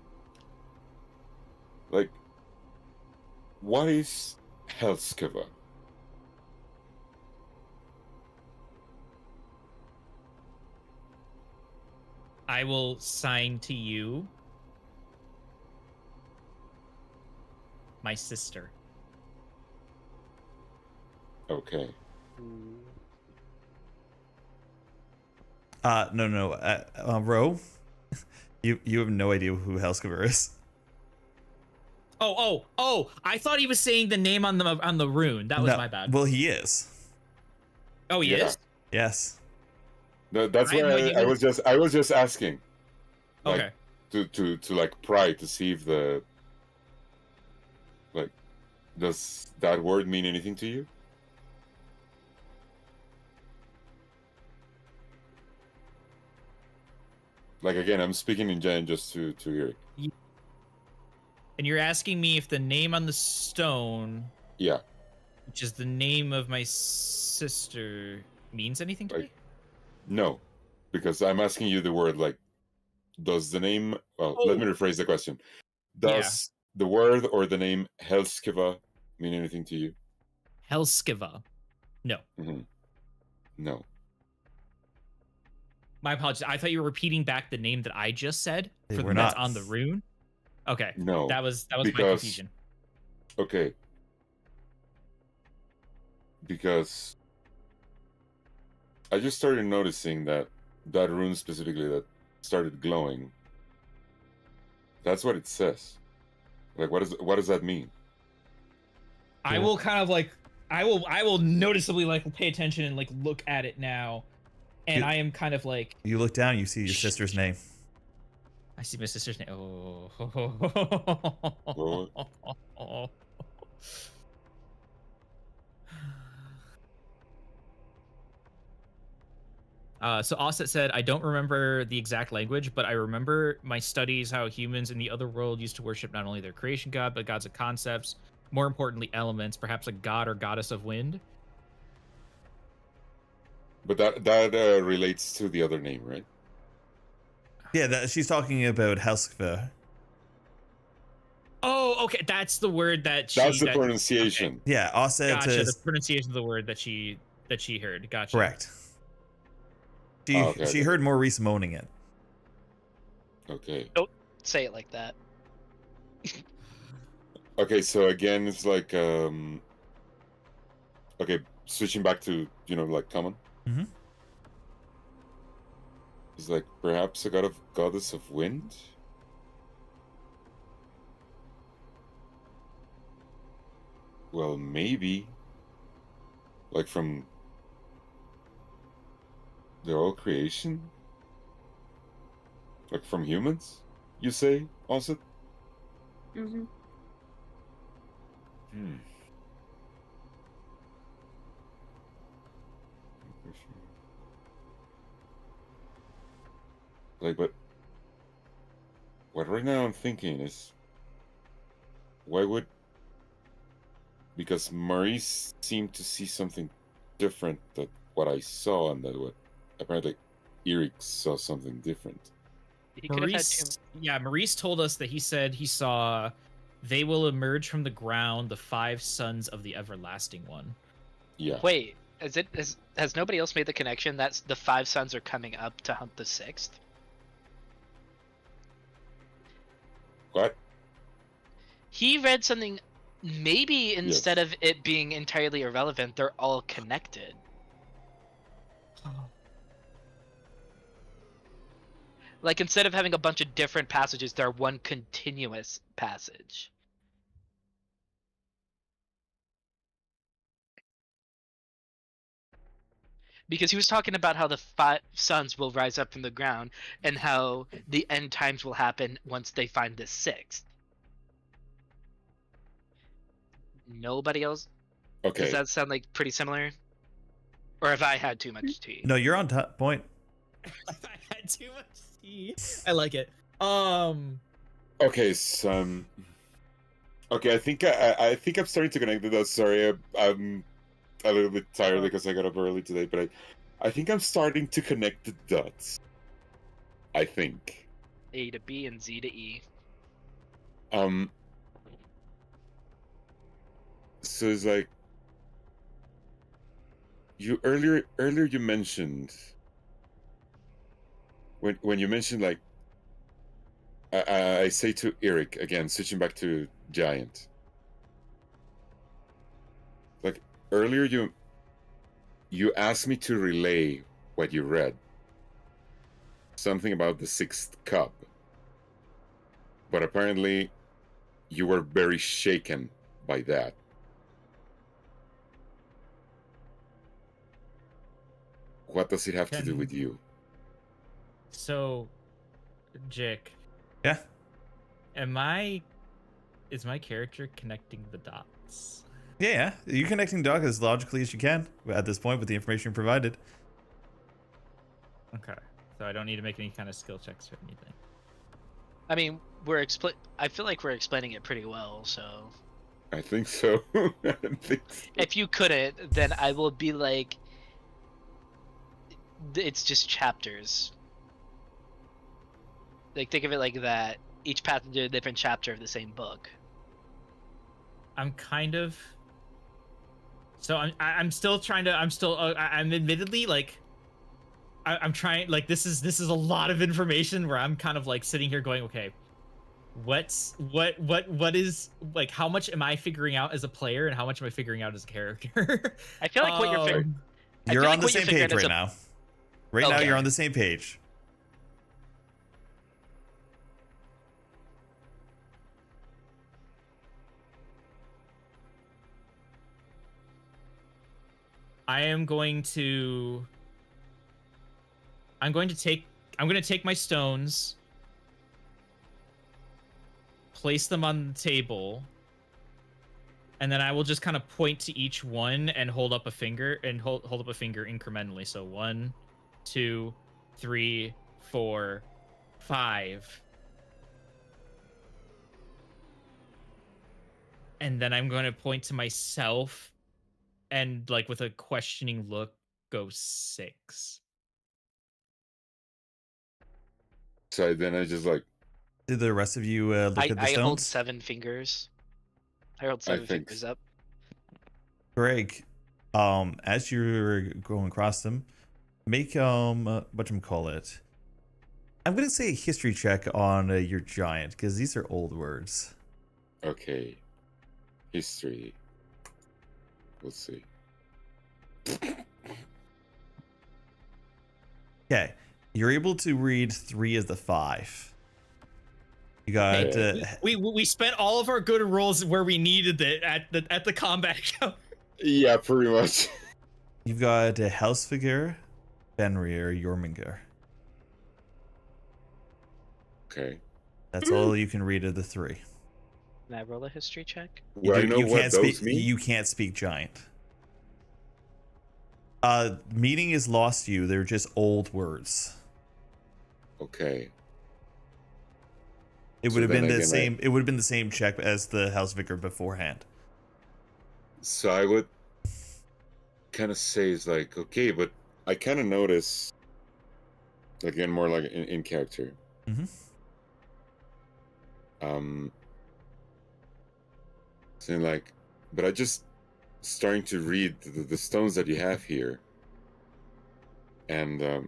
Like, what is Helskava? I will sign to you my sister. Okay. No. Ro, you have no idea who Helskaver is. Oh! I thought he was saying the name on the rune. That was my bad. Well, he is. Oh, he Yeah. is. Yes. No, that's I had no why idea. I was just asking. Like, Okay. to like pry to see if the, like, does that word mean anything to you? Like, again, I'm speaking in giant just to Eric. And you're asking me if the name on the stone, Yeah. which is the name of my sister, means anything to Like- me? No, because I'm asking you the word, like, does the name, well, let me rephrase the question. Does the word or the name Helskiva mean anything to you? Helskiva. No. Mm-hmm. No. My apologies. I thought you were repeating back the name that I just said. They For were that's not. on the rune. Okay. No. That was my because- confusion. Okay. Because I just started noticing that rune specifically that started glowing. That's what it says. Like, what does that mean? I will kind of like I will noticeably like pay attention and like look at it now. And I am kind of like, You look down, you see your sister's name. I see my sister's name. Oh. So Osset said, I don't remember the exact language, but I remember my studies how humans in the other world used to worship not only their creation god, but gods of concepts, more importantly, elements, perhaps a god or goddess of wind. But that relates to the other name, right? Yeah, she's talking about Helskva. Oh, okay. That's the word that she... That's the that- pronunciation. okay. Yeah, Osset Gotcha, the is pronunciation of the word that she heard. Gotcha. correct. She Okay. heard Maurice moaning it. Okay. Say it like that. Okay, so again, it's like, okay, switching back to, like common. Mm-hmm. It's like perhaps a goddess of wind. Well, maybe. Like from the whole creation? Like from humans, you say, also? Mm-hmm. Like, but what right now I'm thinking is, why would, because Maurice seemed to see something different than what I saw, and that what apparently Eric saw something different. He could have had two. Maurice told us that he said he saw they will emerge from the ground, the 5 sons of the everlasting one. Yeah. Wait, has nobody else made the connection? That's the 5 sons are coming up to hunt the 6th. What? He read something. Maybe instead of it being entirely irrelevant, they're all connected. Like, instead of having a bunch of different passages, they're one continuous passage. Because he was talking about how the 5 sons will rise up from the ground, and how the end times will happen once they find the 6th. Nobody else? Okay. Does that sound like pretty similar? Or have I had too much tea? No, you're on point. I had too much tea. I like it. Okay, so okay, I think I'm starting to connect the dots. Sorry, I'm a little bit tired because I got up early today, but I think I'm starting to connect the dots. I think. A to B and Z to E. So it's like you earlier you mentioned when you mentioned like I say to Eric again, switching back to Giant. Like earlier you asked me to relay what you read. Something about the sixth cup. But apparently you were very shaken by that. What does it have to do with you? So, Jick, Yeah. is my character connecting the dots? Yeah. You're connecting dots as logically as you can at this point with the information provided. Okay. So I don't need to make any kind of skill checks or anything. I mean, I feel like we're explaining it pretty well, so. I think so. I think so. If you couldn't, then I will be like, it's just chapters. Like, think of it like that. Each path into a different chapter of the same book. I'm kind of. So I'm still trying to. I'm admittedly like. I'm trying, like, this is a lot of information where I'm kind of like sitting here going, okay, what is, like, how much am I figuring out as a player and how much am I figuring out as a character? I feel like what you're figuring. You're on the same page right now. Right now, Okay. you're on the same page. I'm going to take my stones, place them on the table, and then I will just kind of point to each one and hold up a finger incrementally. So 1, 2, 3, 4, 5. And then I'm going to point to myself and, like, with a questioning look, go 6. So then I just like. Did the rest of you look at the I hold stones? 7 fingers. I hold 7 think fingers up. Greg, as you're going across them, make whatchamacallit. I'm gonna say a history check on your giant because these are old words. Okay. History. Let's see. Okay, you're able to read 3 of the 5. You got. We spent all of our good rolls where we needed it at the combat show. Yeah, pretty much. You've got Helsfigure, Fenrir, Jormungr. Okay. That's all you can read of the 3. Can I roll a history check? Well, I know what can't those speak. mean. You can't speak giant. Meaning is lost to you. They're just old words. Okay. It So would have been then the again, same. It would have been the same check as the Helsvicar beforehand. So I would kind of say it's like, okay, but I kind of notice, again, more like in character. Mhm. Saying like, but I just starting to read the stones that you have here, and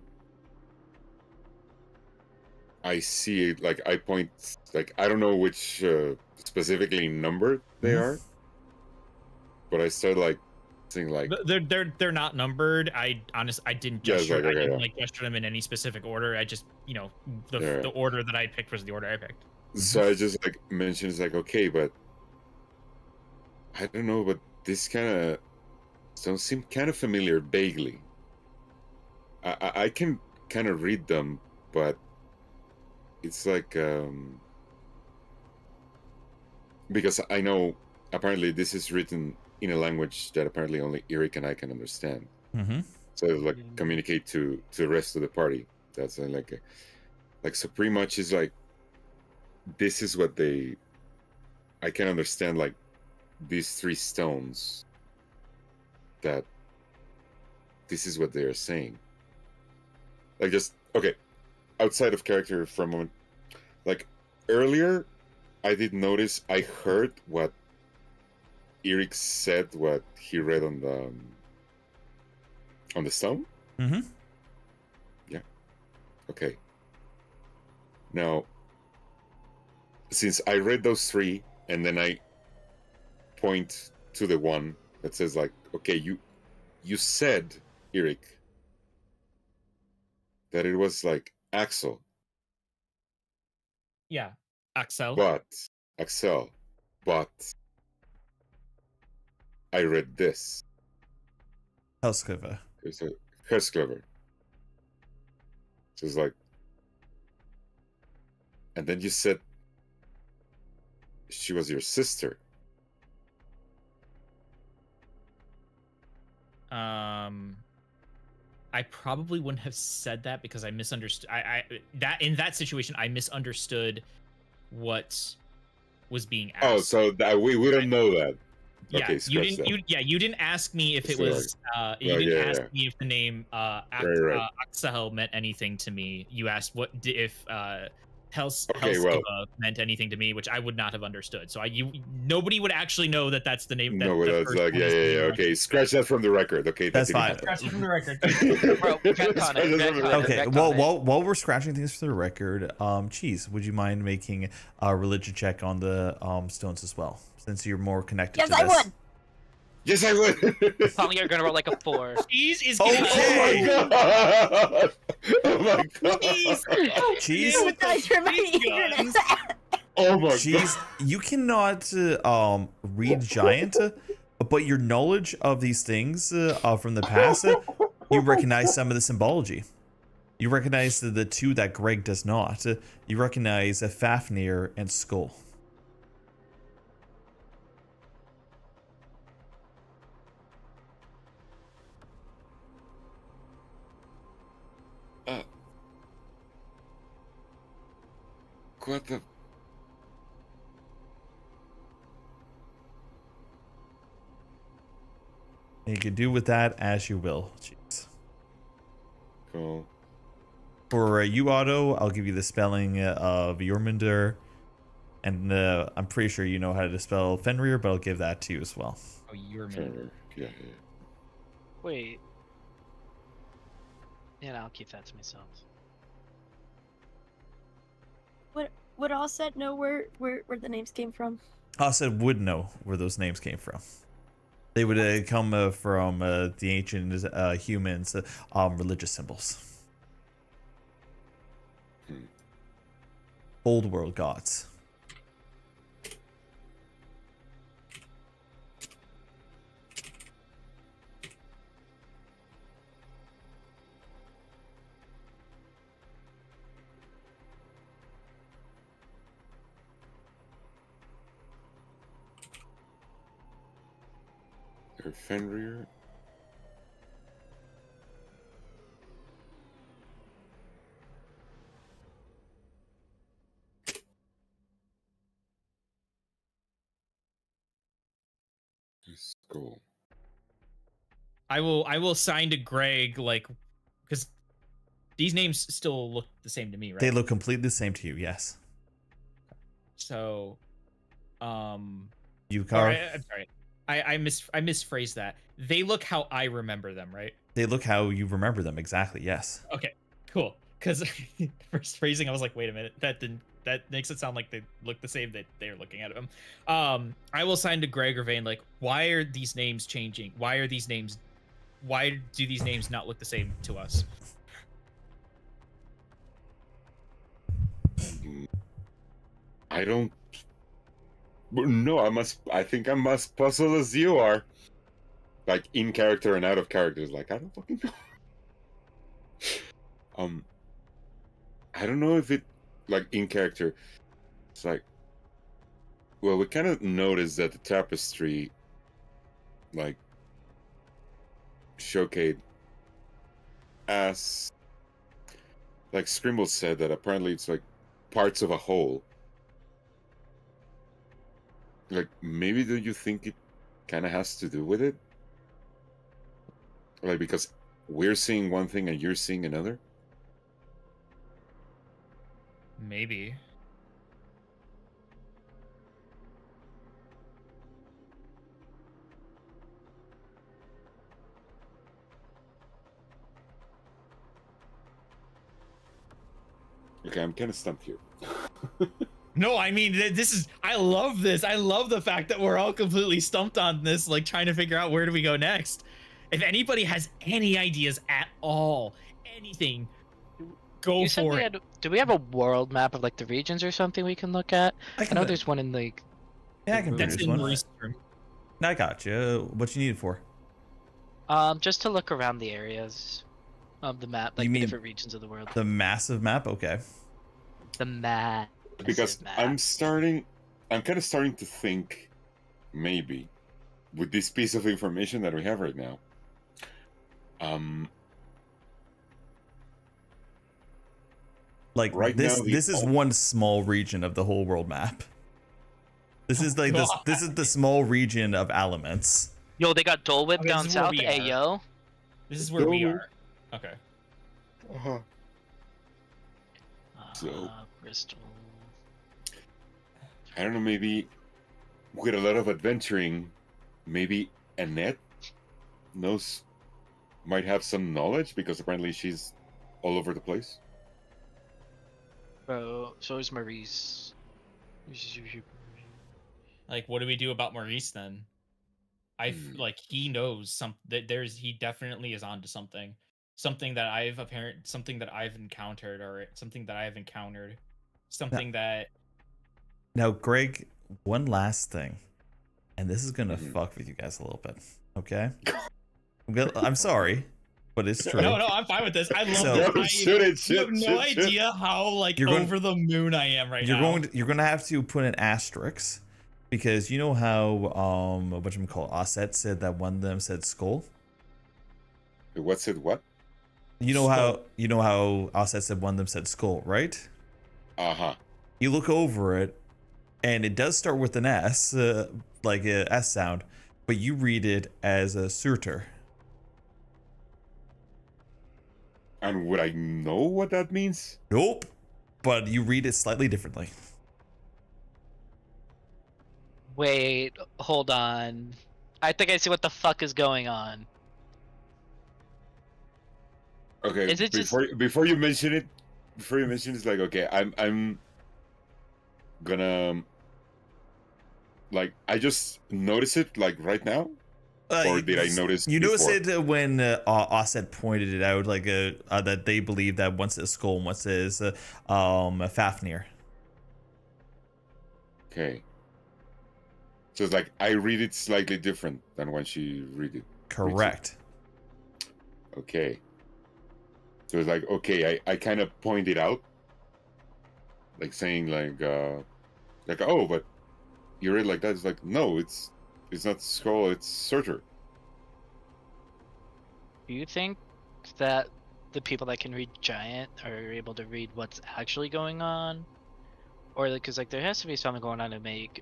I see it, like I point, like I don't know which specifically number they Mhm. are, but I start like saying like, They're not numbered. I didn't Yeah, it's gesture. like, okay, I didn't yeah. like gesture them in any specific order. I just, Yeah. the order that I picked was the order I picked. so I just like mentioned it's like, okay, but I don't know, but this kind of sounds seem kind of familiar vaguely. I can kind of read them, but it's like because I know apparently this is written in a language that apparently only Eric and I can understand. Mm-hmm. So like communicate to the rest of the party. That's like so pretty much is like this is what I can understand, like, these 3 stones, that this is what they are saying. Like, just, okay, outside of character for a moment, like, earlier, I did notice, I heard what Eric said, what he read on the stone? Mm-hmm. Yeah. Okay. Now, since I read those 3, and then I point to the one that says, like, okay, you said, Eric, that it was like Axel, Yeah, Axel. but I read this. House cover. It's a Hersklever. So it's like, and then you said she was your sister. I probably wouldn't have said that because I misunderstood. That in that situation, I misunderstood what was being asked. Oh, so that we don't know that. Yeah, Okay, you scratch didn't. that. You didn't ask me if it So, was. You yeah, didn't ask yeah. me if the name Right. Axel meant anything to me. You asked if Okay, Helskiva meant anything to me, which I would not have understood. So nobody would actually know that that's the name. That No, the that's first like, one yeah. is the name. Okay, scratch that from the record. Okay, That's that didn't fine. happen. Scratch it from the record. Bro, retcon it, retcon it, Okay, retcon well, it. while we're scratching things for the record, Cheese, would you mind making a religion check on the stones as well, since you're more connected Yes, to I this? would. Yes, I would. Tommy, you're gonna roll like a 4. Cheese is Okay. getting God! Oh my God! Cheese. Cheese, Yeah, with Guys, for my big internet. guns. Oh my Cheese, you cannot read giant, but your knowledge of these things from the past, you recognize some of the symbology. You recognize the 2 that Greg does not. You recognize Fafnir and Skull. What the? And you can do with that as you will, Cheese. Cool. For you, Otto, I'll give you the spelling of Jormundur. And I'm pretty sure you know how to spell Fenrir, but I'll give that to you as well. Oh, you're Fair. Yeah. Wait. Yeah, I'll keep that to myself. Would Offset know where the names came from? Hassan would know where those names came from. They would come from the ancient humans' religious symbols. Old world gods. Fenrir. Skull. I will sign to Greg, like, because these names still look the same to me, right? They look completely the same to you, yes. So, You, or, Carl, I'm sorry, I misphrased that. They look how I remember them, right? they look how you remember them exactly, yes. Okay, cool. Because first phrasing, I was like, wait a minute, that makes it sound like they look the same that they're looking at them. I will sign to Greg or Vane, like, why are these names changing? Why do these names not look the same to us? I don't. No, I think I'm as puzzled as you are. Like in character and out of character. Like, I don't fucking know. I don't know if it, like in character, it's like, well, we kind of noticed that the tapestry, like, showcased as, like Scrimble said, that apparently it's like parts of a whole. Like, maybe do you think it kind of has to do with it? Like, because we're seeing one thing and you're seeing another? Maybe. Okay, I'm kind of stumped here. No, I mean, this is, I love this. I love the fact that we're all completely stumped on this, like trying to figure out where do we go next. If anybody has any ideas at all, anything, go You said for we it. had. Do we have a world map of like the regions or something we can look at? I know there's one in like. Yeah, I can That's finish in one. Restream. I got you. What you need it for? Just to look around the areas of the map, like You the mean different regions of the world. The massive map? Okay. The map. Because I'm kind of starting to think, maybe, with this piece of information that we have right now, Like Right this now, the this is one small region of the whole world map. This is like this is the small region of elements. Yo, they got Dole Whip Okay, down this is where south. we Hey, are. yo. This is where we Go. are. Okay. So- Bristol. I don't know, maybe with a lot of adventuring, maybe Annette might have some knowledge because apparently she's all over the place. Bro, so is Maurice. Like, what do we do about Maurice then? Like, he knows he definitely is onto something. Something that I've encountered, or something that I've encountered. Something that. Now, Greg, one last thing, and this is gonna Mhm. fuck with you guys a little bit. Okay. I'm sorry, but it's true. No, I'm fine with this. I love So- this. No, shoot it, You have shoot, no shoot, shoot. idea how like You're going- over the moon I am right You're now. you're gonna have to put an asterisk because you know how whatchamacallit, Osset said that one of them said skull. What said what? You know how Osset said one of them said skull, right? Uh-huh. You look over it, and it does start with an S, like a S sound, but you read it as a surter. And would I know what that means? Nope, but you read it slightly differently. Wait, hold on. I think I see what the fuck is going on. Okay, Is it just- before you mention it, it's like, okay, I'm gonna, like, I just notice it like right now, or did I notice? You notice before? it when Osset pointed it out, like that they believe that once it's skull and once is Fafnir. Okay. So it's like I read it slightly different than when she read it. Correct. Okay. So it's like, okay, I kind of point it out, like saying like oh, but you read like that. It's like, no, it's not skull, it's surter. Do you think that the people that can read giant are able to read what's actually going on? Or because like there has to be something going on to make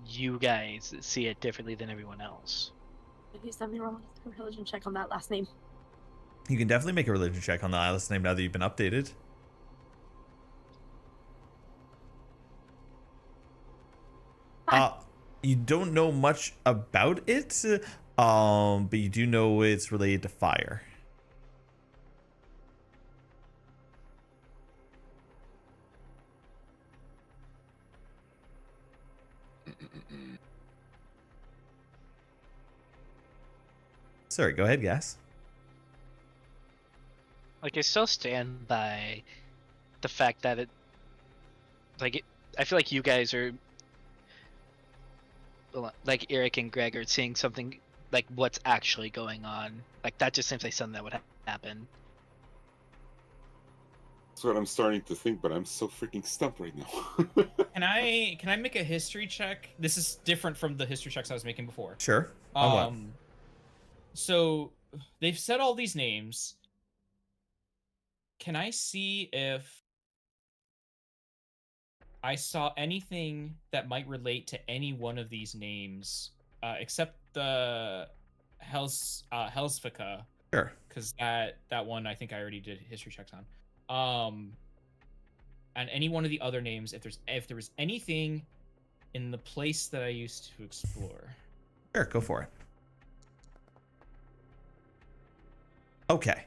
you guys see it differently than everyone else. If you send me a religion check on that last name. You can definitely make a religion check on the island's name now that you've been updated. You don't know much about it, but you do know it's related to fire. Sorry, go ahead, Gas. Like I still stand by the fact that I feel like you guys are like Eric and Greg are seeing something like what's actually going on. Like that just seems like something that would happen. That's what I'm starting to think, but I'm so freaking stumped right now. Can I make a history check? This is different from the history checks I was making before. Sure. On what? So they've said all these names. Can I see if I saw anything that might relate to any one of these names, except the Helsvika, Sure. because that one I think I already did history checks on. And any one of the other names, if there was anything in the place that I used to explore. Sure, go for it. Okay,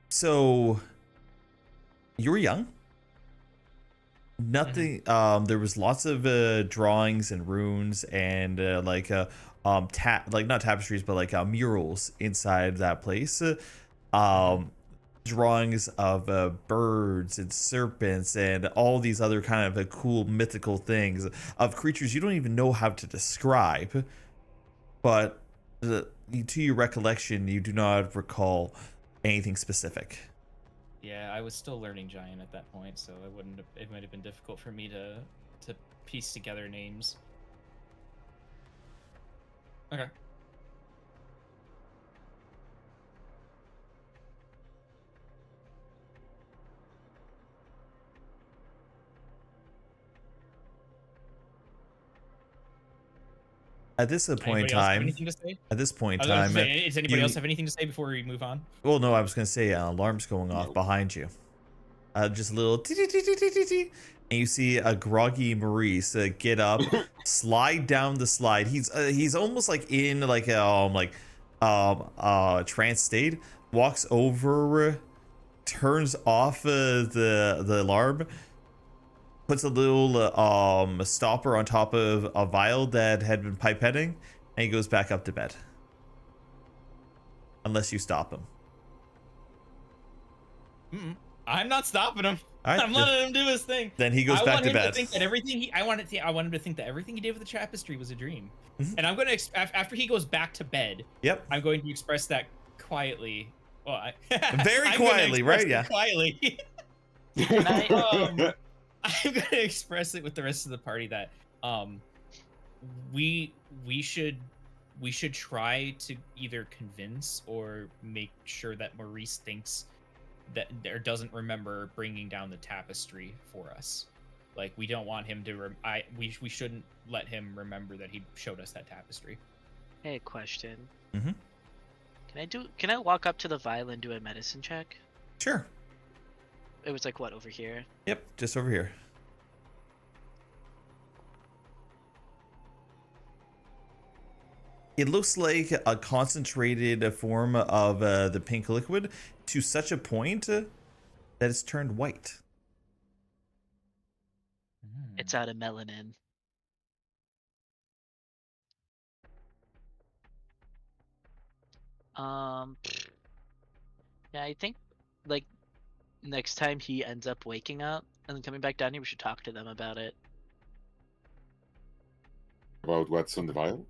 so you were young. Nothing. There was lots of drawings and runes and like not tapestries, but like murals inside that place. Drawings of birds and serpents and all these other kind of cool mythical things of creatures you don't even know how to describe, but to your recollection, you do not recall anything specific. Yeah, I was still learning Giant at that point, so it might have been difficult for me to piece together names. Okay. At this point in Anybody else have time, anything to say? at this point in I was time, gonna say, does anybody you- else have anything to say before we move on? well, no, I was gonna say alarm's going off No. behind you. Just a little tee, and you see a groggy Maurice get up, slide down the slide. He's almost like in like trance state. Walks over, turns off the alarm, puts a little stopper on top of a vial that had been pipetting, and he goes back up to bed. Unless you stop him. I'm not stopping him. All right, I'm letting him do his thing. then he goes back to bed. I want him to think that everything he did with the tapestry was a dream. Mhm. And I'm going to after he goes back to bed, Yep. I'm going to express that quietly. Well, Very I'm gonna quietly, express right? it Yeah. Quietly. Can I, I'm going to express it with the rest of the party that we should try to either convince or make sure that Maurice thinks that or doesn't remember bringing down the tapestry for us. Like, we don't want him to we shouldn't let him remember that he showed us that tapestry. hey, question. Mhm. Can I walk up to the vial and do a medicine check? Sure. It was like what, over here? Yep, just over here. It looks like a concentrated form of the pink liquid to such a point that it's turned white. It's out of melanin. Yeah, I think like next time he ends up waking up and then coming back down here, we should talk to them about it. About what's on the vial?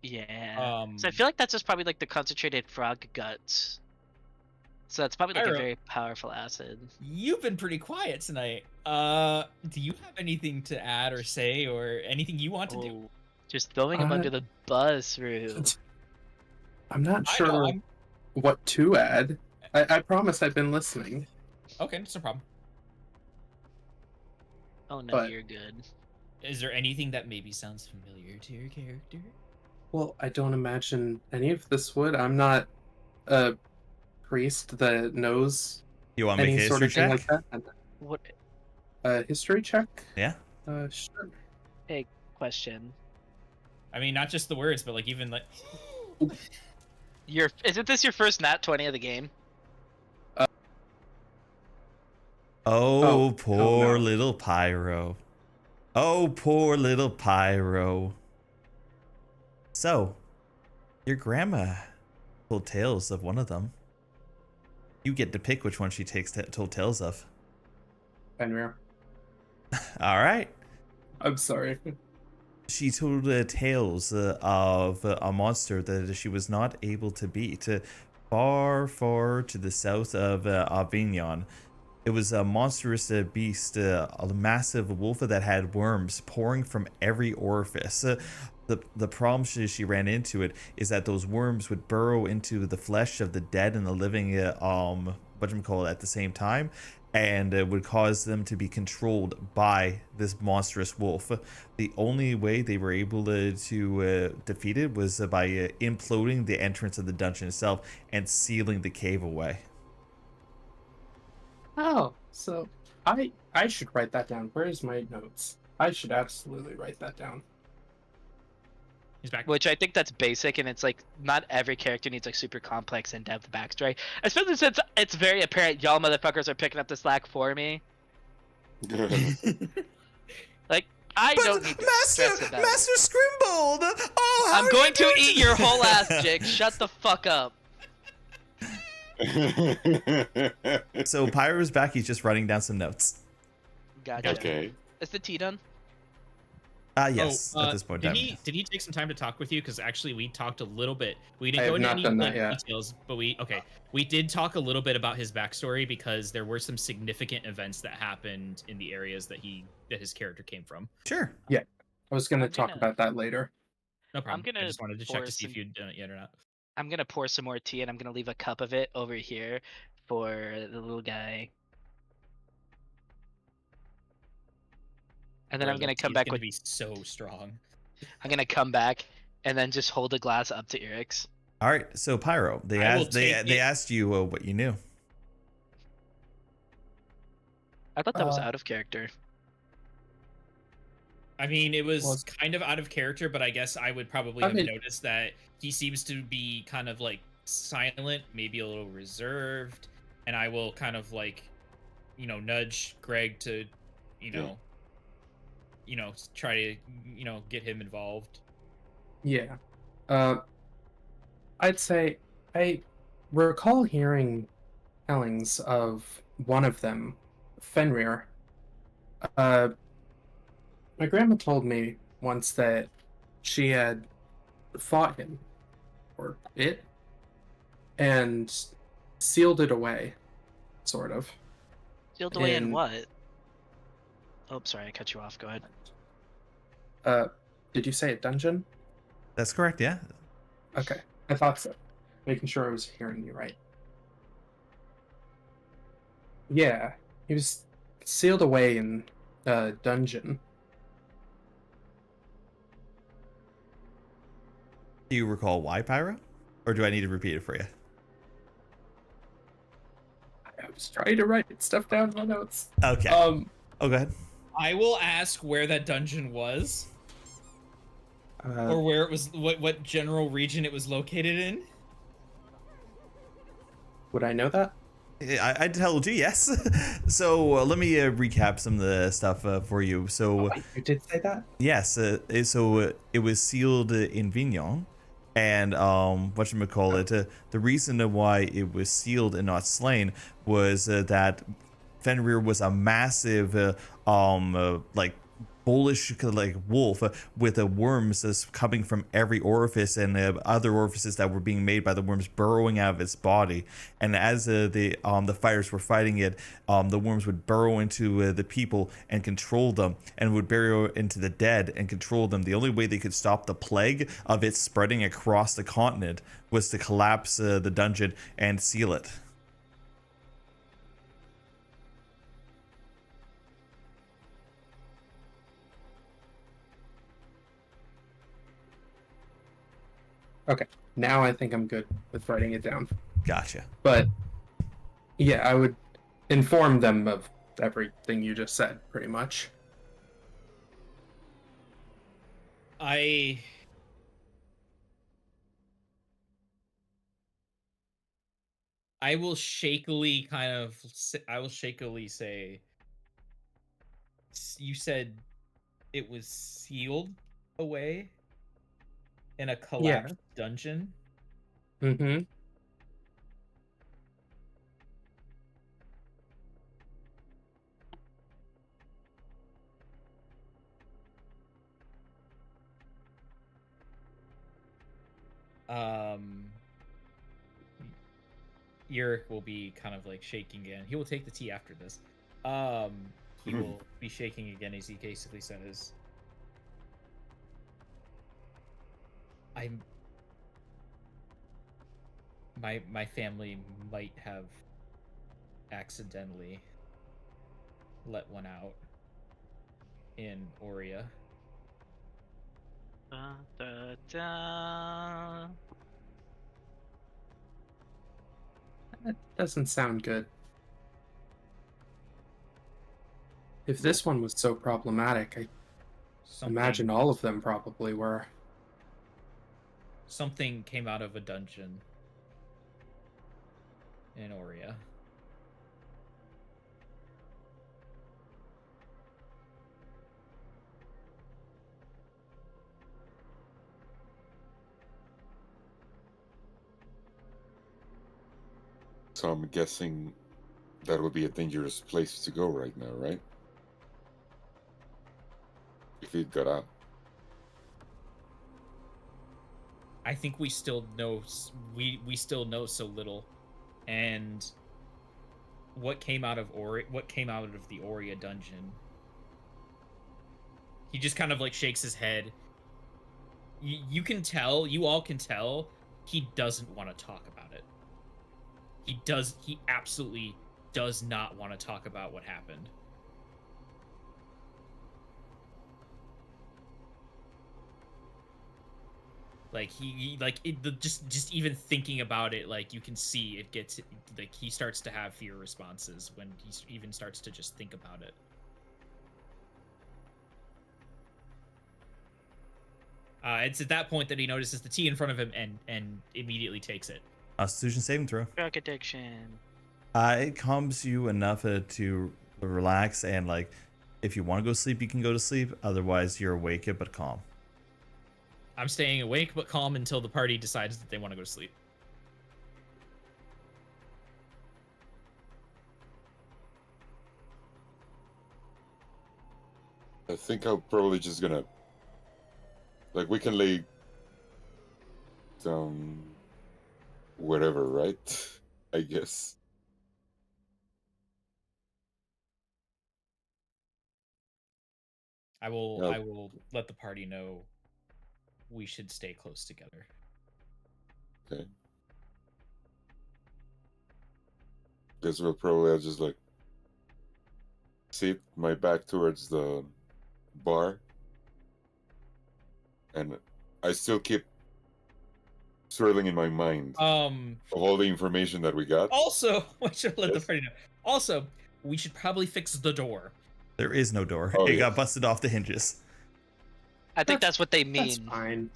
Yeah. So I feel like that's just probably like the concentrated frog guts. So that's probably like a Ira. very powerful acid. You've been pretty quiet tonight. Do you have anything to add or say or anything you want to do? Oh, just throwing him under the bus, Rue. I'm not I know, sure what to add. I promise I've been listening. Okay, it's no problem. Oh no, But- you're good. Is there anything that maybe sounds familiar to your character? Well, I don't imagine any of this would. I'm not a priest that knows You want to make any a sort history of thing check? like that. What A history check? Yeah. Sure. question? I mean, not just the words, but like even like. Isn't this your first nat 20 of the game? Oh, Oh, poor no. little Pyro. Oh, poor little Pyro. So, your grandma told tales of one of them. You get to pick which one she told tales of. Fenrir. All right. I'm sorry. She told tales of a monster that she was not able to beat far, far to the south of Avignon. It was a monstrous beast, a massive wolf that had worms pouring from every orifice. The problem she ran into it is that those worms would burrow into the flesh of the dead and the living whatchamacallit at the same time, and would cause them to be controlled by this monstrous wolf. The only way they were able to defeat it was by imploding the entrance of the dungeon itself and sealing the cave away. Oh, so I should write that down. Where's my notes? I should absolutely write that down. He's back. Which I think that's basic, and it's like not every character needs like super complex in-depth backstory, especially since it's very apparent y'all motherfuckers are picking up the slack for me. Like I don't need to stress about it. Master Scrimbold! Oh, how I'm are going you to doing eat your whole ass, Jake. Shut the fuck up. So Pyro's back. He's just writing down some notes. Gotcha. Okay. Is the tea done? Yes, at this point in time. Did he take some time to talk with you? Because actually, we talked a little bit. We didn't I go have into not any done that yet. details, but we did talk a little bit about his backstory because there were some significant events that happened in the areas that his character came from. Sure. I was gonna I'm talk gonna- about that later. No problem. gonna I just wanted to check pour to see if some- you'd done it yet or not. I'm gonna pour some more tea, and I'm gonna leave a cup of it over here for the little guy. And then I'm Bro, gonna the come tea's back gonna with. be so strong. I'm gonna come back and then just hold a glass up to Eric's. All right. So Pyro, they I will asked they take they it. asked you what you knew. I thought that was Uh, out of character. I mean, it was Was- kind of out of character, but I guess I would probably I have mean- noticed that he seems to be kind of like silent, maybe a little reserved, and I will kind of like, nudge Greg to, try to, get him involved. Yeah. I'd say I recall hearing tellings of one of them, Fenrir. My grandma told me once that she had fought him, or it, and sealed it away, sort of. Sealed away in and- what? Oh, sorry, I cut you off. Go ahead. Did you say a dungeon? That's correct. Yeah. Okay, I thought so. Making sure I was hearing you right. Yeah, he was sealed away in a dungeon. Do you recall why, Pyro, or do I need to repeat it for you? I was trying to write stuff down in my notes. Okay. Oh, go ahead. I will ask where that dungeon was, Uh, or where it was, what general region it was located in. would I know that? I told you, yes. So let me recap some of the stuff for you. So Wait, you did say that? yes, it was sealed in Vignon, and whatchamacallit, the reason why it was sealed and not slain was that Fenrir was a massive like bullish like wolf with worms that's coming from every orifice and other orifices that were being made by the worms burrowing out of its body. And as the fighters were fighting it, the worms would burrow into the people and control them, and would burrow into the dead and control them. The only way they could stop the plague of it spreading across the continent was to collapse the dungeon and seal it. Okay, now I think I'm good with writing it down. Gotcha. But yeah, I would inform them of everything you just said, pretty much. I will shakily say, you said it was sealed away in a collapsed dungeon. Mm-hmm. Eric will be kind of like shaking again. He will take the tea after this. He will be shaking again as he basically says, my family might have accidentally let one out in Aurea. Da, da, da. That doesn't sound good. If this one was so problematic, I imagine all of them probably were. Something came out of a dungeon in Aurea. So I'm guessing that would be a dangerous place to go right now, right? If it got out. I think we still know we still know so little, and what came out of the Aurea dungeon. He just kind of like shakes his head. You can tell, you all can tell, he doesn't want to talk about it. He absolutely does not want to talk about what happened. Like just even thinking about it, like you can see it gets like he starts to have fear responses when he even starts to just think about it. It's at that point that he notices the tea in front of him and immediately takes it. Constitution saving throw. Drug addiction. It calms you enough to relax, and like if you want to go to sleep, you can go to sleep. Otherwise, you're awake but calm. I'm staying awake but calm until the party decides that they want to go to sleep. I think I'm probably just gonna, like, we can lay down wherever, right? I guess. I will Yep. I will let the party know we should stay close together. Okay. Guess we'll probably I'll just like sit my back towards the bar, and I still keep swirling in my mind of all the information that we got. Also, I should let the Yes. party know. Also, we should probably fix the door. There is no door. Oh, It yeah. got busted off the hinges. I think that's what they That's mean. fine.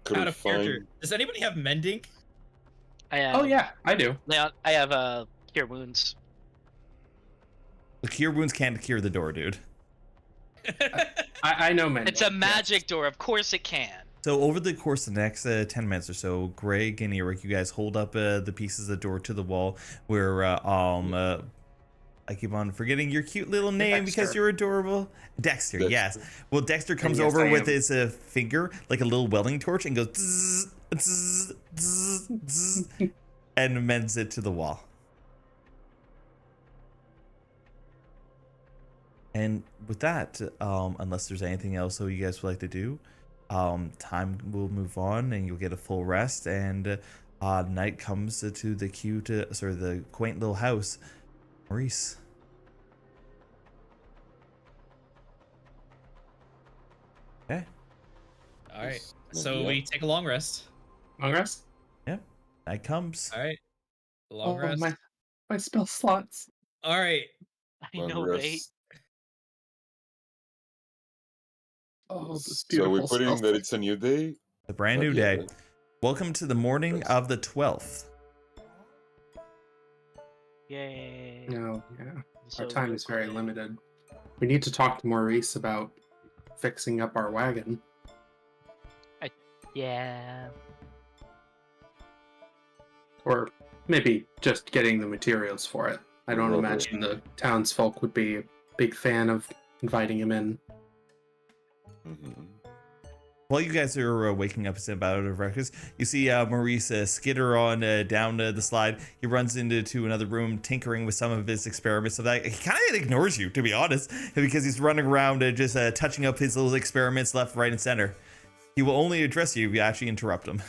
Could Out we of character. find? Does anybody have mending? I have, Oh yeah, I do. Leon, I have cure wounds. The cure wounds can't cure the door, dude. I know men. It's a magic door. Of course it can. So over the course of the next 10 minutes or so, Greg and Eric, you guys hold up the pieces of the door to the wall where I keep on forgetting your cute little name because Dexter. you're adorable. Dexter, yes. Well, Dexter comes yes, over I with am. his finger, like a little welding torch, and goes zzz, zzz, zzz, zzz, and mends it to the wall. And with that, unless there's anything else that you guys would like to do, time will move on and you'll get a full rest, and night comes to the cute, the quaint little house. Maurice. Okay. All right. Yes. So Yeah. we take a long rest. Long rest. Night comes. All right. Long rest. My spell slots. All right. I Long know, rest. right? Oh, this So beautiful we put in spell that it's a new day. A brand Not new yet, day. right? Welcome to the morning of the 12th. Yay. No, yeah. So Our time is very quick. limited. We need to talk to Maurice about fixing up our wagon. Yeah. Or maybe just getting the materials for it. I don't Rubber. imagine the townsfolk would be a big fan of inviting him in. Mhm. While you guys are waking up about a breakfast, you see Maurice skitter on down the slide. He runs into another room, tinkering with some of his experiments. So that he kind of ignores you, to be honest, because he's running around just touching up his little experiments left, right, and center. He will only address you if you actually interrupt him.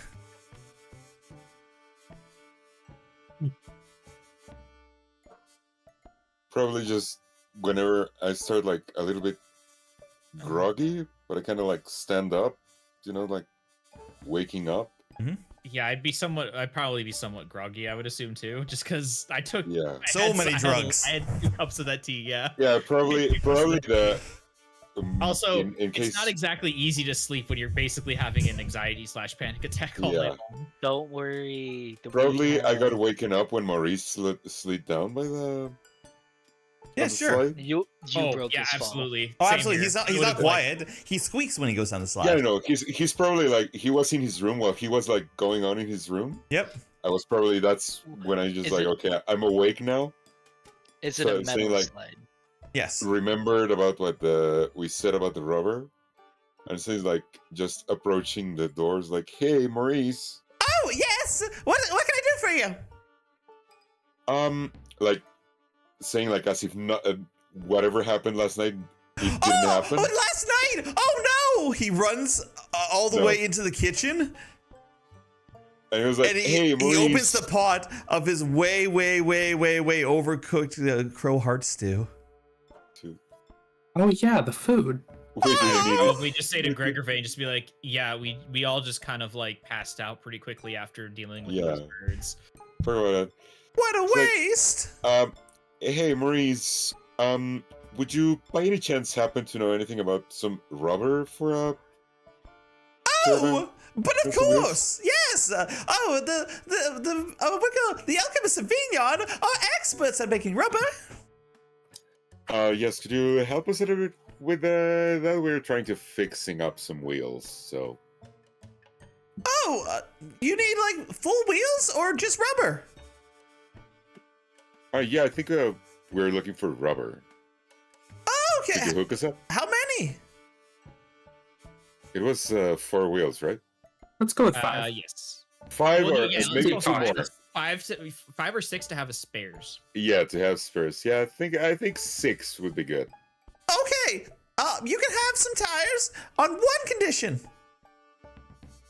probably just whenever I start like a little bit groggy, but I kind of like stand up, like waking up. Yeah, I'd probably be somewhat groggy, I would assume too, just because I took Yeah. Many drugs. I had 2 cups of that tea, yeah. Yeah, probably the. Also, in case, it's not exactly easy to sleep when you're basically having an anxiety/panic attack all night long. Don't worry. Probably I got waken up when Maurice slid down by the. Yeah, on the sure. slide. You broke yeah, his fall. absolutely. Oh, Same absolutely. here. He's not quiet. He squeaks when he goes down the slide. Yeah, no, he's probably like he was in his room while he was like going on in his room. Yep. That's when I just Is like, it- okay, I'm awake now. Is it So a it's saying, metal like- slide? Yes. Remembered about what we said about the rubber, and so he's like just approaching the doors, like, "Hey, Maurice." Oh, yes! What can I do for you? Like saying like as if not whatever happened last night, it didn't happen. Last night! Oh no! He runs all the No. way into the kitchen, And he was like, and "Hey, Maurice." he opens the pot of his way overcooked crow heart stew. Oh yeah, the food. We didn't need Well, it. we just say to Gregor Vane, just be like, yeah, we all just kind of like passed out pretty quickly after dealing with those birds. Forgot about What a It's like- waste! that. Hey, Maurice. Would you by any chance happen to know anything about some rubber for a? Oh, but of Yes, it is. course, yes. The alchemists of Vignon are experts at making rubber. Yes. Could you help us a little bit with that? We're trying to fixing up some wheels. So. Oh, you need like full wheels or just rubber? Yeah, I think we're looking for rubber. Could you Okay. hook us up? How many? It was 4 wheels, right? Let's go with 5. Yes. 5 Well, or yeah, let's maybe go 2 five. more. 5 or 6 to have as spares. Yeah, to have spares. Yeah, I think 6 would be good. Okay. You can have some tires on one condition.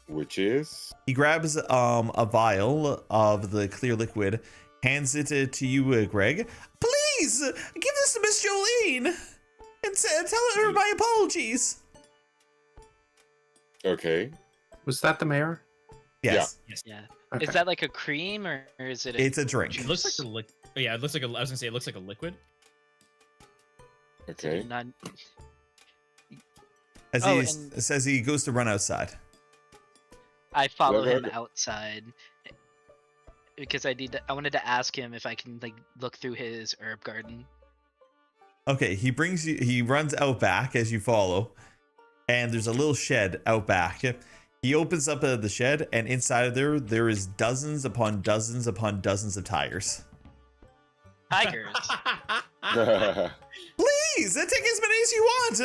Which is He grabs a vial of the clear liquid, hands it to you, Greg. Please give this to Miss Jolene and tell her my apologies. okay. Was that the mayor? Yes, Yeah. Okay. Is that like a cream or is it? it's a drink. It looks like a yeah, it looks like I was gonna say it looks like a liquid. Okay. Not... As Oh, he says, he goes to run outside. I follow Whatever. him outside because I wanted to ask him if I can like look through his herb garden. Okay, he runs out back as you follow, and there's a little shed out back. He opens up the shed, and inside of there is dozens upon dozens upon dozens of tires. Tigers. Please, take as many as you want.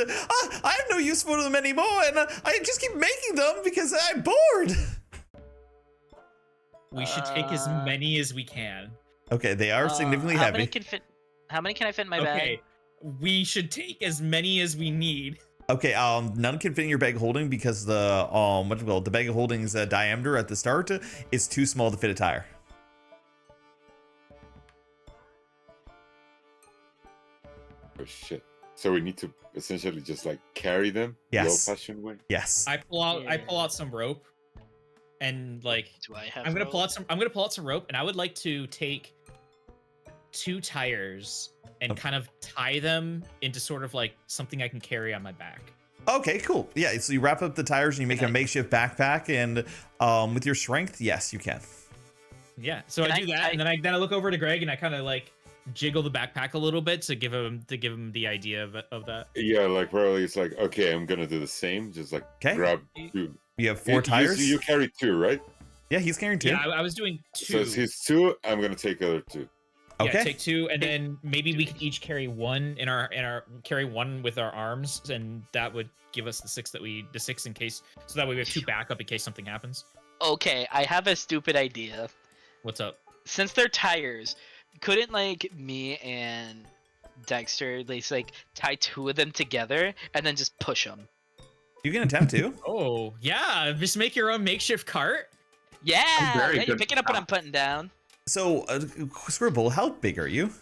I have no use for them anymore, and I just keep making them because I'm bored. We should take as many as we can. Okay, they are significantly how heavy. Many can fit? How many can I fit in my bag? Okay. We should take as many as we need. Okay, none can fit in your bag of holding because the the bag of holding's diameter at the start is too small to fit a tire. Oh shit. So we need to essentially just like carry them Yes. the old-fashioned way. Yes. I pull out some rope, and like Do I have? I'm gonna rope? pull out some rope, and I would like to take 2 tires and Okay. kind of tie them into sort of like something I can carry on my back. Okay, cool. Yeah, so you wrap up the tires and you make a Okay. makeshift backpack, and with your strength, yes, you can. Yeah, so Can I do that, I- and then I look over to Greg and I kind of like jiggle the backpack a little bit to give him the idea of that. Yeah, like probably it's like, okay, I'm gonna do the same. Just like Okay. grab 2. You have 4 You- tires. You carry 2, right? Yeah, he's carrying 2. Yeah, I was doing 2. So it's his 2. I'm gonna take the other 2. Yeah, Okay. take 2, and then maybe we could each carry one in our carry one with our arms, and that would give us the 6 in case, so that way we have 2 backup in case something happens. Okay, I have a stupid idea. What's up? Since they're tires, couldn't like me and Dexter like tie 2 of them together and then just push them? You can attempt to. Oh yeah, just make your own makeshift cart. Yeah, very yeah, you're good picking up what I'm putting down. So, Scribble, how big are you?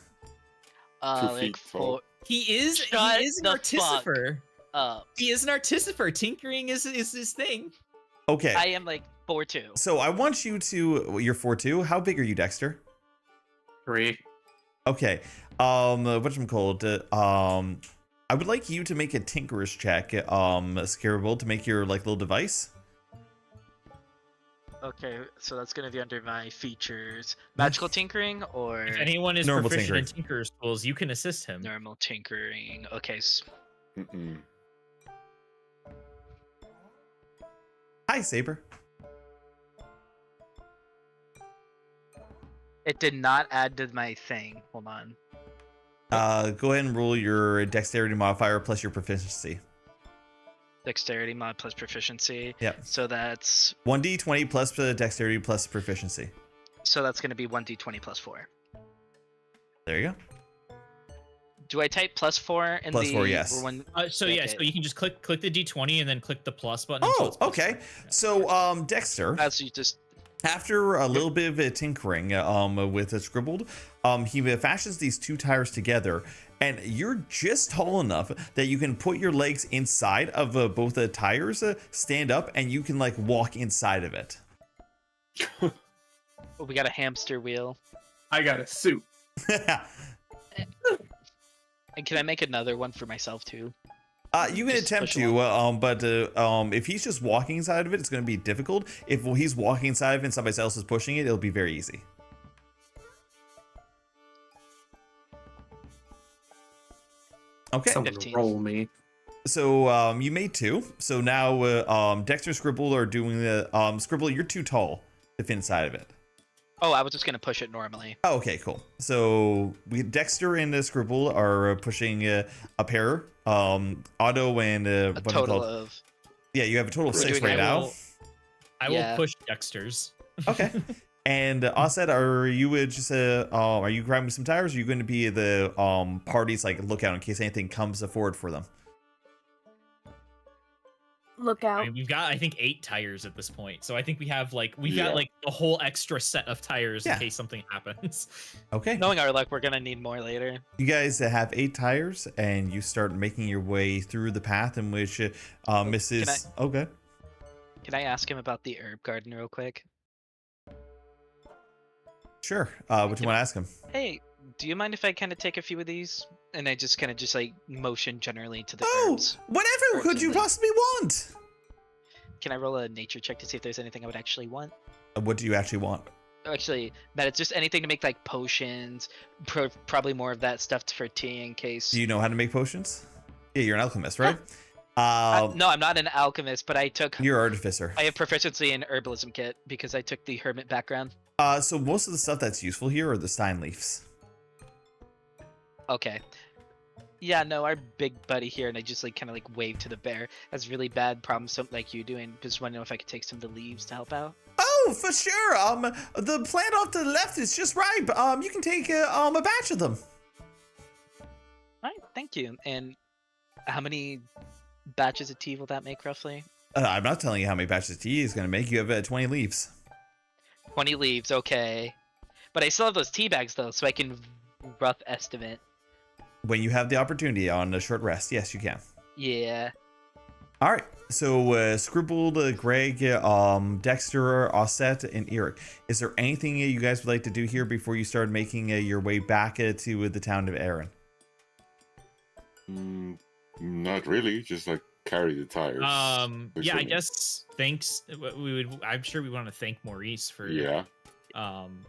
2 like feet tall. He is Shut an the fuck artificer. up. He is an artificer. Tinkering is his thing. Okay. I am like 4'2". So I want you to. You're 4'2". How big are you, Dexter? 3. Okay. Whatchamacallit? I would like you to make a tinkerer's check, Scarable, to make your like little device. Okay, so that's gonna be under my features. Magical tinkering or If anyone is Normal proficient in tinkerer's tools, you can assist him. normal tinkering? Okay, Mm-mm. Hi, Saber. it did not add to my thing. Hold on. Go ahead and roll your dexterity modifier plus your proficiency. Dexterity mod plus proficiency. Yep. So that's 1d20 plus dexterity plus proficiency. gonna be 1d20 plus 4. There you go. Do I type +4 in Plus the 4, yes. or when, So yeah, Okay. so you can just click the D20 and then click the plus button. until Oh, it's plus okay. 4. Yeah. So, Dexter, as you just after a little bit of tinkering with a scribbled, he fashions these 2 tires together, and you're just tall enough that you can put your legs inside of both the tires, stand up, and you can like walk inside of it. we got a hamster wheel. I got a suit. And can I make another one for myself too? You can Just attempt push to, but if he's just walking inside of it, it's going to be difficult. If he's walking inside of it and somebody else is pushing it, it'll be very easy. Okay. Someone 15. roll me. So you made 2. So now Dexter, Scribble are doing the Scribble. You're too tall to fit inside of it. Oh, I was just gonna push it normally. Oh, okay, cool. So Dexter and Scribble are pushing a pair. Otto and A what are they total called? of Yeah, you have a total of We're 6 doing right a now. roll. I Yeah. will push Dexter's. Okay. And Osset, are you just are you grabbing some tires? Or are you going to be the party's like lookout in case anything comes forward for them? Look I out. mean, we've got I think 8 tires at this point, so I think we've Yeah. got like a whole extra set of tires Yeah. in case something happens. Okay. knowing our luck, we're gonna need more later. You guys have 8 tires, and you start making your way through the path in which Mrs. Okay. Can I ask him about the herb garden real quick? Sure. What do you want to ask him? Hey, do you mind if I kind of take a few of these? And I just kind of just like motion generally to the Oh, herbs. whatever could you Fortunately. possibly want? Can I roll a nature check to see if there's anything I would actually want? What do you actually want? Actually, that it's just anything to make like potions, probably more of that stuff for tea in case. Do you know how to make potions? Yeah, you're an alchemist, right? No, I'm not an alchemist, but I You're an artificer. have proficiency in herbalism kit because I took the hermit background. So most of the stuff that's useful here are the Stein leaves. Okay. Yeah, no, our big buddy here, and I just like kind of like wave to the bear, has really bad problems, something like you do, and just want to know if I could take some of the leaves to help out. Oh, for sure. The plant off to the left is just ripe. You can take a batch of them. All right, thank you. And how many batches of tea will that make roughly? I'm not telling you how many batches of tea is going to make. You have 20 leaves. 20 leaves, okay. But I still have those tea bags though, so I can rough estimate. When you have the opportunity on a short rest, yes, you can. Yeah. All right. So, Scribbled, Greg, Dexter, Osset, and Eric. Is there anything you guys would like to do here before you start making your way back to the town of Erin? Not really. Just like carry the tires. Yeah, I Assuming. guess thanks. I'm sure we want to thank Maurice for Yeah,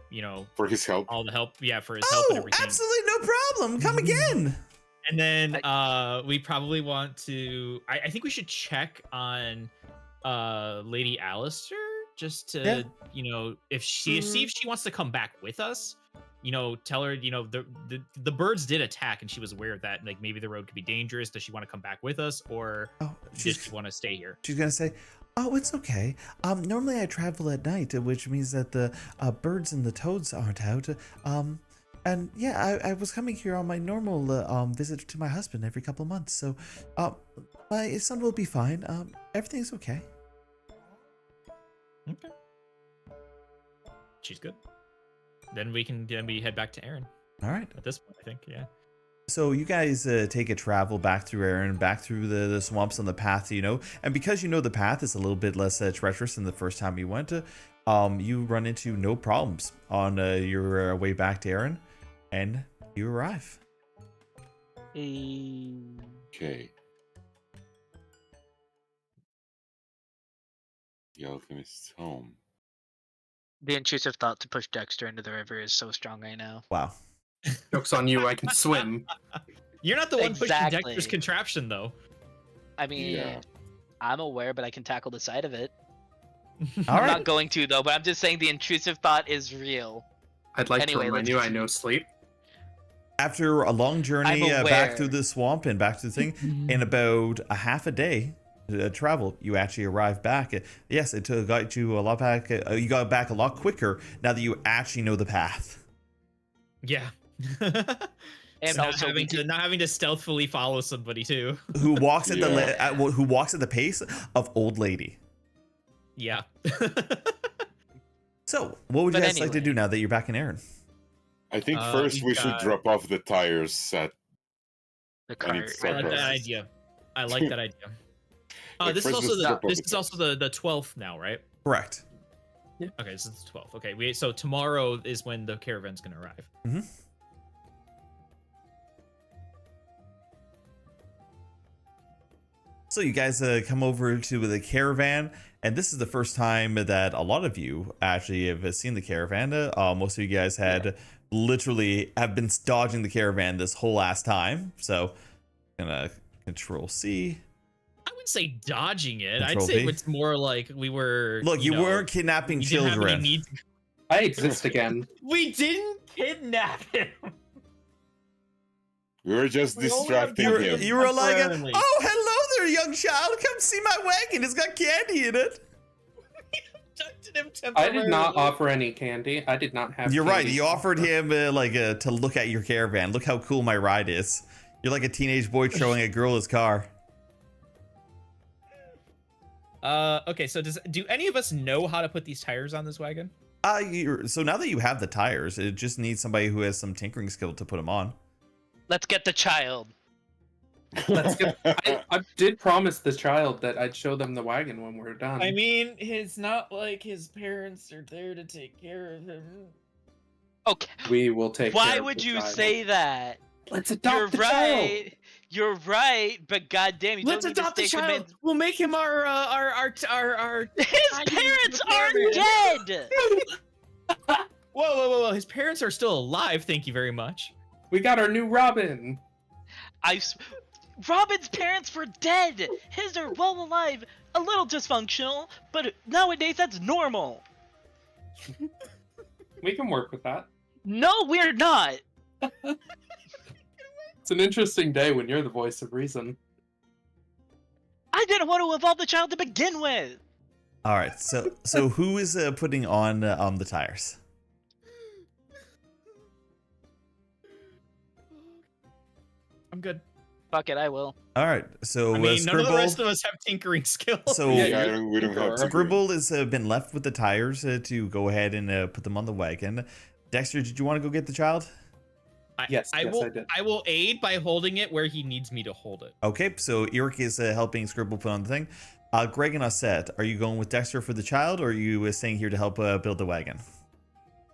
you know, for his help. all the help. Yeah, for his help and Oh, everything. absolutely no problem. Come again. And then we probably want to. I think we should check on Lady Alistair just to Yeah. you know if she see if she wants to come back with us. You know, tell her you know the birds did attack and she was aware of that. Like maybe the road could be dangerous. Does she want to come back with us or Oh, just want to stay here? she's gonna say, "Oh, it's okay. Normally I travel at night, which means that the birds and the toads aren't out. And yeah, I was coming here on my normal visit to my husband every couple of months. So, my son will be fine. Everything's okay." Okay, she's good. Then we head back to Erin All right. at this point. I think, yeah. So you guys take a travel back through Erin, back through the swamps on the path, and because you know the path is a little bit less treacherous than the first time you went, you run into no problems on your way back to Erin, and you arrive. Okay. The alchemist's home. The intrusive thought to push Dexter into the river is so strong right now. Wow. Joke's on you, I can swim. You're not the one pushing Exactly. Dexter's contraption, though. I mean, Yeah. I'm aware, but I can tackle the side of it. All I'm right. not going to though, but I'm just saying the intrusive thought is real. I'd like Anyway, to remind let's you I continue. know sleep. After a long journey I'm back aware. through the swamp and back to the thing, in about a half a day travel, you actually arrive back. Yes, it got you a lot back. You got back a lot quicker now that you actually know the path. Yeah. And not also, having to not having to stealthily follow somebody too. Who walks at Yeah. who walks at the pace of old lady. Yeah. So, what would you But guys like to anyway. do now that you're back in Erin? I think Uh, first we've we should got- drop off the tires at. the I need cart. to I start like that process. idea. I like that idea. Like, This is first also let's drop off this the is also the 12th now, right? Correct. Okay, this is the 12th. Okay, so tomorrow is when the caravan's gonna arrive. So you guys come over to the caravan, and this is the first time that a lot of you actually have seen the caravan. Most of you guys had literally have been dodging the caravan this whole last time. So, gonna Control C. I wouldn't say dodging it. Control I'd say V. it's more like we were. Look, you know, weren't kidnapping we didn't have any children. need- I exist again. We didn't kidnap him. We were just We only have distracting him. You were like, Temporarily. oh, hello there, young child. Come see my wagon. It's got candy in it. Abducted him I did not temporarily. offer any candy. I did not have You're right. candy You to offered offer. him to look at your caravan. Look how cool my ride is. You're like a teenage boy showing a girl his car. Okay, so do any of us know how to put these tires on this wagon? So now that you have the tires, it just needs somebody who has some tinkering skill to put them on. Let's get the child. Let's get, I did promise the child that I'd show them the wagon when we're done. I mean, it's not like his parents are there to take care of him. Okay. we will take. Why care of would the you child. say that? Let's adopt You're the child. right. You're right, but goddamn, you Let's don't need to adopt the stake him child. We'll make him our. in- His parents are dead. Whoa! His parents are still alive. Thank you very much. We got our new Robin. Robin's parents were dead. His are well alive, a little dysfunctional, but nowadays that's normal. We can work with that. No, we're not. It's an interesting day when you're the voice of reason. I didn't want to evolve the child to begin with. All right. So who is putting on the tires? I'm good. Fuck it, I will. All right. So I mean, none of the Scribble. rest of us have tinkering skills. So Yeah, we don't have to. Scribble has been left with the tires to go ahead and put them on the wagon. Dexter, did you want to go get the child? Yes, I yes, will. I did. I will aid by holding it where he needs me to hold it. Okay. So Eric is helping Scribble put on the thing. Greg and Osset, are you going with Dexter for the child, or are you staying here to help build the wagon?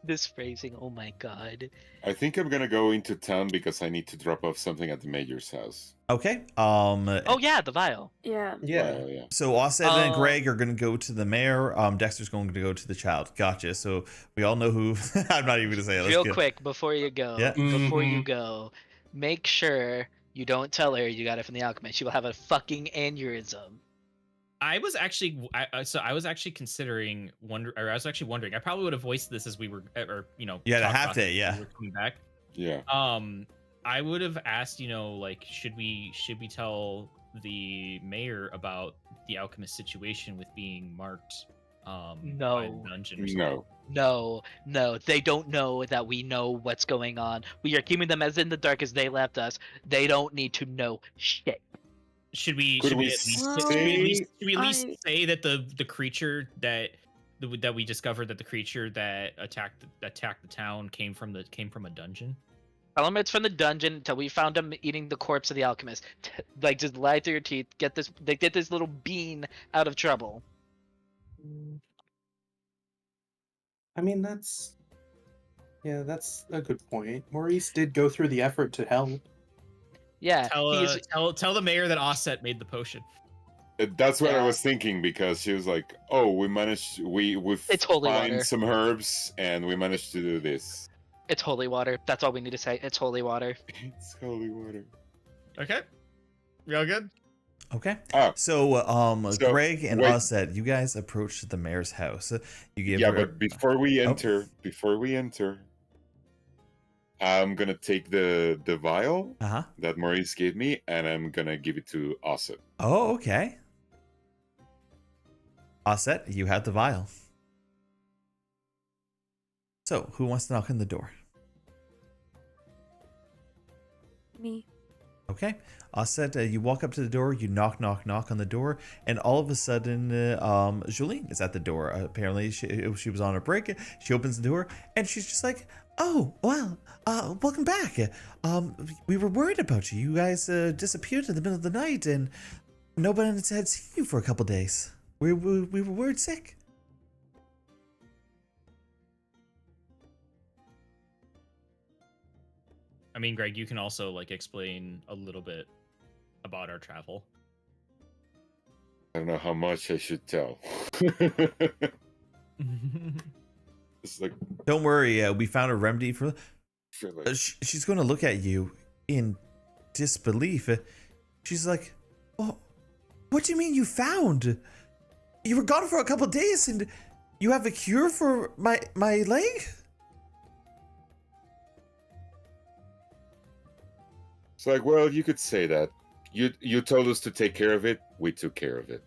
This phrasing, oh my god. I think I'm gonna go into town because I need to drop off something at the mayor's house. Okay. Oh yeah, the vial. Yeah. Yeah. So Osset and Oh. Greg are going to go to the mayor. Dexter's going to go to the child. Gotcha. So we all know who. I'm not even going to say it. Let's Real go. quick, before you go, Yeah. before you Mhm. go, make sure you don't tell her you got it from the alchemist. She will have a fucking aneurysm. I was actually, I was actually considering I was actually wondering. I probably would have voiced this as we were, or Yeah, to talked half about day, this as yeah. we were coming back. Yeah. I would have asked, like, should we tell the mayor about the alchemist situation with being marked, by No. the dungeon or something? No. No, they don't know that we know what's going on. We are keeping them as in the dark as they left us. They don't need to know shit. Should we? Could Should we we at least? say- Should we at least I- say that the creature that we discovered that the creature that attacked the town came from a dungeon? Elements from the dungeon until we found him eating the corpse of the alchemist. Like, just lie through your teeth. Get this little bean out of trouble. I mean, that's a good point. Maurice did go through the effort to help. Yeah, Tell the mayor that Osset made the potion. That's what I Yeah. was thinking, because she was like, "Oh, we It's holy find water. some herbs and we managed to do this." It's holy water. That's all we need to say. It's holy water. It's holy water. Okay. We all good? Okay. Ah, So, So, Greg and wait. Osset, you guys approached the mayor's house. You give yeah, her. but before we enter, I'm gonna take the vial Uh huh. that Maurice gave me, and I'm gonna give it to Osset. Oh, okay. Osset, you have the vial. So, who wants to knock on the door? Me. Okay. Osset, you walk up to the door, you knock on the door, and all of a sudden, Julene is at the door. Apparently, she was on a break. She opens the door, and she's just like, "Oh, well, welcome back. We were worried about you. You guys disappeared in the middle of the night, and nobody had seen you for a couple days. We were worried sick." I mean, Greg, you can also like explain a little bit about our travel. I don't know how much I should tell. It's like, Don't worry, we found a remedy for. feel like She's going to look at you in disbelief. She's like, "Oh, what do you mean you found? You were gone for a couple days, and you have a cure for my leg?" it's like, well, you could say that. You told us to take care of it. We took care of it.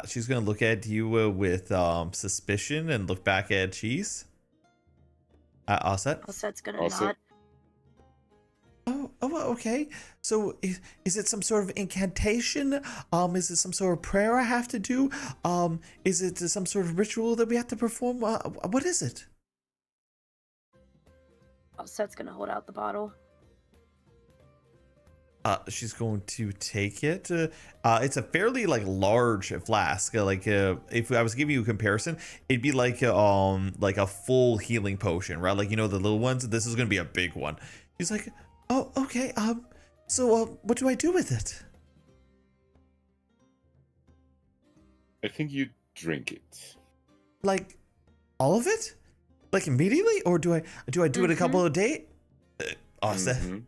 She's gonna look at you with suspicion and look back at Cheese. Osset. Osset's gonna Osset. nod. Oh, okay. So is it some sort of incantation? Is it some sort of prayer I have to do? Is it some sort of ritual that we have to perform? What is it? Osset's gonna hold out the bottle. She's going to take it. It's a fairly like large flask. If I was giving you a comparison, it'd be like a full healing potion, right? Like, you know, the little ones. This is gonna be a big one. He's like, "Oh, okay. So what do I do with it?" I think you drink it. Like, all of it? Like immediately, or do I do it a couple of days? Awesome. Mhm.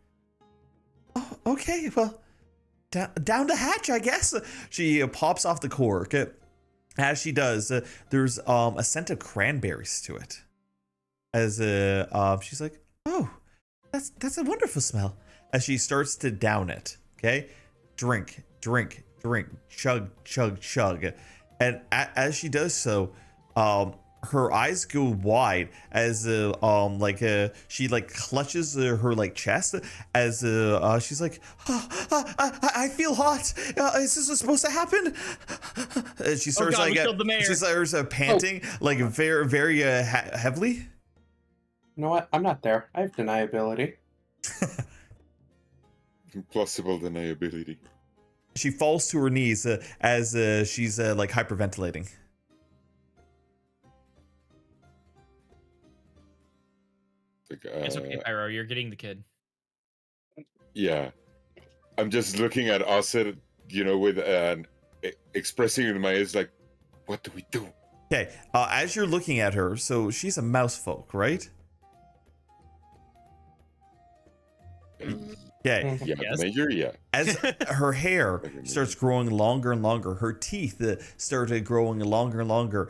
Oh, okay. Well, down the hatch, I guess. She pops off the cork. As she does, there's a scent of cranberries to it. As she's like, "Oh, that's a wonderful smell." As she starts to down it. Okay, drink, chug, chug, and as she does so, her eyes go wide as she like clutches her like chest as she's like, I feel hot. Is this what's supposed to happen?" She starts God, we killed the mayor. she starts panting like very heavily. You know what? I'm not there. I have deniability. Impossible deniability. She falls to her knees as she's like hyperventilating. Like, It's okay, Pyro. You're getting the kid. yeah. I'm just looking at Osset, with an expressing in my eyes, like, what do we do? Okay, as you're looking at her, so she's a mouse folk, right? Okay. Yeah, Yes. Major, yeah. As her hair starts growing longer and longer, her teeth started growing longer and longer.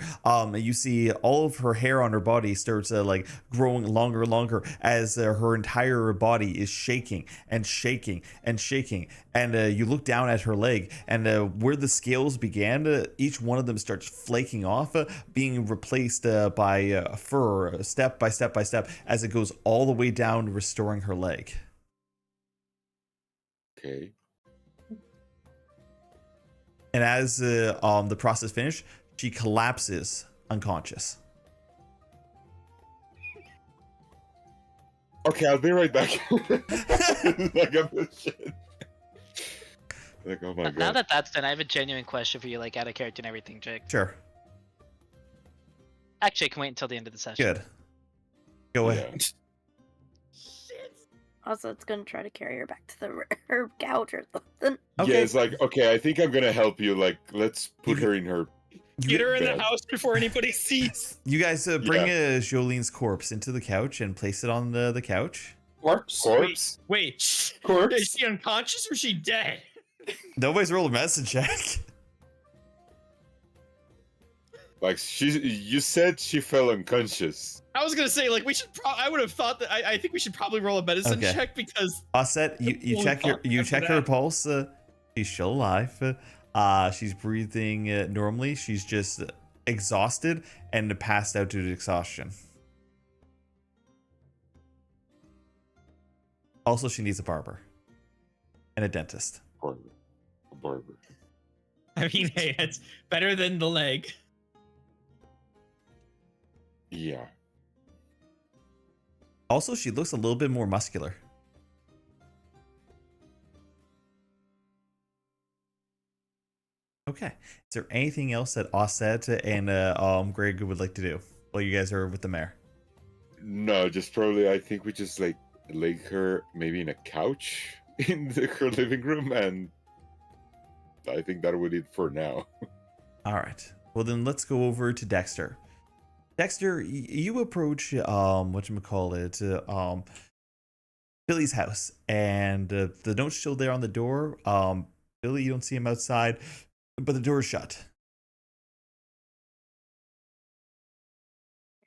You see all of her hair on her body starts like growing longer and longer as her entire body is shaking and shaking and shaking. And you look down at her leg, and where the scales began, each one of them starts flaking off, being replaced by fur, step by step by step, as it goes all the way down, restoring her leg. Okay. And as the process finished, she collapses unconscious. Okay, I'll be right back. Like, shit. Like, oh my Now god. that that's done, I have a genuine question for you, like out of character and everything, Jake. Sure. Actually, I can wait until the end of the session. Good. Go ahead. Yeah. Also, it's gonna try to carry her back to her couch or something. Okay. Yeah, it's like, okay, I think I'm gonna help you. Like, let's put her in her. Get her in bed. the house before anybody sees. You guys bring Jolene's corpse into the couch and place it on the couch. Corpse? Corpse? Wait, is Corpse? she unconscious or is she dead? Nobody's rolled a medicine check. Like, you said she fell unconscious. I was gonna say, like, we should. I would have thought that. I think we should probably roll a medicine Okay. check because. Offset, you check her pulse. She's still alive. She's breathing normally. She's just exhausted and passed out due to exhaustion. Also, she needs a barber and a dentist. Barber. I mean, hey, it's better than the leg. Yeah. Also, she looks a little bit more muscular. Okay. Is there anything else that Offset and Greg would like to do while you guys are with the mayor? No, just probably. I think we just like lay her maybe in a couch in her living room, and I think that would it for now. All right. Well, then let's go over to Dexter. Dexter, you approach whatchamacallit, Billy's house, and the note's still there on the door. Billy, you don't see him outside, but the door is shut.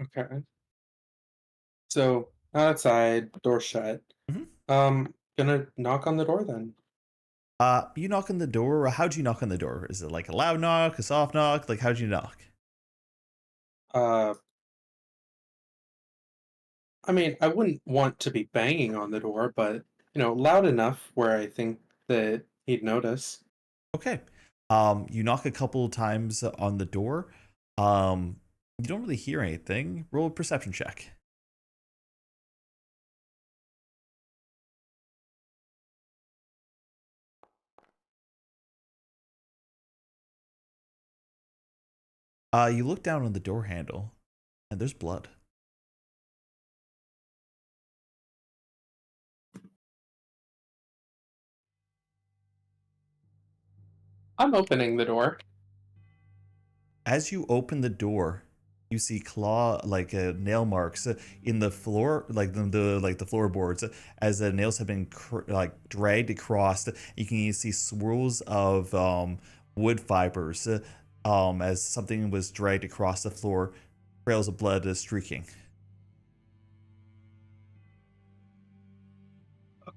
Okay. So outside, door shut. Gonna knock on the door then. You knock on the door. How'd you knock on the door? Is it like a loud knock, a soft knock? Like, how'd you knock? I mean, I wouldn't want to be banging on the door, but loud enough where I think that he'd notice. Okay. You knock a couple times on the door. You don't really hear anything. Roll a perception check. You look down on the door handle, and there's blood. I'm opening the door. As you open the door, you see nail marks in the floor, like the floorboards, as the nails have been dragged across. You can see swirls of wood fibers as something was dragged across the floor. Trails of blood streaking.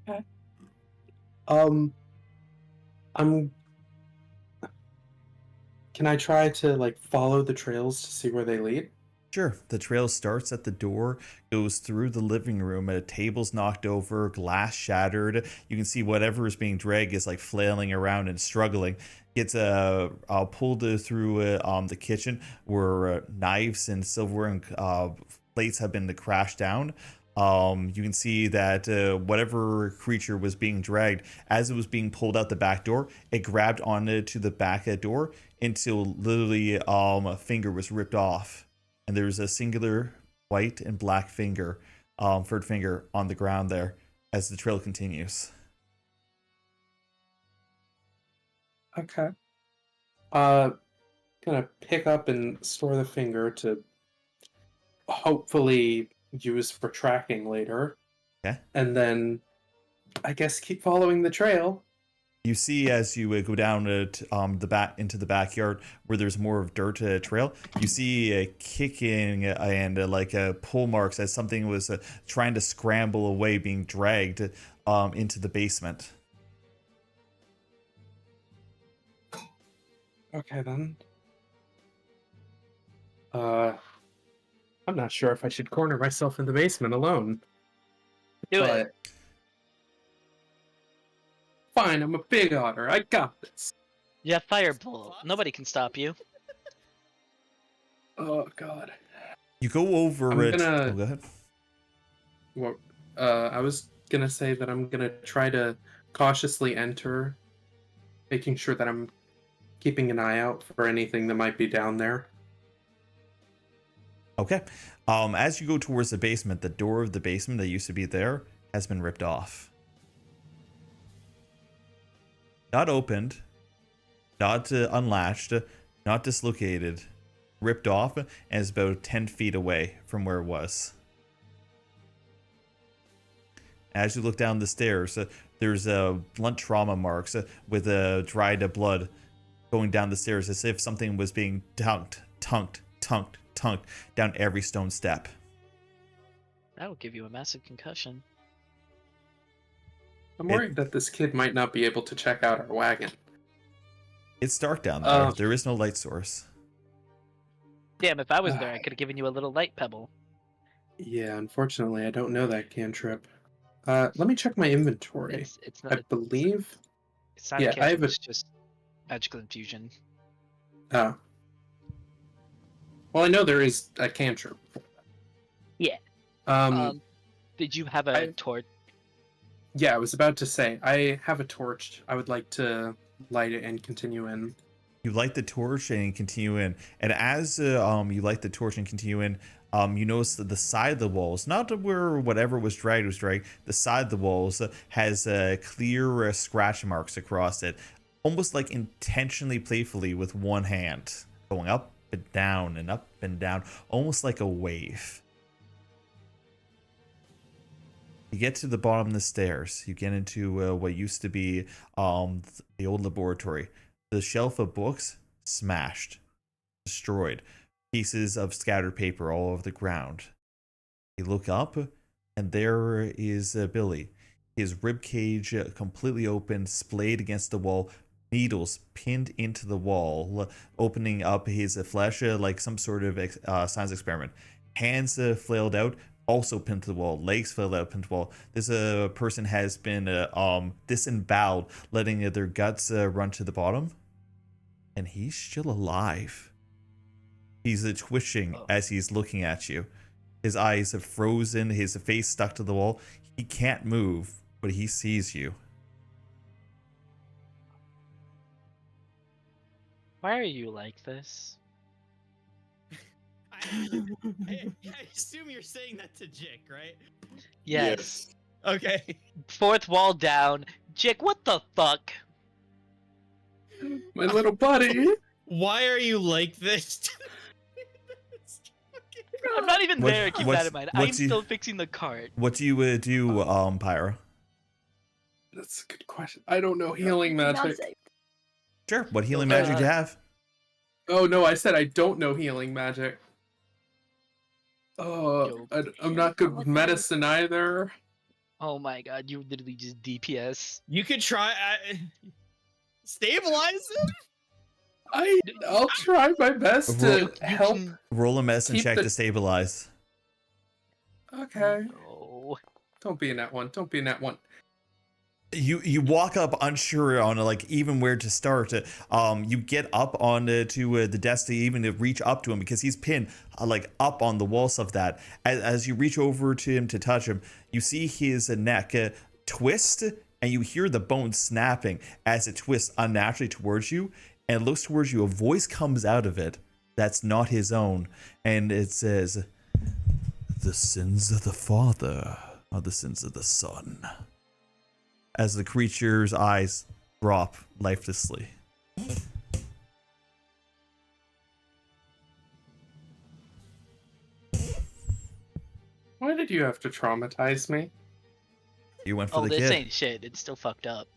Okay. Can I try to follow the trails to see where they lead? Sure. The trail starts at the door, goes through the living room, a table's knocked over, glass shattered. You can see whatever is being dragged is flailing around and struggling. Gets pulled through the kitchen where knives and silverware and plates have been crashed down. You can see that whatever creature was being dragged, as it was being pulled out the back door, it grabbed onto the back door until literally a finger was ripped off. And there's a singular white and black finger, third finger on the ground there as the trail continues. Okay. Gonna pick up and store the finger to hopefully use for tracking later. Okay. And then I guess keep following the trail. You see as you go down into the backyard where there's more of dirt trail, you see a kicking and pull marks as something was trying to scramble away, being dragged into the basement. Okay then. I'm not sure if I should corner myself in the basement alone. Do but it. Fine, I'm a big otter. I got this. You have Firebolt. Nobody can stop you. Oh god. You go over I'm it. gonna- Oh, go ahead. Well, I was gonna say that I'm gonna try to cautiously enter, making sure that I'm keeping an eye out for anything that might be down there. Okay. As you go towards the basement, the door of the basement that used to be there has been ripped off. Not opened, not unlatched, not dislocated, ripped off, and is about 10 feet away from where it was. As you look down the stairs, there's blunt trauma marks with dried blood going down the stairs as if something was being tunked down every stone step. That will give you a massive concussion. I'm worried that this kid might not be able to check out our wagon. It's dark down there. There is no light source. Damn, if I was there, I could have given you a little light pebble. Yeah, unfortunately, I don't know that cantrip. Let me check my inventory. It's not. I believe. It's not Yeah, a cantrip, I have a- it's just magical infusion. Oh. Well, I know there is a cantrip. Yeah. Did you have a torch? Yeah, I was about to say, I have a torch. I would like to light it and continue in. You light the torch and continue in. And as you light the torch and continue in, you notice that the side of the walls, not where whatever was dragged, the side of the walls has clear scratch marks across it, almost like intentionally playfully with one hand, going up and down, almost like a wave. You get to the bottom of the stairs. You get into what used to be the old laboratory. The shelf of books smashed, destroyed. Pieces of scattered paper all over the ground. You look up, and there is Billy. His rib cage completely open, splayed against the wall, needles pinned into the wall, opening up his flesh like some sort of science experiment. Hands flailed out, also pinned to the wall. Legs flailed out, pinned to the wall. This person has been disemboweled, letting their guts run to the bottom. And he's still alive. He's twitching as he's looking at you. His eyes have frozen, his face stuck to the wall. He can't move, but he sees you. Why are you like this? I assume you're saying that to Jick, right? Yes. Okay. Fourth wall down. Jick, what the fuck? My little buddy! Why are you like this? I'm not even there, keep that in mind. I'm still fixing the cart. What do you do, Pyro? That's a good question. I don't know healing magic. Sure. What healing magic do you have? Oh no, I said I don't know healing magic. Oh, I'm not good with medicine either. Oh my god, you literally just DPS. You could try stabilize him. I'll try my best to help. Roll a medicine check to stabilize. Okay. No. Don't be in that one. Don't be in that one. You walk up unsure on like even where to start. You get up on to the desk to even to reach up to him because he's pinned like up on the walls of that. As you reach over to him to touch him, you see his neck twist, and you hear the bone snapping as it twists unnaturally towards you and looks towards you. A voice comes out of it that's not his own, and it says, "The sins of the father are the sins of the son." As the creature's eyes drop lifelessly. Why did you have to traumatize me? You went for the this kid. ain't shit. It's still fucked up.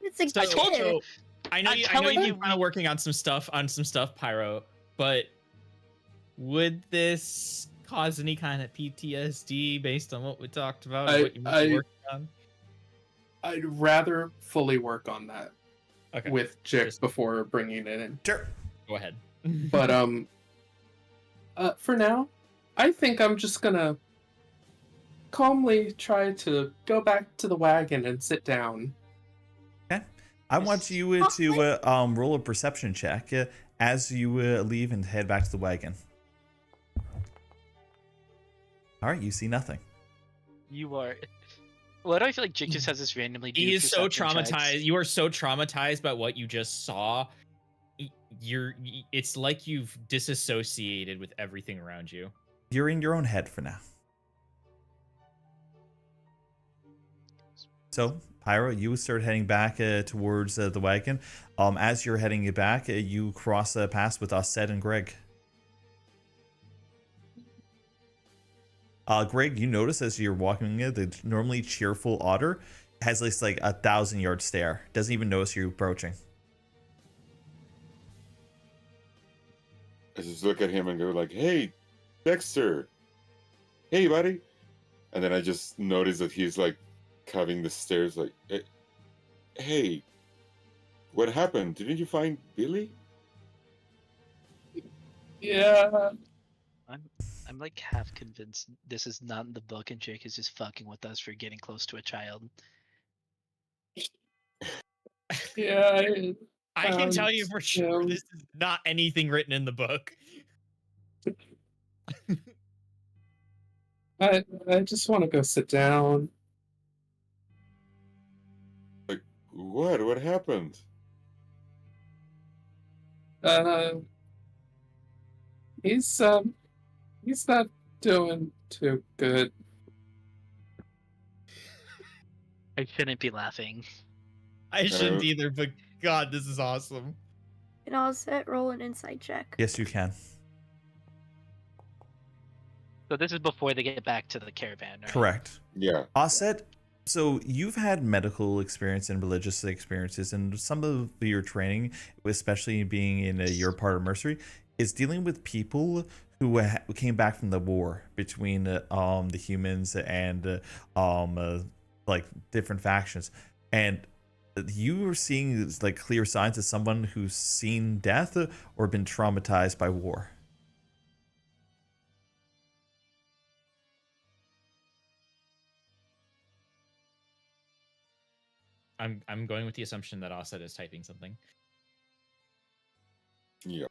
It's a I told you. I know you've been kind of working on some stuff, Pyro, but would this cause any kind of PTSD based on what we talked about? What you've been working on? I'd rather fully work on that with Jix before bringing it in. Sure. Go ahead. But for now, I think I'm just gonna calmly try to go back to the wagon and sit down. Okay. I want you to roll a perception check as you leave and head back to the wagon. All right, you see nothing. You are. Why do I feel like Jake just has this randomly? do He is so perception checks? traumatized. You are so traumatized by what you just saw. It's like you've disassociated with everything around you. You're in your own head for now. So, Pyro, you start heading back towards the wagon. As you're heading back, you cross paths with Osset and Greg. Greg, you notice as you're walking, the normally cheerful otter has this like 1,000-yard stare. Doesn't even notice you approaching. I just look at him and go like, "Hey, Dexter. Hey, buddy." And then I just notice that he's like covering the stairs like, "Hey, what happened? Didn't you find Billy?" Yeah. I'm like half convinced this is not in the book, and Jake is just fucking with us for getting close to a child. Yeah. I can tell you Um, for sure yeah. this is not anything written in the book. I just want to go sit down. Like, what happened? He's not doing too good. I shouldn't be laughing. I shouldn't either, but God, this is awesome. And I'll set roll an insight check. Yes, you can. So this is before they get back to the caravan, right? Correct. Yeah. Osset, so you've had medical experience and religious experiences, and some of your training, especially being in your part of Mercery, is dealing with people who came back from the war between the humans and like different factions, and you were seeing like clear signs of someone who's seen death or been traumatized by war. I'm going with the assumption that Osset is typing something. Yeah.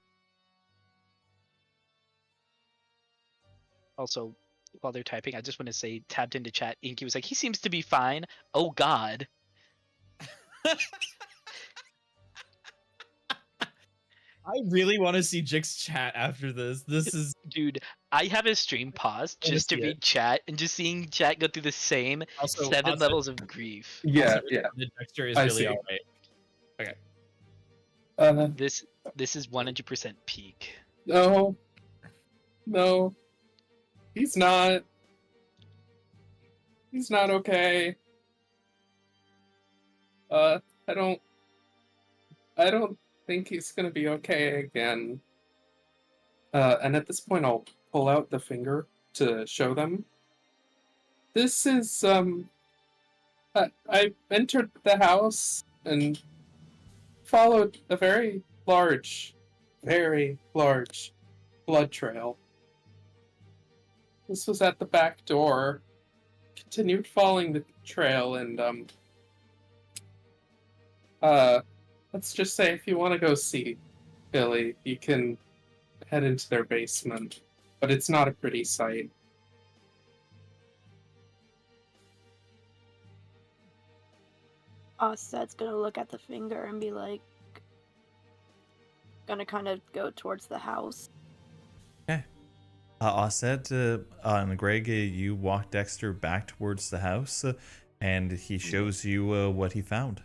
Also, while they're typing, I just want to say, tapped into chat. Inky was like, "He seems to be fine." Oh God. I really want to see Jix's chat after this. This is Dude, I have his stream paused just to see it. read chat, and just seeing chat go through the same Also, 7 Osset- levels of grief. Yeah, also, yeah. The Dexter is I really see. alright. This is 100% peak. No, he's not. He's not okay. I don't think he's gonna be okay again. And at this point, I'll pull out the finger to show them. This is I entered the house and followed a very large blood trail. This was at the back door. Continued following the trail, and let's just say if you want to go see Billy, you can head into their basement, but it's not a pretty sight. Osset's gonna look at the finger and be like, gonna kind of go towards the house. Okay. Osset and Greg, you walk Dexter back towards the house, and he shows you what he found.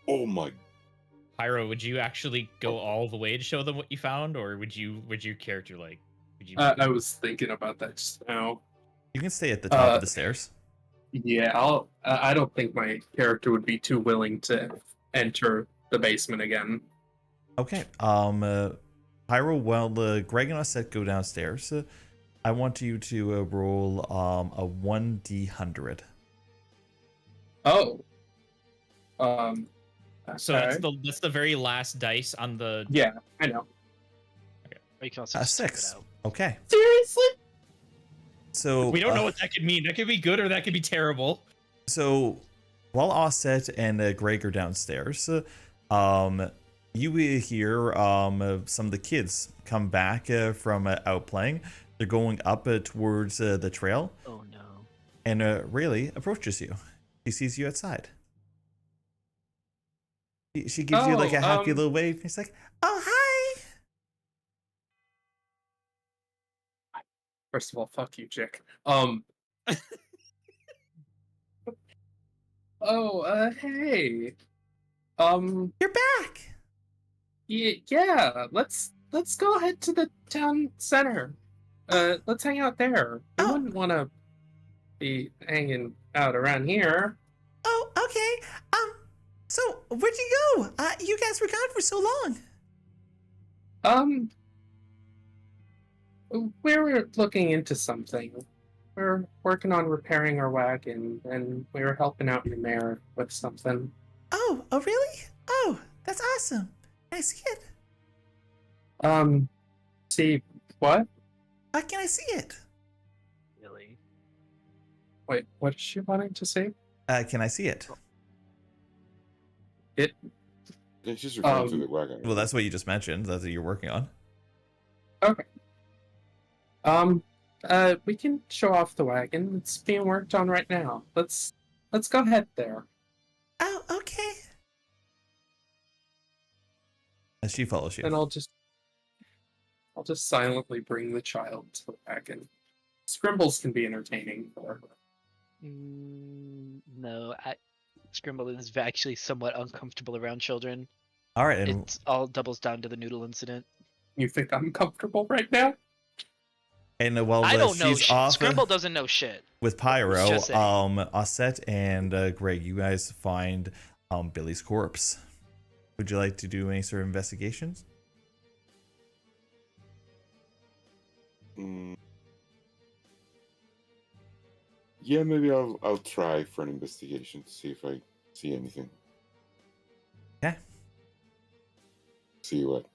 Oh my. Pyro, would you actually go all the way to show them what you found, or would your character like? Would you? I was thinking about that just now. You can stay at the top of the stairs. Yeah, I don't think my character would be too willing to enter the basement again. Okay. Pyro, while Greg and Osset go downstairs, I want you to roll a 1d100. Oh. So okay. that's the very last dice on the. Yeah, I know. Or you can also A just type it 6. out. Okay. Seriously? So We don't know what that could mean. That could be good or that could be terrible. So while Osset and Greg are downstairs, you hear some of the kids come back from out playing. They're going up towards the trail, Oh no. and Rayleigh approaches you. She sees you outside. She gives you like a happy little wave. She's like, "Oh, hi." First of all, fuck you, chick. Hey. You're back. Yeah. Let's go ahead to the town center. Let's hang out there. We Oh. wouldn't want to be hanging out around here. Oh, okay. So where'd you go? You guys were gone for so long. We're looking into something. We're working on repairing our wagon, and we were helping out the mayor with something. Oh, really? Oh, that's awesome. Can I see it? See what? Can I see it? Really? Wait, what is she wanting to say? Can I see it? It. Yeah, she's referring to the wagon. Well, that's what you just mentioned. That's what you're working on. Okay. We can show off the wagon. It's being worked on right now. Let's go ahead there. Oh, okay. As she follows you. And I'll just silently bring the child to the wagon. Scrimbles can be entertaining for her. No, Scrimble is actually somewhat uncomfortable around children. All right, and It all doubles down to the noodle incident. You think I'm comfortable right now? while I don't know she's shit. off Scrimble doesn't know shit. with Pyro, Just saying. Osset and Greg, you guys find Billy's corpse. Would you like to do any sort of investigations? Yeah, maybe I'll try for an investigation to see if I see anything. Okay. See what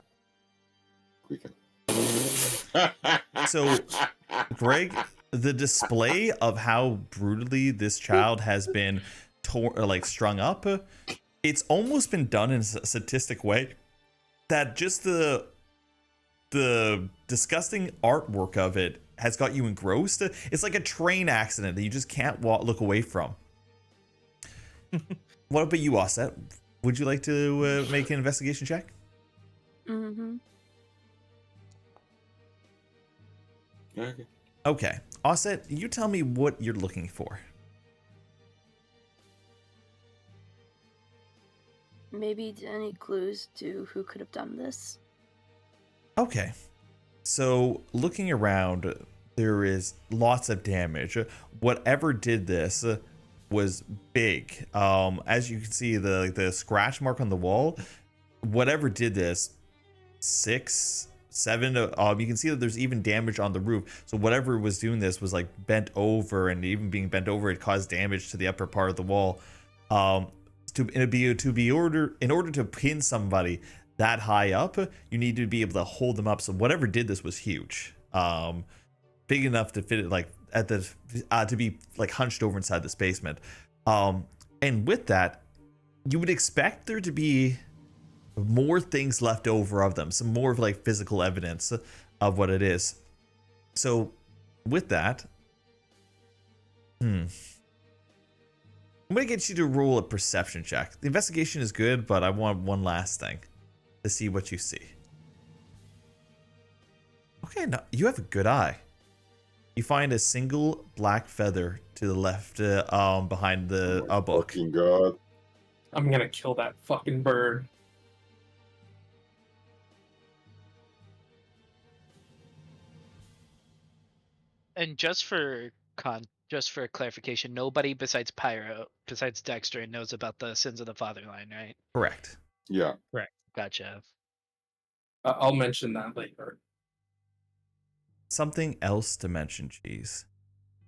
we can. So, Greg, the display of how brutally this child has been strung up, it's almost been done in a sadistic way that just the disgusting artwork of it has got you engrossed. It's like a train accident that you just can't look away from. What about you, Osset? Would you like to make an investigation check? Mm-hmm. Okay. Okay. Osset, you tell me what you're looking for. Maybe any clues to who could have done this? Okay. So, looking around, there is lots of damage. Whatever did this was big. As you can see, the scratch mark on the wall, whatever did this, 6, 7, you can see that there's even damage on the roof. So whatever was doing this was like bent over, and even being bent over, it caused damage to the upper part of the wall. In order to pin somebody that high up, you need to be able to hold them up. So whatever did this was huge, big enough to fit it like at the to be like hunched over inside this basement. And with that, you would expect there to be more things left over of them, some more of like physical evidence of what it is. So with that, I'm gonna get you to roll a perception check. The investigation is good, but I want one last thing to see what you see. Okay, no, you have a good eye. You find a single black feather to the left behind the book. Fucking God. I'm gonna kill that fucking bird. And just for clarification, nobody besides Dexter knows about the sins of the father line, right? Correct. Yeah. Gotcha. I'll mention that later. Something else to mention, Cheese,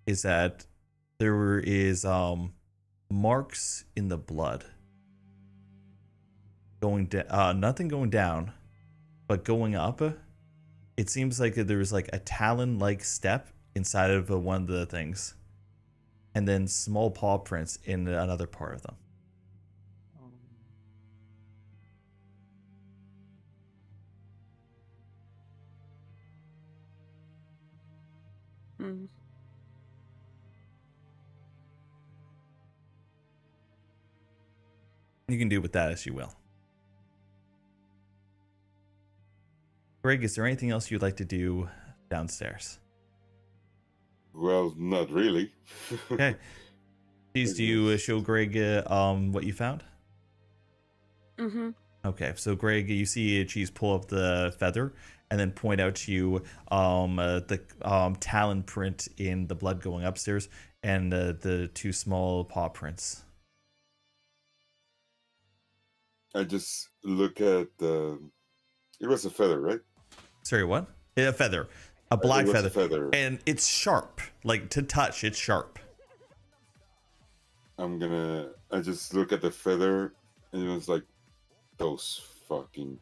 is that there is marks in the blood going down. Nothing going down, but going up. It seems like there was like a talon-like step inside of one of the things, and then small paw prints in another part of them. Mm. You can do with that as you will. Greg, is there anything else you'd like to do downstairs? Well, not really. Okay. Please, do you show Greg what you found? Mm-hmm. Okay, so Greg, you see Cheese pull up the feather and then point out to you the talon print in the blood going upstairs and the two small paw prints. I just look at the. It was a feather, right? Sorry, what? A feather. A black It was feather. a feather. And it's sharp. Like, to touch, it's sharp. I just look at the feather and it was like, those fucking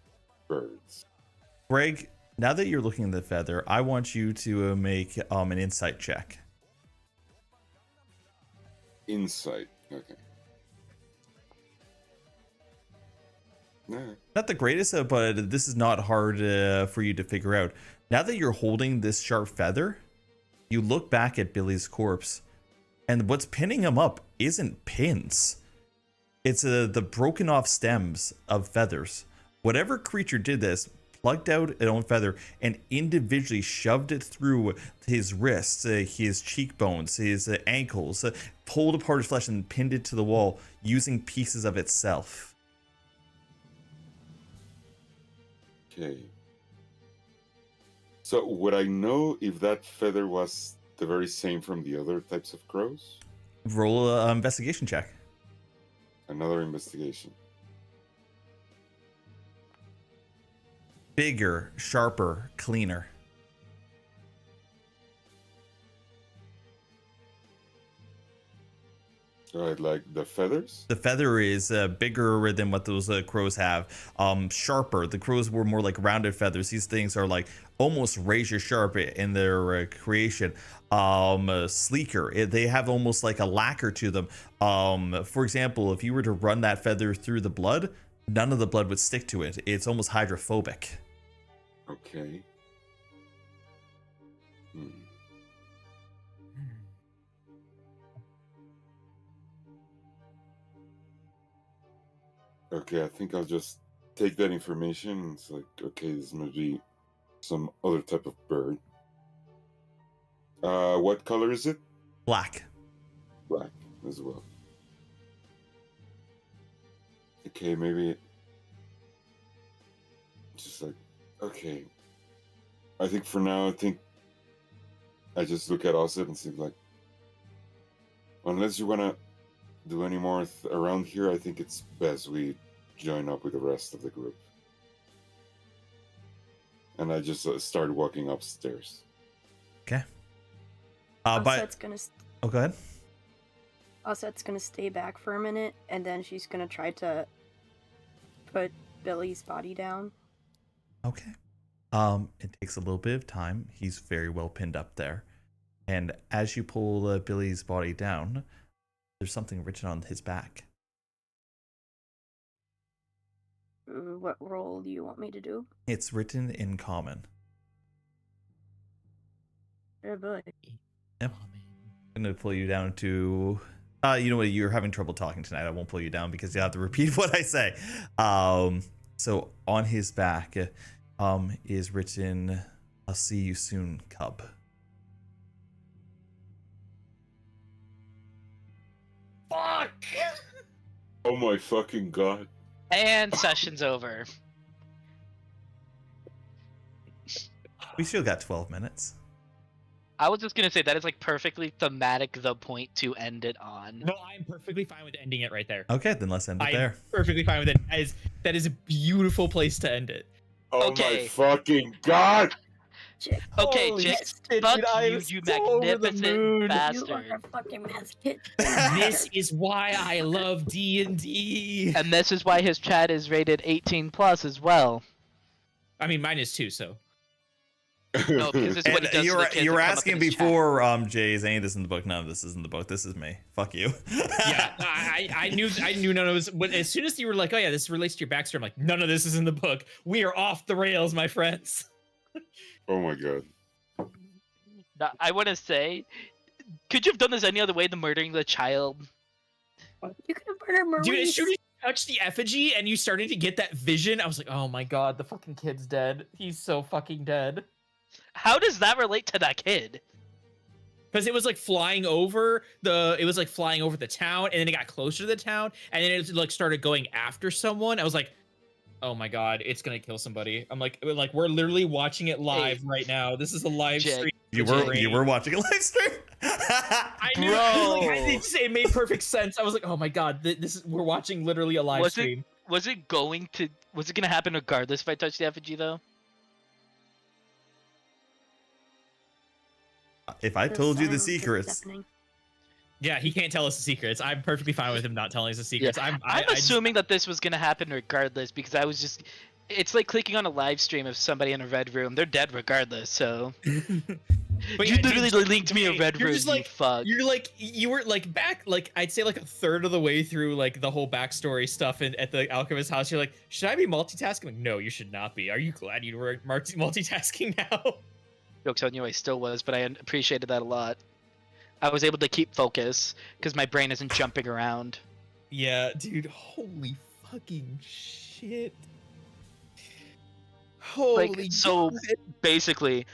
birds. Greg, now that you're looking at the feather, I want you to make an insight check. Insight. Okay. Nah. Not the greatest, but this is not hard for you to figure out. Now that you're holding this sharp feather, you look back at Billy's corpse, and what's pinning him up isn't pins. It's the broken off stems of feathers. Whatever creature did this plucked out an own feather and individually shoved it through his wrists, his cheekbones, his ankles, pulled apart his flesh and pinned it to the wall using pieces of itself. Okay. So would I know if that feather was the very same from the other types of crows? Roll an investigation check. Another investigation. Bigger, sharper, cleaner. Right, like the feathers? The feather is bigger than what those crows have. Sharper. The crows were more like rounded feathers. These things are like almost razor sharp in their creation. Sleeker. They have almost like a lacquer to them. For example, if you were to run that feather through the blood, none of the blood would stick to it. It's almost hydrophobic. Okay. Hmm. Okay, I think I'll just take that information. It's like, okay, this must be some other type of bird. What color is it? Black. Black as well. Okay, maybe just like, okay. I think for now, I just look at Osset and think like, unless you want to do any more around here, I think it's best we join up with the rest of the group. And I just start walking upstairs. Okay. Osset's gonna Oh, go ahead. Osset's gonna stay back for a minute, and then she's gonna try to put Billy's body down. Okay. It takes a little bit of time. He's very well pinned up there. And as you pull Billy's body down, there's something written on his back. What role do you want me to do? It's written in common. Oh boy. Yep. I'm going to pull you down to... you know what? You're having trouble talking tonight. I won't pull you down because you have to repeat what I say. So on his back is written, "I'll see you soon, cub." Fuck! Oh my fucking god. And session's over. We still got 12 minutes. I was just gonna say that is like perfectly thematic the point to end it on. No, I'm perfectly fine with ending it right there. Okay, then let's end it there. Perfectly fine with it. That is a beautiful place to end it. Oh Okay. my fucking god! Okay, Holy Jix, shit, fuck dude, I you, am you so over the magnificent moon. You are bastard. a fucking mess kid. This is why I love D&D. And this is why his chat is rated 18 plus as well. I mean, mine is too, so. No, because this is what he And does you to were the kids you were that come up asking in his chat. before, Jay, is any of this in the book? None of this is in the book. This is me. Fuck you. Yeah, I knew none of this. But as soon as you were like, oh yeah, this relates to your backstory, I'm like, none of this is in the book. We are off the rails, my friends. Oh my god. No, I want to say, could you have done this any other way than murdering the child? You could have murdered Maurice. Dude, as soon as you touched the effigy and you started to get that vision, I was like, oh my god, the fucking kid's dead. He's so fucking dead. How does that relate to that kid? Because it was like flying over the town, and then it got closer to the town, and then it like started going after someone. I was like, oh my god, it's gonna kill somebody. I'm like we're literally watching it live right now. This is a live Jake, stream. You were watching a live stream. I knew, Bro. it made perfect sense. I was like, oh my god, we're watching literally a live stream. Was it gonna happen regardless if I touched the effigy though? If I told you the secrets, Yeah, he can't tell us the secrets. I'm perfectly fine with him not telling us the secrets. I'm assuming that this was gonna happen regardless because I was just. It's like clicking on a live stream of somebody in a red room. They're dead regardless. So. But You yeah, literally dude, linked me a red you're room. just like, you fuck. you were like back, like I'd say like a third of the way through like the whole backstory stuff at the alchemist house. You're like, should I be multitasking? Like, no, you should not be. Are you glad you were multitasking now? Jokes on you, I still was, but I appreciated that a lot. I was able to keep focus because my brain isn't jumping around. Yeah, dude, holy fucking shit. Holy Like, so God. basically,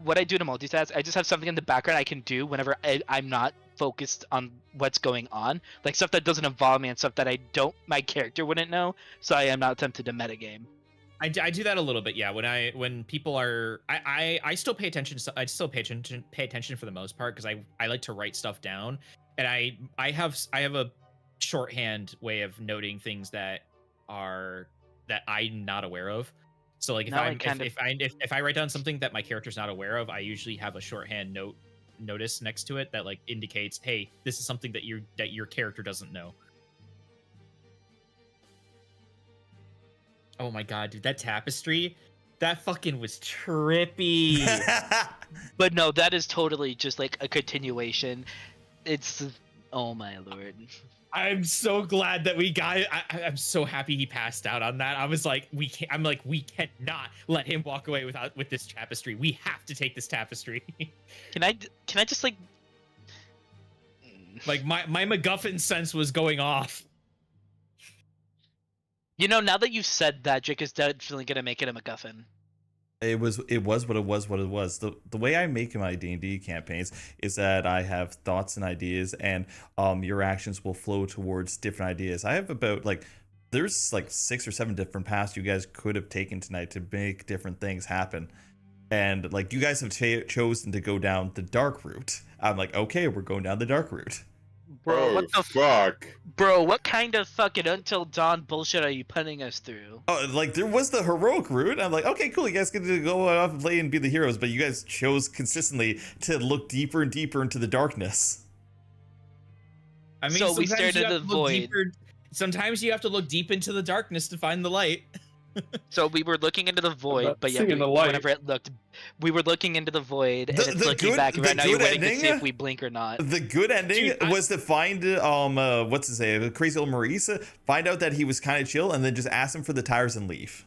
what I do to multitask, I just have something in the background I can do whenever I'm not focused on what's going on. Like stuff that doesn't involve me and stuff that my character wouldn't know, so I am not tempted to metagame. I do that a little bit, yeah. When people are, I still pay attention. I still pay attention for the most part because I like to write stuff down, and I have a shorthand way of noting things that I'm not aware of. So like if I write down something that my character's not aware of, I usually have a shorthand notice next to it that like indicates, hey, this is something that your character doesn't know. Oh my god, dude, that tapestry, that fucking was trippy. But no, that is totally just like a continuation. It's oh my lord. I'm so glad that we got it. I'm so happy he passed out on that. I was like, we cannot let him walk away with this tapestry. We have to take this tapestry. Can I just like my MacGuffin sense was going off. You know, now that you've said that, Jake is definitely gonna make it a MacGuffin. it was what it was. The way I make my D&D campaigns is that I have thoughts and ideas, and your actions will flow towards different ideas. I have about there's like 6 or 7 different paths you guys could have taken tonight to make different things happen, and like you guys have chosen to go down the dark route. I'm like, okay, we're going down the dark route. Bro, Oh, what the fuck. Bro, what kind of fucking until dawn bullshit are you putting us through? Oh, like there was the heroic route. I'm like, okay, cool. You guys get to go off and play and be the heroes, but you guys chose consistently to look deeper and deeper into the darkness. I mean, So we sometimes stared you into have the to look void. deeper- Sometimes you have to look deep into the darkness to find the light. So we were looking into the void, About but yeah, seeing the light. whenever it looked, we were looking into the void, and The- it's the looking good- back. the Right now, you're good waiting to see ending- if we blink or not. The good ending Dude, was to find what's his name, crazy old Maurice, find out that he was kind of chill, and then just ask him for the tires and leave.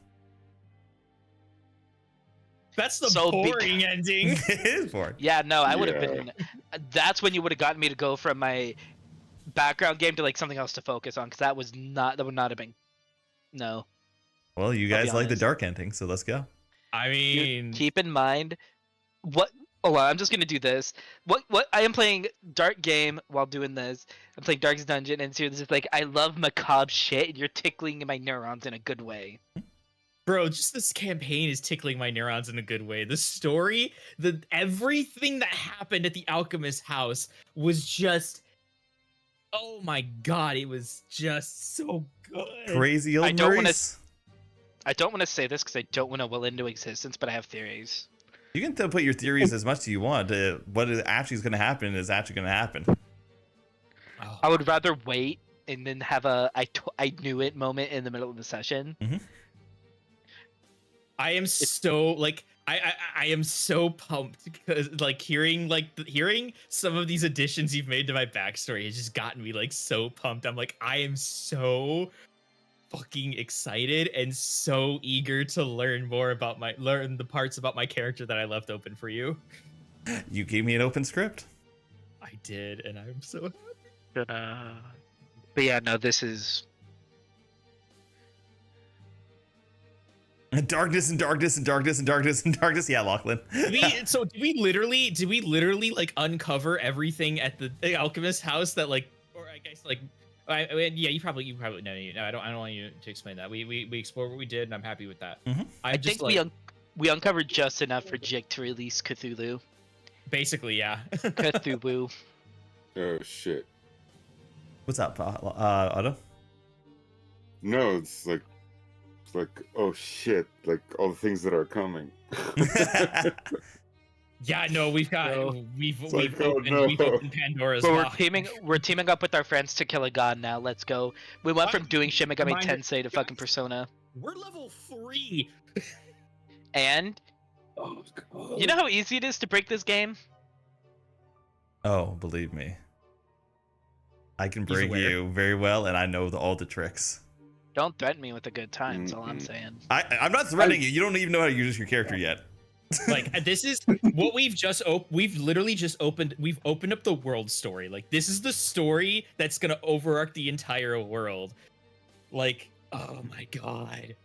That's the So boring ending. It is boring. Yeah, no, I would have Yeah. been. That's when you would have gotten me to go from my background game to like something else to focus on, because that would not have been. No. Well, you I'll be guys like the honest. dark ending, so let's go. I Dude, mean, keep in mind what. Oh, well, I'm just gonna do this. What I am playing dark game while doing this. I'm playing Darkest Dungeon, and so this is like I love macabre shit, and you're tickling my neurons in a good way. bro, just this campaign is tickling my neurons in a good way. The story, everything that happened at the Alchemist house was just, oh my god, it was just so good. Crazy old I don't wanna Maurice. I don't want to say this because I don't want to will into existence, but I have theories. You can put your theories as much as you want. What is actually going to happen is actually going to happen. Oh, I would rather wait and then have a I knew it moment in the middle of the session. I am so like I am so pumped because like hearing some of these additions you've made to my backstory has just gotten me like so pumped. I'm like, I am so fucking excited and so eager to learn more about learn the parts about my character that I left open for you. You gave me an open script. I did, and I'm so happy. But yeah, no, this is Darkness and darkness and darkness and darkness and darkness. Yeah, Lachlan. Did we literally like uncover everything at the alchemist house that like, or I guess like, yeah, you probably no, I don't want you to explain that. We explored what we did, and I'm happy with that. Mm-hmm. I think we uncovered just enough for Jake to release Cthulhu. Basically, yeah. Cthulhu. Oh shit. What's up, Otto? No, it's like oh shit, like all the things that are coming. Yeah, no, we've like, opened Pandora's But box. we're teaming up with our friends to kill a god now. Let's go. We went from doing Shin Megami Reminder- Tensei to fucking Persona. We're level 3. And Oh, God. you know how easy it is to break this game? Oh, believe me. I can He's break aware. you very well, and I know all the tricks. Don't threaten me with a good time, that's all I'm Mhm. saying. I'm not threatening you. You don't even know how to use your character yet. Like this is what we've literally just opened. We've opened up the world story. Like this is the story that's gonna overarch the entire world. Like, oh my god.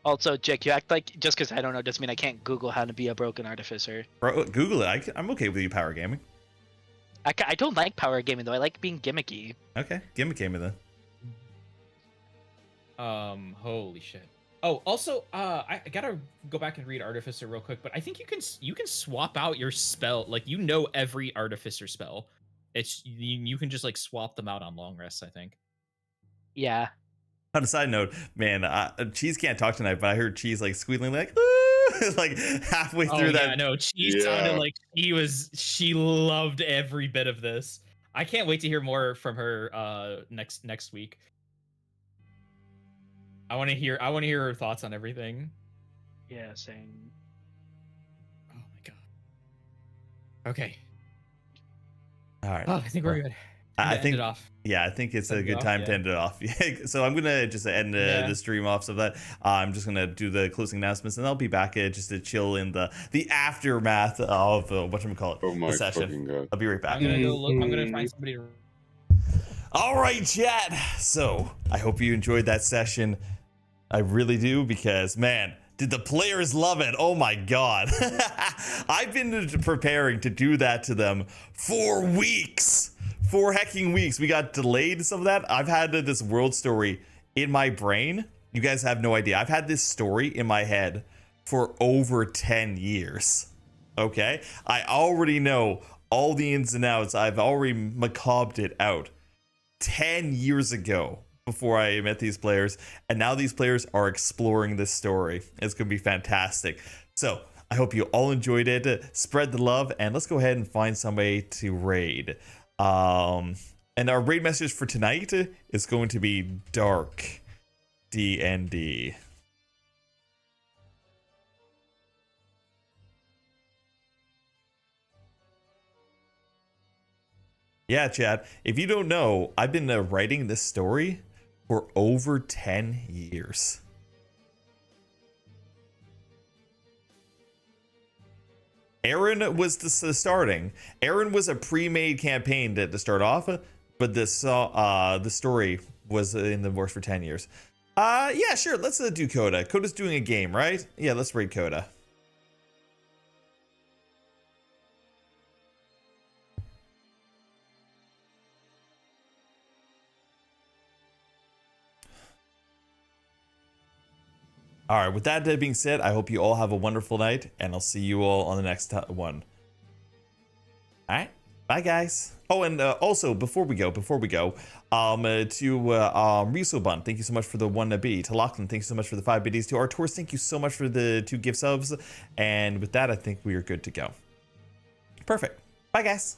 Also, Jake, you act like just because I don't know doesn't mean I can't Google how to be a broken artificer. Bro, Google it. I'm okay with you power gaming. I don't like power gaming though. I like being gimmicky. Okay, gimmick me then. Holy shit. Oh, also, I gotta go back and read Artificer real quick, but I think you can swap out your spell. Like you know every Artificer spell. It's you can just like swap them out on long rests. I think. Yeah. On a side note, man, Cheese can't talk tonight, but I heard Cheese like squealing like, "Ooh," like halfway through Oh that. yeah, no, she Yeah. sounded like she loved every bit of this. I can't wait to hear more from her next week. I want to hear her thoughts on everything. Yeah, same. Oh my god. Okay. All right. Oh, I think we're good. I End think it off. Yeah, I think it's a End it good off, time to yeah. end it off. So I'm gonna just end the stream off so that I'm just gonna do the closing announcements, and I'll be back just to chill in the aftermath of whatchamacallit, Oh my the session. fucking god. I'll be right back. I'm gonna go look. I'm gonna find somebody to. All right, chat. So I hope you enjoyed that session. I really do, because man, did the players love it? Oh my god. I've been preparing to do that to them for weeks. 4 hecking weeks. We got delayed some of that. I've had this world story in my brain. You guys have no idea. I've had this story in my head for over 10 years. Okay? I already know all the ins and outs. I've already macabre it out 10 years ago before I met these players, and now these players are exploring this story. It's gonna be fantastic. So I hope you all enjoyed it. Spread the love, and let's go ahead and find somebody to raid. And our raid message for tonight is going to be Dark D&D. Yeah, Chad, if you don't know, I've been writing this story for over 10 years. Erin was the starting. Erin was a pre-made campaign to start off, but the story was in the works for 10 years. Yeah, sure, let's do Coda. Coda's doing a game, right? Yeah, let's raid Coda. All right, with that being said, I hope you all have a wonderful night, and I'll see you all on the next one. All right, bye guys. Oh, and also before we go, to Risobun, thank you so much for the 1B. To Lachlan, thank you so much for the 5 biddies. To Artours, thank you so much for the 2 gift subs. And with that, I think we are good to go. Perfect. Bye guys.